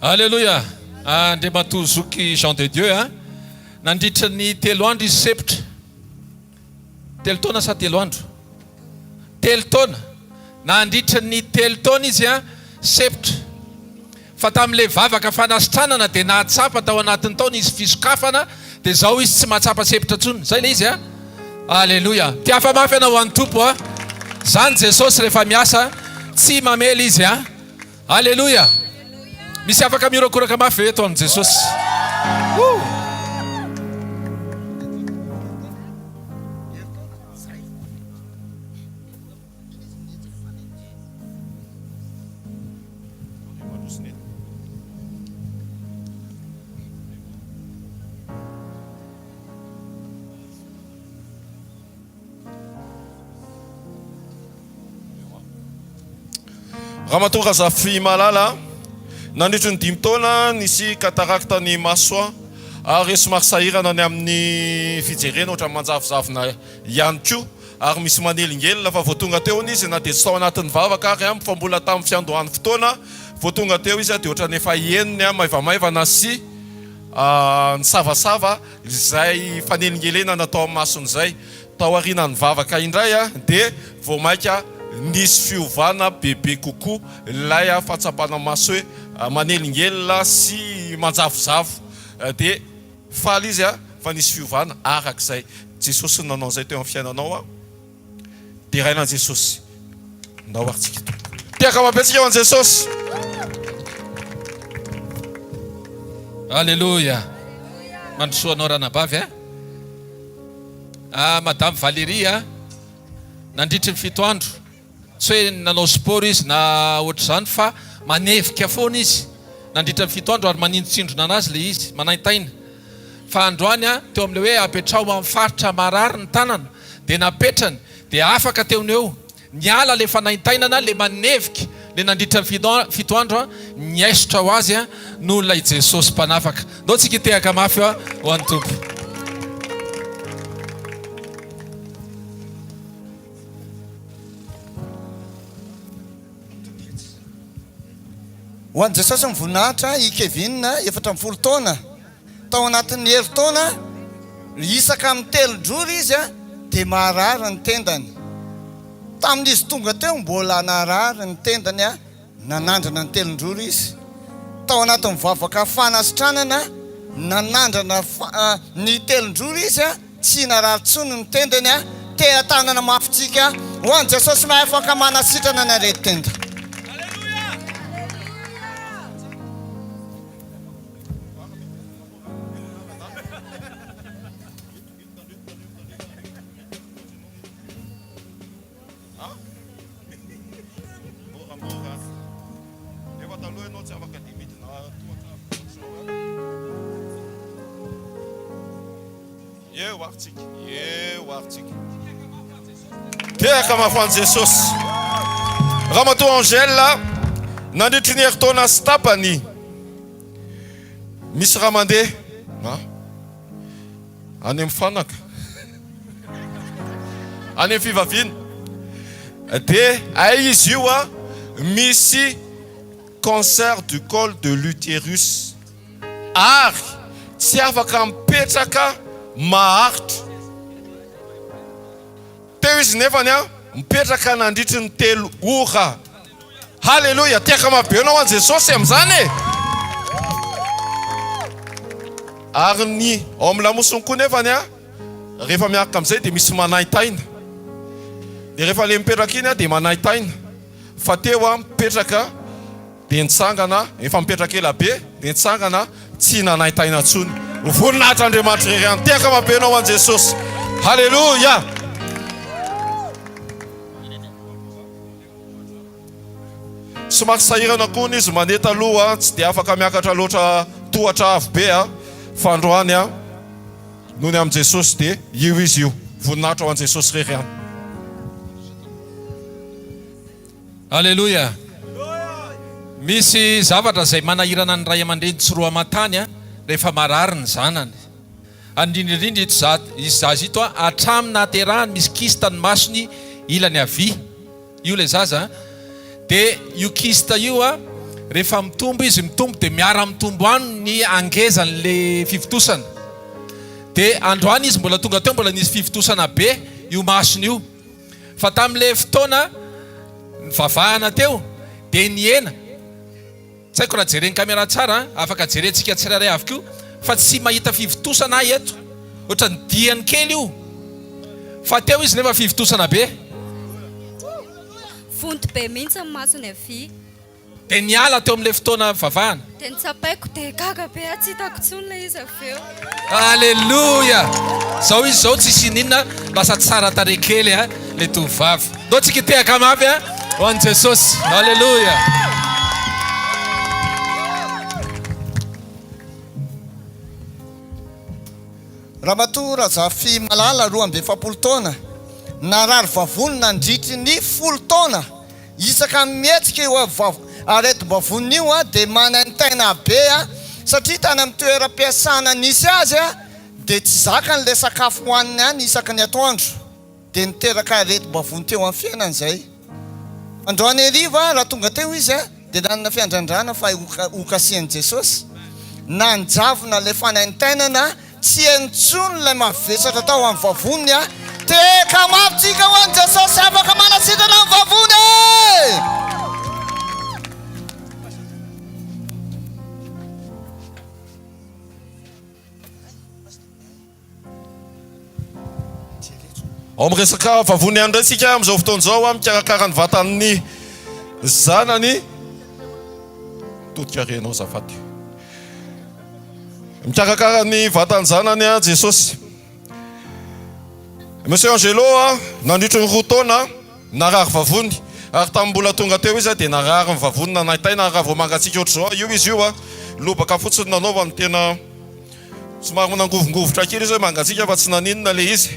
Alleluia. Andriamatoa zoky Jean de Dieu a nandritra ny 3 andro izy sepitra. 3 taona sa 3 andro? 3 taona. Nandritra ny 3 taona izy a sepitra. Fa tamin'le vavaka fanasitranana de nahatsapa tao anatin'ny taona izy fisokafana de zao izy tsy mahatsapa sepitra tsony. Zay le izy a. Alleluia. Tiafa mafy anao ho an'ny tompo a. Zany Jesosy rehefa miasa tsy mamely izy a. Alleluia. Misy afaka mirakoraka mafy eto amin'i Jesosy. Ramatoa Razafy Malala nandritry ny 5 taona nisy katarakta ny maso ary somary sahirana ny amin'ny fijerena ohatran'ny manjavozavona ihany koa ary misy manelingelina fa voatonga teo izy na dia tsy tao anatin'ny vavaka ary fa mbola tamin'ny fiandohan'ny fotoana voatonga teo izy dia ohatran'ny efa eniny maivamaivana sy ny savasava izay fanelingelena natao amin'ny masony izay tao aorianany vavaka indray dia vao maika nisy fiovana bebe kokoa ilay fahatsapana maso hoe manelingelina sy manjavozavo dia faly izy fa nisy fiovana arak'izay Jesosy nanao zay teo amin'ny fiainanao dia raina Jesosy ndao aritsika tiaka mapetsika eo an Jesosy. Alleluia. Mandrosoanao ranabavy Madame Valérie nandritry ny 7 andro. Tsy hoe nanao sport izy na ohatr'izany fa manevika foana izy. Nandritra ny 7 andro ary manindrotsindrona anazy le izy manaitaina. Fa androany teo amin'le hoe apetrao amin'ny faritra marary ny tanana dia napetrany dia afaka teony eo niala le fanaitainana le manevika le nandritra ny 7 andro niaisotra ho azy noho ilay Jesosy mpanafaka. Ndao tsika tehaka mafy ho an'ny tompo. Ho an'i Jesosy mivoninahitra i Kevin 40 taona tao anatin'ny 2 taona isaka amin'ny 3 izy dia marary ny tendany. Tamin'izy tonga teo mbola narary ny tendany nanandrana ny 3 izy. Tao anatin'ny vavaka fanasitranana nanandrana ny 3 izy tsy narary tsony ny tendany tea tanana mafitsika ho an'i Jesosy mahafaka manasitrana ny arety tenda. Tiaka mafy ho an'i Jesosy. Ramatoa Angèle nandritry ny 2 taona sy tapany misy raha mandeha any amin'ny fanaka any amin'ny fivaviana dia izy io a misy cancer du col de l'utérus ary tsy afaka mipetraka maharitra. Teo izy nefany a mipetraka nandritry ny 3 ora. Halleluja, tiaka mabenao an Jesosy amin'izany e. Ary ny ao amin'ny lamosiny koa nefany a rehefa miaraka amin'izay dia misy manaitaina. Dia rehefa le mipetraka iny a dia manaitaina. Fa teo a mipetraka dia nitsangana, efa mipetraka ela be dia nitsangana tsy nanaitaina intsony. Voninahitra Andriamanitra iray ihany. Tiaka mabenao an Jesosy. Halleluja. Somary sahirana koa izy maneta aloha tsy dia afaka miakatra loatra tohatra avo be a. Fa androany a noho ny amin'ny Jesosy dia io izy io. Voninahitra ho an Jesosy iray ihany. Halleluja. Misy zavatra izay manahirana ny ray aman-dreny tsy roa aman-tany a rehefa marary ny zanany. Andrindrindrindra izy zaza ito a hatramin'ny nahaterahany misy kista ny masony ilany havia. Io le zaza dia io kista io a rehefa mitombo izy mitombo dia miara mitombo any ny angezany le fivitosana. Dia androany izy mbola tonga teo mbola nisy fivitosana be io masony io. Fa tamin'le fotoana nivavahana teo dia niena. Tsy haiko raha jereny kamera tsara, afaka jerentsika tsirairay avokoa, fa tsy mahita fivitosana eto. Ohatra ny diany kely io. Fa teo izy nefa fivitosana be. Fonto be mihitsy amin'ny masony havia. Dia niala teo amin'ilay fotoana vavahana. Dia nitsapaiko dia gaga be tsy hitako intsony ilay izy avy eo. Halleluja. Zao izy zao tsy sininona lasa tsara tare kely a le tovavy. Ndao tsika tehaka mafy a ho an Jesosy. Halleluja. Raha matora zafy malala 2 taona narary vavony nandritry ny 10 taona isaka mihetsika eo areti-bavony io a dia manaintaina be a satria tany amin'ny toeram-piasana nisy azy a dia tsy zakany le sakafo hohaniny any isaka ny atoandro dia niteraka areti-bavony teo amin'ny fiainany izay. Androany hariva raha tonga teo izy a dia nanana fiandrandrana fa okasian'i Jesosy nanjavona le fanaintainana tsy entsony ilay mavesatra tao amin'ny vavony a. Teka mafitsika ho an Jesosy afaka manasitrana amin'ny vavony. Ao amin'ny resaka vavony ihany indray isika amin'izao fotoana izao a mikarakara ny vatan'ny zanany. Totikarenao zafady. Mikarakara ny vatan'ny zanany a Jesosy. Monsieur Angelo a nandritry ny 2 taona narary vavony ary tamin'ny mbola tonga teo izy dia narary ny vavony nanaitaina raha vao mangatsika ohatr'izao io izy io a lobaka fotsiny nanaovany tena somary nangovongovotra kely izy hoe mangatsika fa tsy naninona le izy.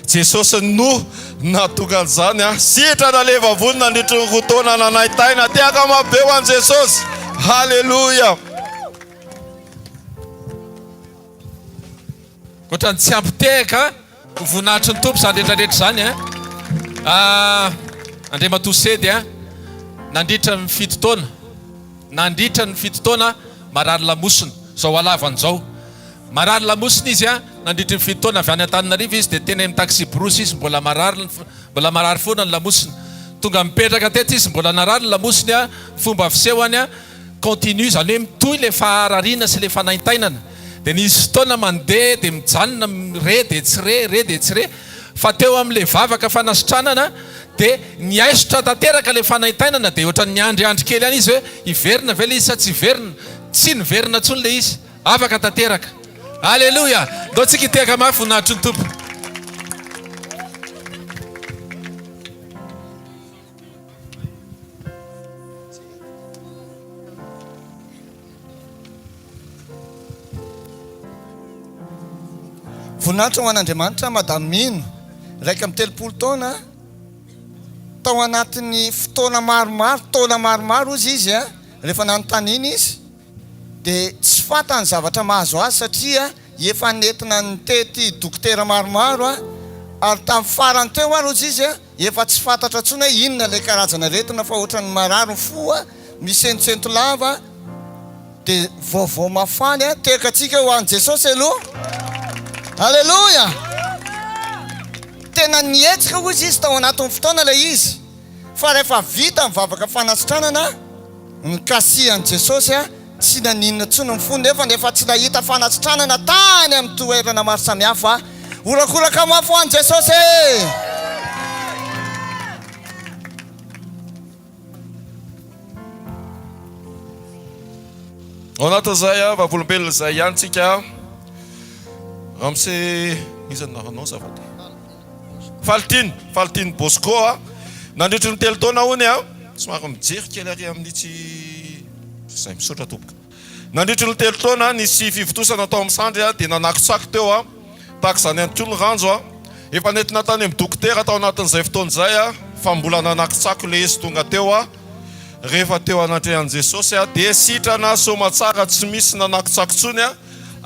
Jesosy no natonga an'izany a sitrana le vavony nandritry ny 2 taona nanaitaina. Tiaka mabe ho an Jesosy. Halleluja. Ohatrany tsy ampitehaka voninahitry ny tompo izany rehetrarehetra izany a. Andriamatoa sedy a nandritra ny 7 taona. Nandritra ny 7 taona marary lamosina. Zao alavan'izao. Marary lamosina izy a nandritra ny 7 taona avy any Antananarivo izy dia tena amin'ny taxi brosy izy mbola marary foana ny lamosina. Tonga mipetraka teto izy mbola narary ny lamosiny a fomba fisehony a continue izany hoe mitohy le faharariana sy le fanaintainana. Dia nisy fotoana mandeha dia mijanona re dia tsy re dia tsy re. Fa teo amin'ilay vavaka fanasitranana dia niaisotra tanteraka le fanaintainana dia ohatran'ny niandriandry kely any izy hoe hiverina ve le izy sa tsy hiverina. Tsy niverina intsony le izy. Afaka tanteraka. Halleluja. Ndao tsika hitehaka mafy voninahitry ny tompo. Voninahitra ho an'Andriamanitra madame Mino raika amin'ny 3 taona tao anatin'ny fotoana maromaro izy izy a rehefa nanontaniana izy dia tsy fantany zavatra mahazo azy satria efa nentina nitety dokotera maromaro a ary tamin'ny farany teo ary izy a efa tsy fantatra ntsony hoe inona ilay karazana retina fa ohatran'ny marary fo a misy entsento lava dia vaovao mafany a teka atsika ho an'i Jesosy aloha. Alleloia. Tena nietsika hoy izy tao anatin'ny fotoana ilay izy, fa rehefa vita mivavaka fanasitranana nikasihan'i Jesosy a tsy naninona ntsony ny fony nefa tsy nahita fanasitranana tany amin'ny toerana maro samihafa. Orakoraka mafy ho an'i Jesosy. Ao anatin'izay a vavolombelona izay ihany tsika am'se izany nanao zavatra Faltine Bosco a nandritry ny telo taona hony a somary mijery kely ary amin'ity izay misaotra tompoko. Nandritry ny telo taona nisy fivotosana tao amin'ny sandry a dia nanakotsako teo a tahaka izany ihany koa ny ranjo a efa nentina tany amin'ny dokotera tao anatin'izay fotoana izay a fa mbola nanakotsako ilay izy tonga teo a rehefa teo anatrehan'i Jesosy a dia sitrana somatsara tsy misy nanakotsako ntsony a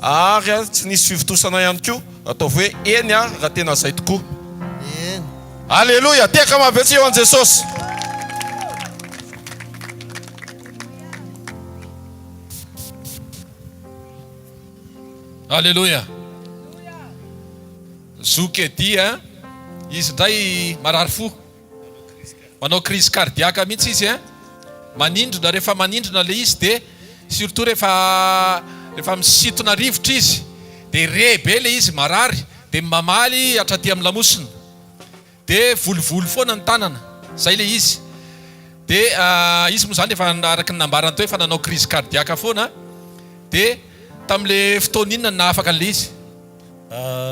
ary a tsy nisy fivotosana ihany koa ataovy hoe eny a raha tena izay tokoa. Alleluia. Teka mavetsy eo an'i Jesosy. Alleluia. Zokedy a izy indray marary fo, manao crise cardiaque mihitsy izy a, manindrona. Rehefa manindrona le izy dia surtout rehefa misitona rivotra izy dia rebe le izy marary dia mamaly hatraty amin'ny lamosina dia volovolo foana ny tanana, zay le izy. Dia izy moa zany efa araka ny nambarana teo efa nanao crise cardiaque foana dia tamin'le fotoana inona na afaka an'le izy.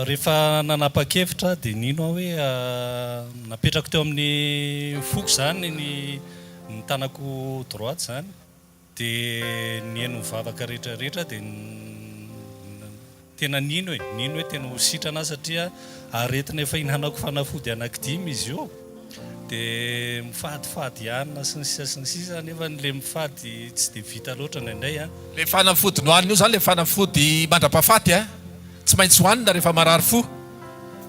Rehefa nanapa-kevitra dia nino aho hoe napetrako teo amin'ny foko zany ny tanako droite zany dia nieno mivavaka rehetrarehetra dia tena nino hoe tena ho sitrana satria aretina efa hinanako fanafody anankidimy izy io dia mifadifady ihanina sy ny sisa nefa le mifady tsy dia vita loatra indray. Le fanafody nohanina io zany le fanafody mandra-pahafaty a tsy maintsy hohanina rehefa marary fo.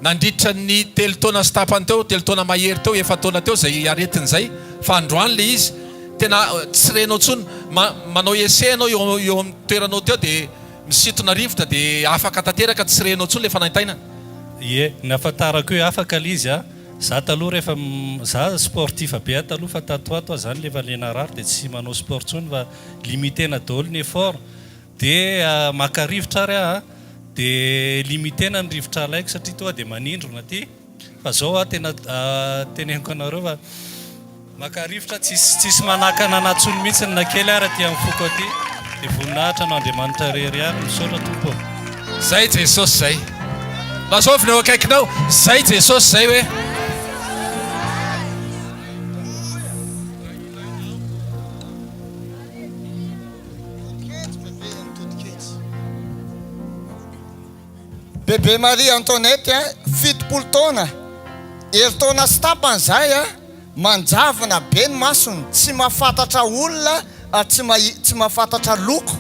Nandritra ny telo taona sy tapany teo, telo taona mahery teo, efa taona teo zay aretin' zay, fa androany le izy tena tsy renao ntsony. Manao ese anao eo amin'ny toeranao teo dia misitona rivotra dia afaka tanteraka, tsy renao ntsony le fanaintaina. Ie, nafantarako hoe afaka le izy a. Za taloha rehefa za sportif be taloha fa tatoato zany lefa lena rary dia tsy manao sport ntsony fa limitena daholo ny effort dia maka rivotra ary a dia limitena ny rivotra alaiko satria toa dia manindrona ty. Fa zao a tena teneniko anareo fa maka rivotra tsisy manakana anatsony mihitsy na kely ary aty amin'ny foko aty dia voninahitra no Andriamanitra rery ary misaotra tompo. Zay Jesosy zay. Lazovy eo akaikinao, zay Jesosy zay hoe. Bebe Maria Antoinette fitopolo taona heritaona sy tapany zay a manjavona be ny masony, tsy mahafantatra olona tsy mahafantatra loko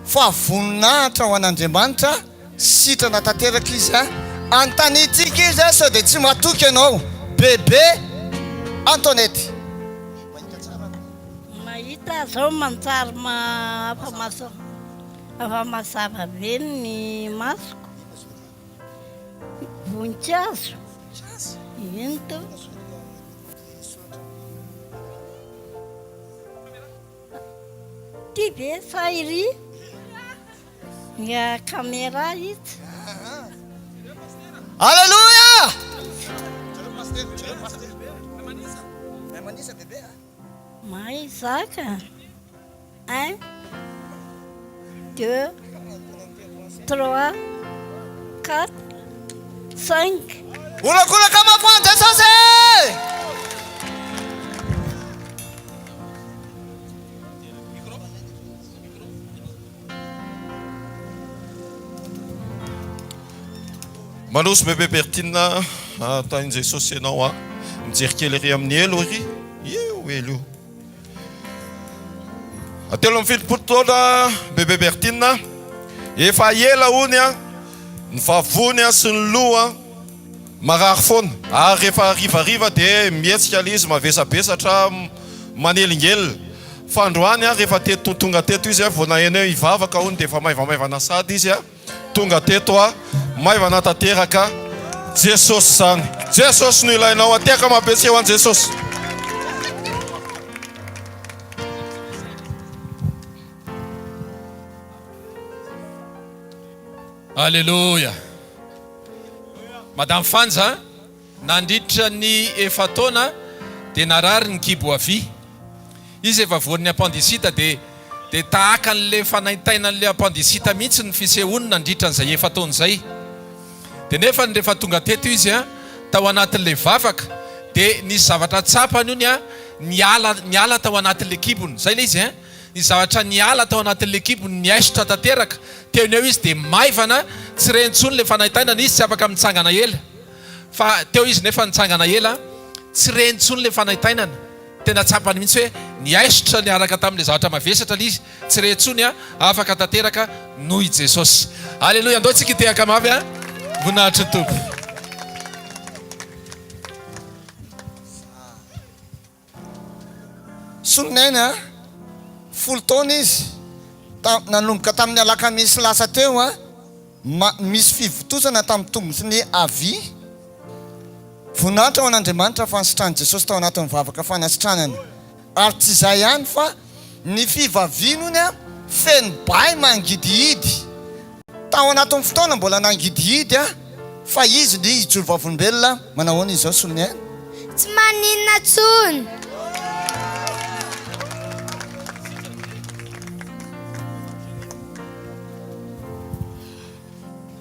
fa voninahitra ho an'Andriamanitra sitrana tanteraka izy a antanitsika izy a sao dia tsy matoky ianao. Bebe Antoinette mahita zao manjary afa mazava be ny masoko voninkazo iny to ty be sahiry nga kamera izy. Alleluia. Mahay zaka 1 2 3 4 5. Orakoraka mafy ho an'i Jesosy. Manosy bebe Bertina ataon'i Jesosy ianao a mijery kely ery amin'ny elo ery eo elo atelo amin'ny fitopolo taona bebe Bertina efa ela hony a ny vavony a sy ny loha marary foana. Ary rehefa rivariva dia mietsika izy mavesabesatra manelingelina. Fa androany rehefa teto tonga teto izy vao naheno ivavaka hony dia efa maivamaivana sady izy tonga teto maivana tanteraka Jesosy zany. Jesosy no ilainao, atiaka mabetsy eo an Jesosy. Alléluia. Madame Fanja nandritra ny efa taona dia narary ny kibo avy. Izy efa voan'ny appendicite dia tahaka an'le fanaitaina an'le appendicite mihitsy ny fisehoany nandritra an'izay efa taona izay. Dia nefa rehefa tonga teto izy tao anatin'le vavaka dia nisy zavatra tsapany ony niala tao anatin'le kibony. Zay le izy ny zavatra niala tao anatin'le kibony niaisitra tanteraka. Teo eo izy dia maivana tsy rentsony le fanaitaina izy tsy afaka mitsangana ela. Fa teo izy nefa nitsangana ela tsy rentsony le fanaitainana. Tena tsapany mihitsy hoe niaisitra niaraka tamin'le zavatra mavesatra izy tsy rentsony afaka tanteraka noho i Jesosy. Alleluia. Andao tsika tehaka mavy voninahitry ny tompo. Solonena folo taona izy nanomboka tamin'ny alakamisy lasa teo misy fivotozana tamin'ny tombony avy. Voninahitra ao an'Andriamanitra fa nisitrany Jesosy tao anatin'ny vavaka fanasitranany. Ary tsy izay ihany fa ny fivaviany ony feno bay mangidihidy. Tao anatin'ny fotoana mbola nangidihidy fa izy ny ijoro vavolombelona manahoana izao solonena? Tsy maninona tsony.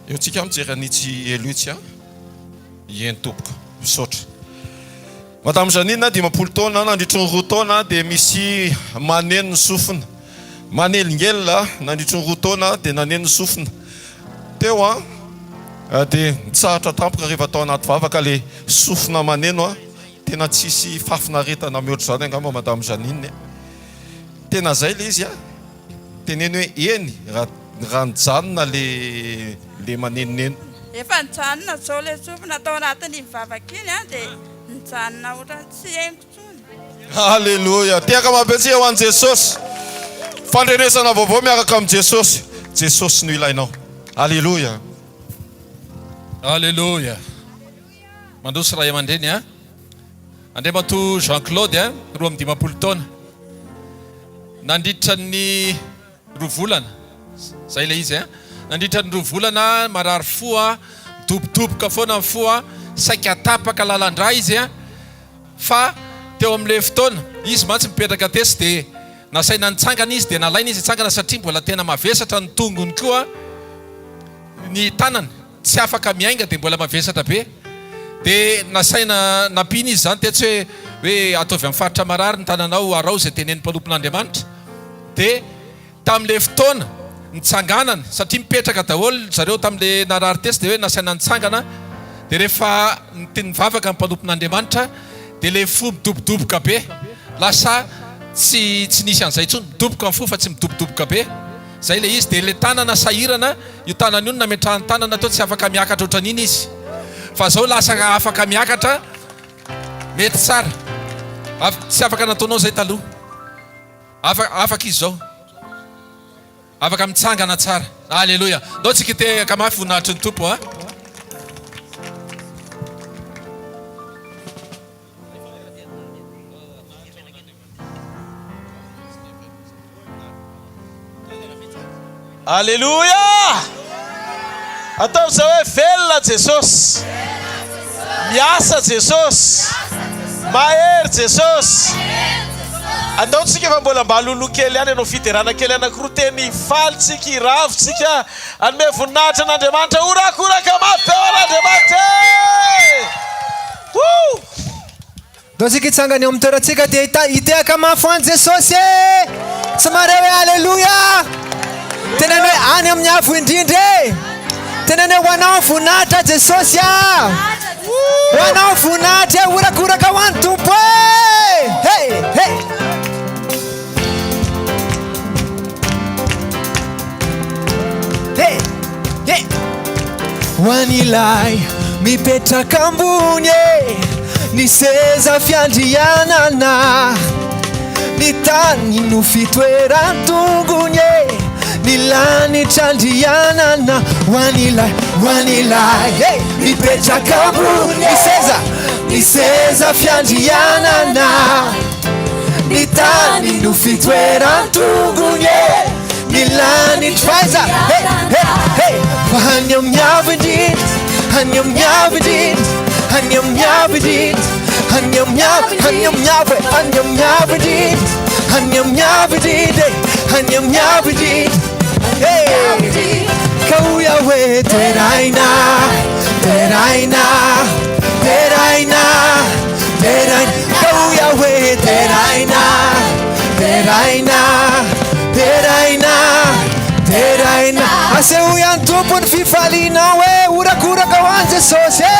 Eo tsika mijery an'itsy eloitsy ieny tompoko misaotra. Madame Janine 10 taona nandritry ny 2 taona dia misy maneno ny sofina. Manelingelina nandritry ny 2 taona dia naneno ny sofina. Teo dia nitsahatra tampoka rehefa tao anaty vavaka le sofina maneno tena tsisy fafinaretana mihoatra zany angamba Madame Janine. Tena zay le izy teneny hoe eny raha nijanona le manenoneno. Efa nijanona zao le sofina tao anatin'ny vavaka iny dia nijanona ohatrany tsy henoko tsony. Alléluia. Tiaka mabetsy eo an Jesosy. Fandrenesana vaovao miaraka amin'ny Jesosy. Jesosy no ilainao. Alléluia. Alléluia. Mandosy ray aman-dreny Andriamato Jean-Claude 12 taona. Nandritra ny 2 volana. Zay le izy nandritra ny 2 volana marary fo midobodoboka foana ny fo saika tapaka lalandra izy fa teo amin'le fotoana izy mantsy mipetraka tesy dia nasaina nitsangana izy dia nalaina izy itsangana satria mbola tena mavesatra ny tongony koa ny tanany tsy afaka miainga dia mbola mavesatra be dia nasaina napiny izy zany tetsy hoe ataovy amin'ny faritra marary ny tananao arao izay tenen'ny mpanompon'Andriamanitra. Dia tamin'le fotoana nitsanganana satria mipetraka daholo zareo tamin'le narary tesy dia hoe nasaina nitsangana dia rehefa nivavaka ny mpanompon'Andriamanitra dia le fo midobodoboka be lasa tsy nisy an'izay intsony midoboka ny fo fa tsy midobodoboka be. Zay le izy dia le tanana sahirana io tanana io nametrahany tanana tao tsy afaka miakatra ohatran'iny izy fa zao lasa afaka miakatra mety tsara tsy afaka nataonao zay taloha afaka izy zao afaka mitsangana tsara. Alléluia. Ndao tsika tehaka mafy voninahitry ny tompo Alléluia. Ataovy zao hoe velona Jesosy. Miasa Jesosy. Mahery Jesosy. Andaontsika efa mbola mba lolo kely ihany ianao fiterana kely anankiroa teny falitsika iravitsika anome voninahitra an'Andriamanitra orakoraka mafy eo an'Andriamanitra. Dosika itsangany eo amin'ny toerantsika dia hitehaka mafy an Jesosy tsy mare hoe alleluia. Tenany hoe any amin'ny avo indrindra tenany hoe hoanao voninahitra Jesosy hoanao voninahitra orakoraka ho an'ny tompo Hoan'ilay mipetraka ambony ny seza fiandrianana ny tany no fitoeran-tongony ny lanitr'andrianana hoanilay mipetraka ambony ny seza fiandrianana ny tany no fitoeran-tongony ny lanitr-faiza fa hany amin'ny avindrindra hany amin'ny avindrindra hany amin'ny avindrindra hany amin'ny avindrindra hany amin'ny avindrindra hany amin'ny avindrindra ka hoia hoe teraina teraina teraina teraina ka hoia hoe teraina teraina teraina teraina aseo ihany tompony fifalianao hoe orakoraka ho an Jesosy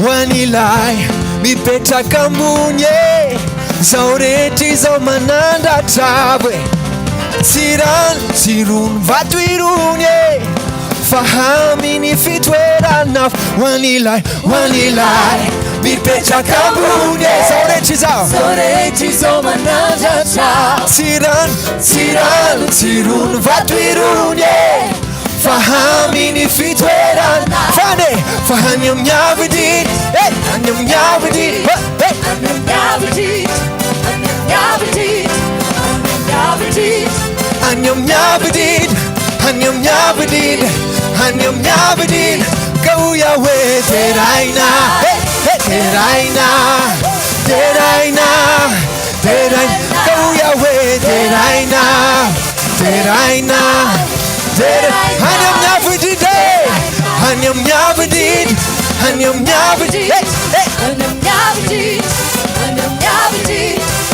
hoanilay mipetraka ambony zao rehetra izao manandratravo tsy rano tsy rono vato irony fa haminy fitoerana hoanilay mipetraka ambony zao rehetra izao manandratravo tsy rano tsy rono vato irony fa haminy fitoerana fa hany amin'ny avindrindra hany amin'ny avindrindra hany amin'ny avindrindra hany amin'ny avindrindra hany amin'ny avindrindra ka hoia hoe teraina teraina teraina teraina ka hoia hoe teraina teraina hany amin'ny avindrindra hany amin'ny avindrindra hany amin'ny avindrindra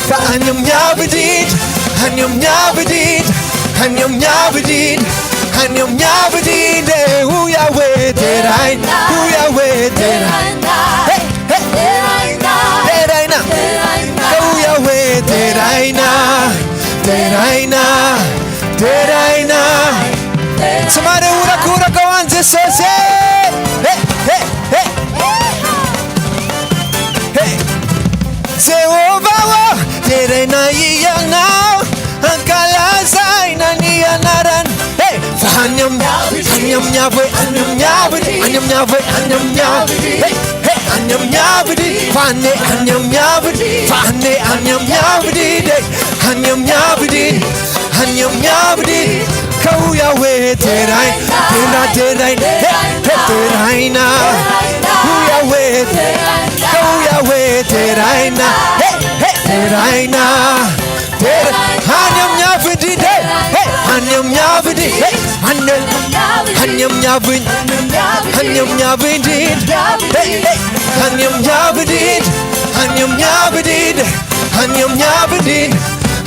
fa hany amin'ny avindrindra hany amin'ny avindrindra hany amin'ny avindrindra hany amin'ny avindrindra hoia hoe teraina hoia hoe teraina teraina ka hoia hoe teraina teraina teraina somary orakoraka ho an Jesosy Jehova teraina ianao ankalazaina ny anarany fa hany amin'ny avy hany amin'ny avy hany amin'ny avy hany amin'ny avy hany amin'ny avy fa hany amin'ny avy fa hany amin'ny avy hany amin'ny avy hany amin'ny avy ka hoia hoe teraina teraina teraina hoia hoe ka hoia hoe teraina teraina hany amin'ny avindrindra hany amin'ny avindrindra hany amin'ny avindrindra hany amin'ny avindrindra hany amin'ny avindrindra hany amin'ny avindrindra hany amin'ny avindrindra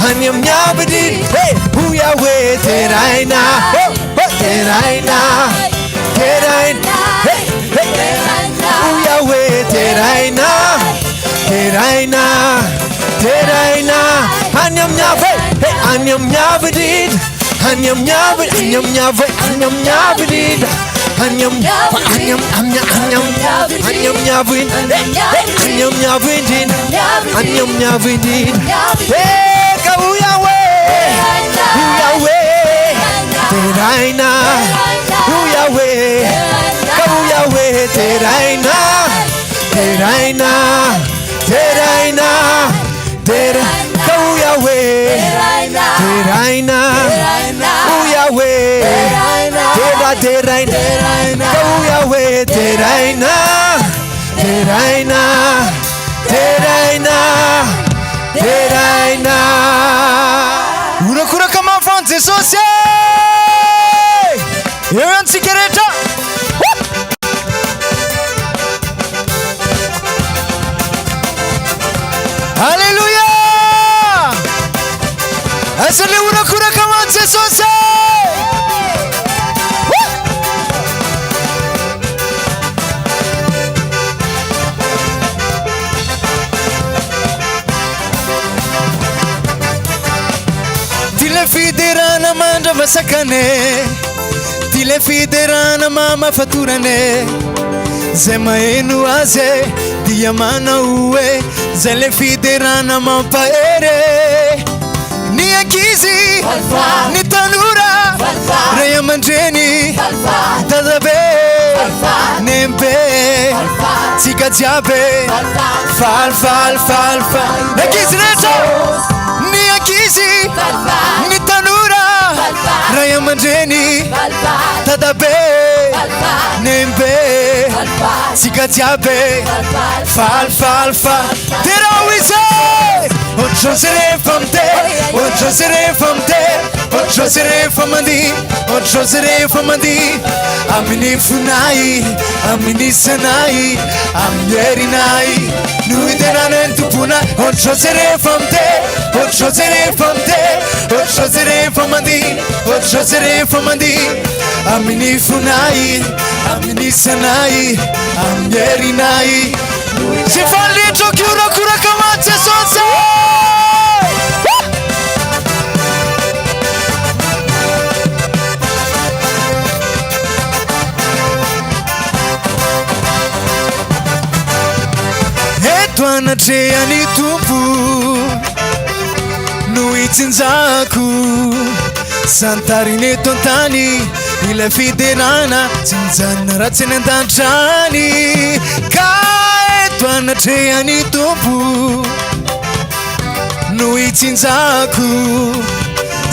hany amin'ny avindrindra hoia hoe teraina teraina teraina hoia hoe teraina teraina teraina hany amin'ny avy hany amin'ny avindrindra hany amin'ny avy hany amin'ny avy hany amin'ny avindrindra hany amin'ny avindrindra hany amin'ny avindrindra hany amin'ny avindrindra ka hoia hoe teraina hoia hoe ka hoia hoe teraina teraina teraina teraina ka hoia hoe teraina hoia hoe teraina ka hoia hoe teraina teraina teraina teraina orakoraka mafan Jesosy eo antsika rehetra Alléluia asale orakoraka man Jesosy masakane ty le fiderana mamafatorane zay maheno azy dia manao e zay le fiderana mampahere ny ankizy ny tanora ray aman-dreny dadabe nembe tsika jiaby falifalifalifa ankizy rehetra ny ankizy ny tanora ray aman-dreny dadabe nembe tsika jiaby falifalifa tera izy autre chose rehefa mite autre chose rehefa mite autre chose rehefa mandihy autre chose rehefa mandihy amin'ny fonay amin'ny sanay amin'ny herinay no itenanany tomponay autre chose rehefa mite autre chose rehefa mite autre chose rehefa mandihy autre chose rehefa mandihy amin'ny fonay amin'ny sanay amin'ny herinay sy fanletro kiorakoraka matsy Jesosy eto anatreany tompo no itsinjako santariny eto antany ilay fiderana tsy mijanona ratsy any an-dantrany ka eto anatreany tompo no itsinjako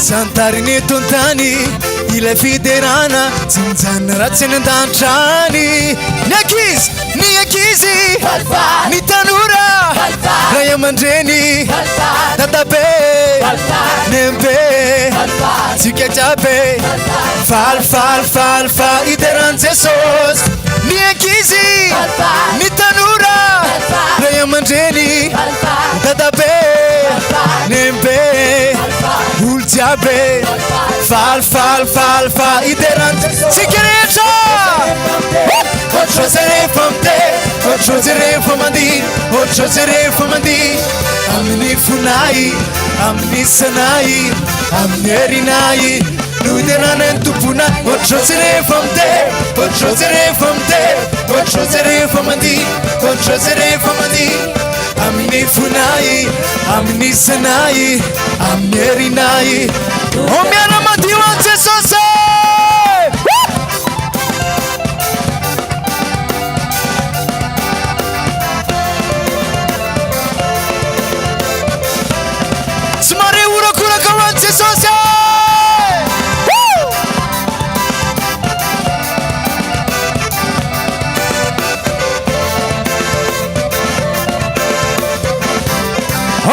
santariny eto antany ilay fiderana tsy mijanona ratsy any an-dantrany ny ankizy ny tanora ray aman-dreny dadabe nembe tsika jiaby falifalifalifa iteran Jesosy ny ankizy ny tanora ray aman-dreny dadabe nembe olo jiaby falifalifalifa iteran tsika rehetra autre chose rehefa mite autre chose rehefa mandihy autre chose rehefa mandihy amin'ny fonay amin'ny sanay amin'ny herinay no itenanany tomponay autre chose rehefa mite autre chose rehefa mite autre chose rehefa mandihy autre chose rehefa mandihy amin'ny fonay amin'ny sanay amin'ny herinay omiana madio an Jesosy somary orakoraka ho an Jesosy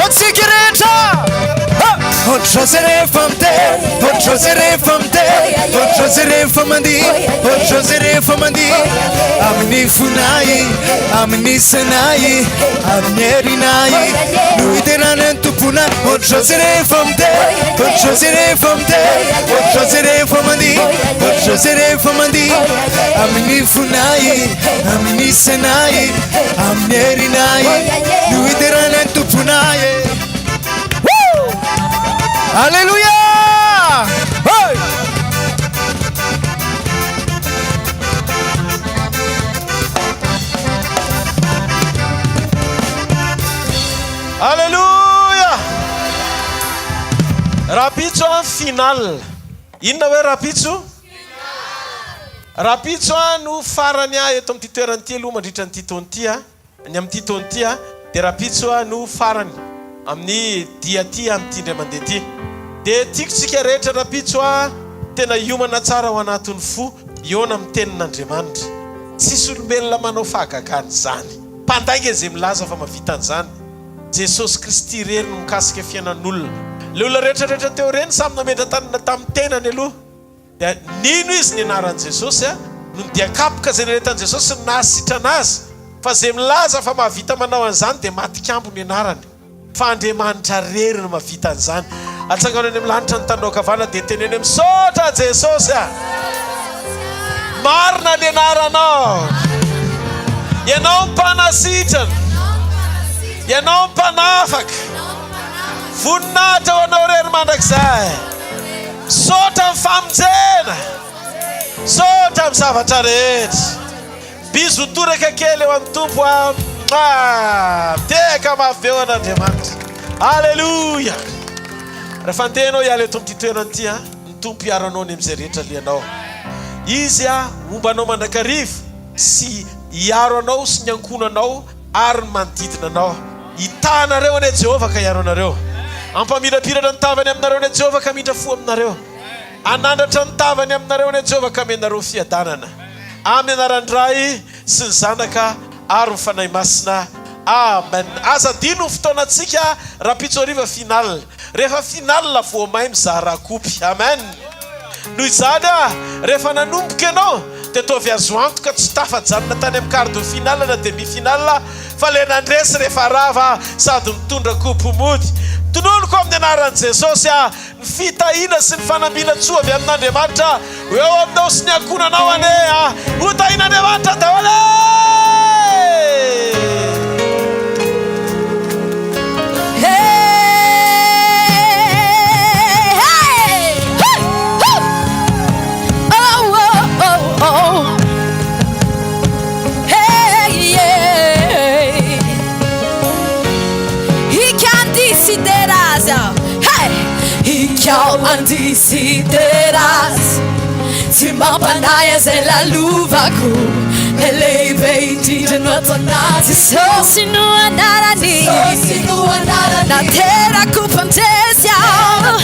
otsika rehetra autre chose rehefa mite autre chose rehefa mite autre chose rehefa mandihy autre chose rehefa mandihy amin'ny fonay amin'ny sanay amin'ny herinay no itenanany tomponay autre chose rehefa mite autre chose rehefa mite autre chose rehefa mandihy autre chose rehefa mandihy amin'ny fonay amin'ny sanay amin'ny herinay no itenanany tomponay Alléluia! Hey! Alléluia! Rapitso final. Inona hoe rapitso? Rapitso no farany eto amin'ity toerany ity aloha mandritra nyity taona ity ny amin'ity taona ity dia rapitso no farany amin'ny dia ty amin'ity indray mandeha ty. Dia tiakotsika rehetra rapitso tena hiomana tsara ho anatin'ny fo iona amin'ny tenin'Andriamanitra. Tsisy olombelona manao fahagagana izany. Mpandainga izay milaza fa mavita an'izany. Jesosy Kristy irery no mikasika fiainan'olona. Le olona rehetrarehetra teo ireny samy namedra tanana tamin'ny tenany aloha. Dia nino izy ny anaran'i Jesosy no diakapoka izay naretan'i Jesosy ny nahasitrana anazy. Fa izay milaza fa mahavita manao an'izany dia matikambo ny anarany. Fa Andriamanitra rery no mahavita an'izany. Atsangana any amin'ny lanitra ny tandroakavana dia teneny misaotra Jesosy marina ny anaranao. Ianao mpanasitrana, ianao mpanafaka, voninahitra ho anao rery mandrakizay. Misaotra amin'ny famonjena. Misaotra amin'ny zavatra rehetra. Biso toraka kely eo amin'ny tompo teka maveo an'Andriamanitra. Alleluia. Rehefa andehanao hiala eto amin'ity toerana ity, ny tompo hiaro anao ny amin'izay rehetra lianao. Izy mombanao mandrakariva sy hiaro anao sy nyankona anao ary ny manodidina anao. Hitanareo ane Jehovah ka hiaro anareo. Ampamirapiratra ny tavany aminareo ane Jehovah ka midra fo aminareo. Anandratra ny tavany aminareo ane Jehovah ka menareo fiadanana. Amin'ny anaran-dray sy ny zanaka ary ny fanahy masina. Amen. Aza dino ny fotoanantsika rapitso-hariva final. Rehefa final vao mahay mizara kopy. Amen. Noho izany rehefa nanomboka ianao dia tovy azo antoka tsy tafajanona tany amin'ny quart de finale na demi-finale fa le nandresy rehefa rava sady mitondra kopy mody. Tononoko amin'ny anaran'i Jesosy ny fitahiana sy ny fanambilan-tsoa avy amin'Andriamanitra eo aminao sy ny ankonanao ane ho tahian'Andriamanitra daholo. Antisideras si mampanaya zay lalovako eleve indrindra no aton'azy Jesosy no anarany naterako mpandresy aho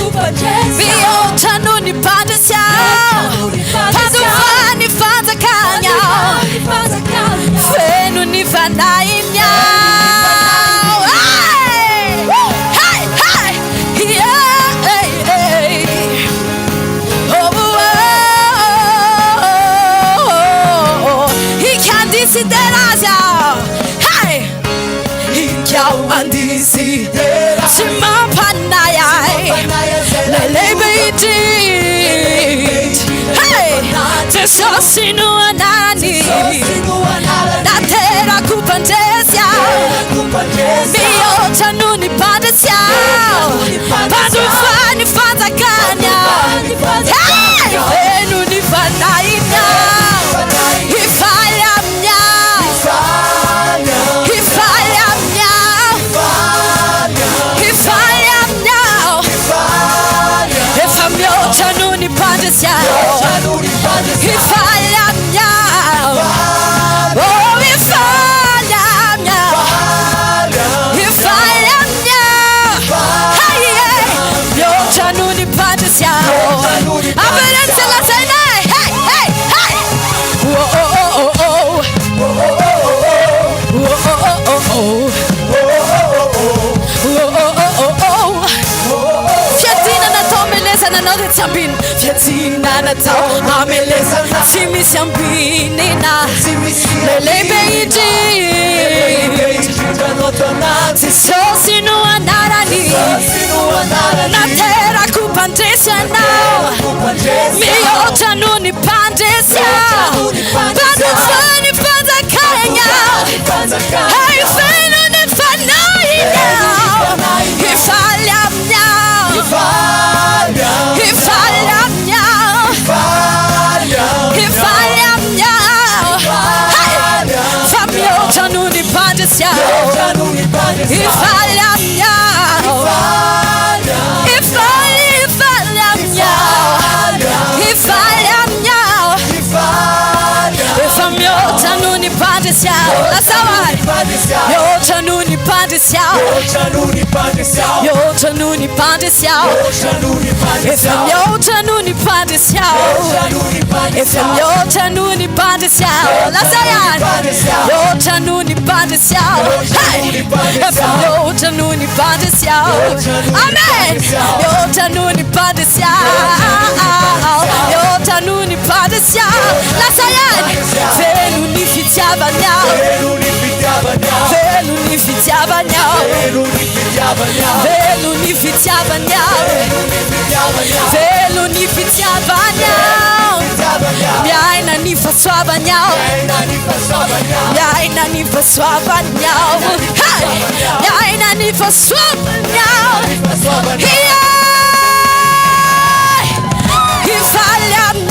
mihoatra noho ny mpandresy aho mpandofany fanjakany aho feno ny fanahiny aho. Andisidera si mampanaya lelebeit Jesosy no anarany naterako mpandresy mihoatra noho ny mpandresy mpandofany fanjakany feno ny fanahiny hifaly amin'ny fiatina natao ameleza tsy misy ambinina lelehibe indrindra Jesosy no anarany naterako mpandresy anao mihoatra noho ny mpandresy mpandofany fanjakanya feno ny fanahiny hifaly amin'ny hifaly aminao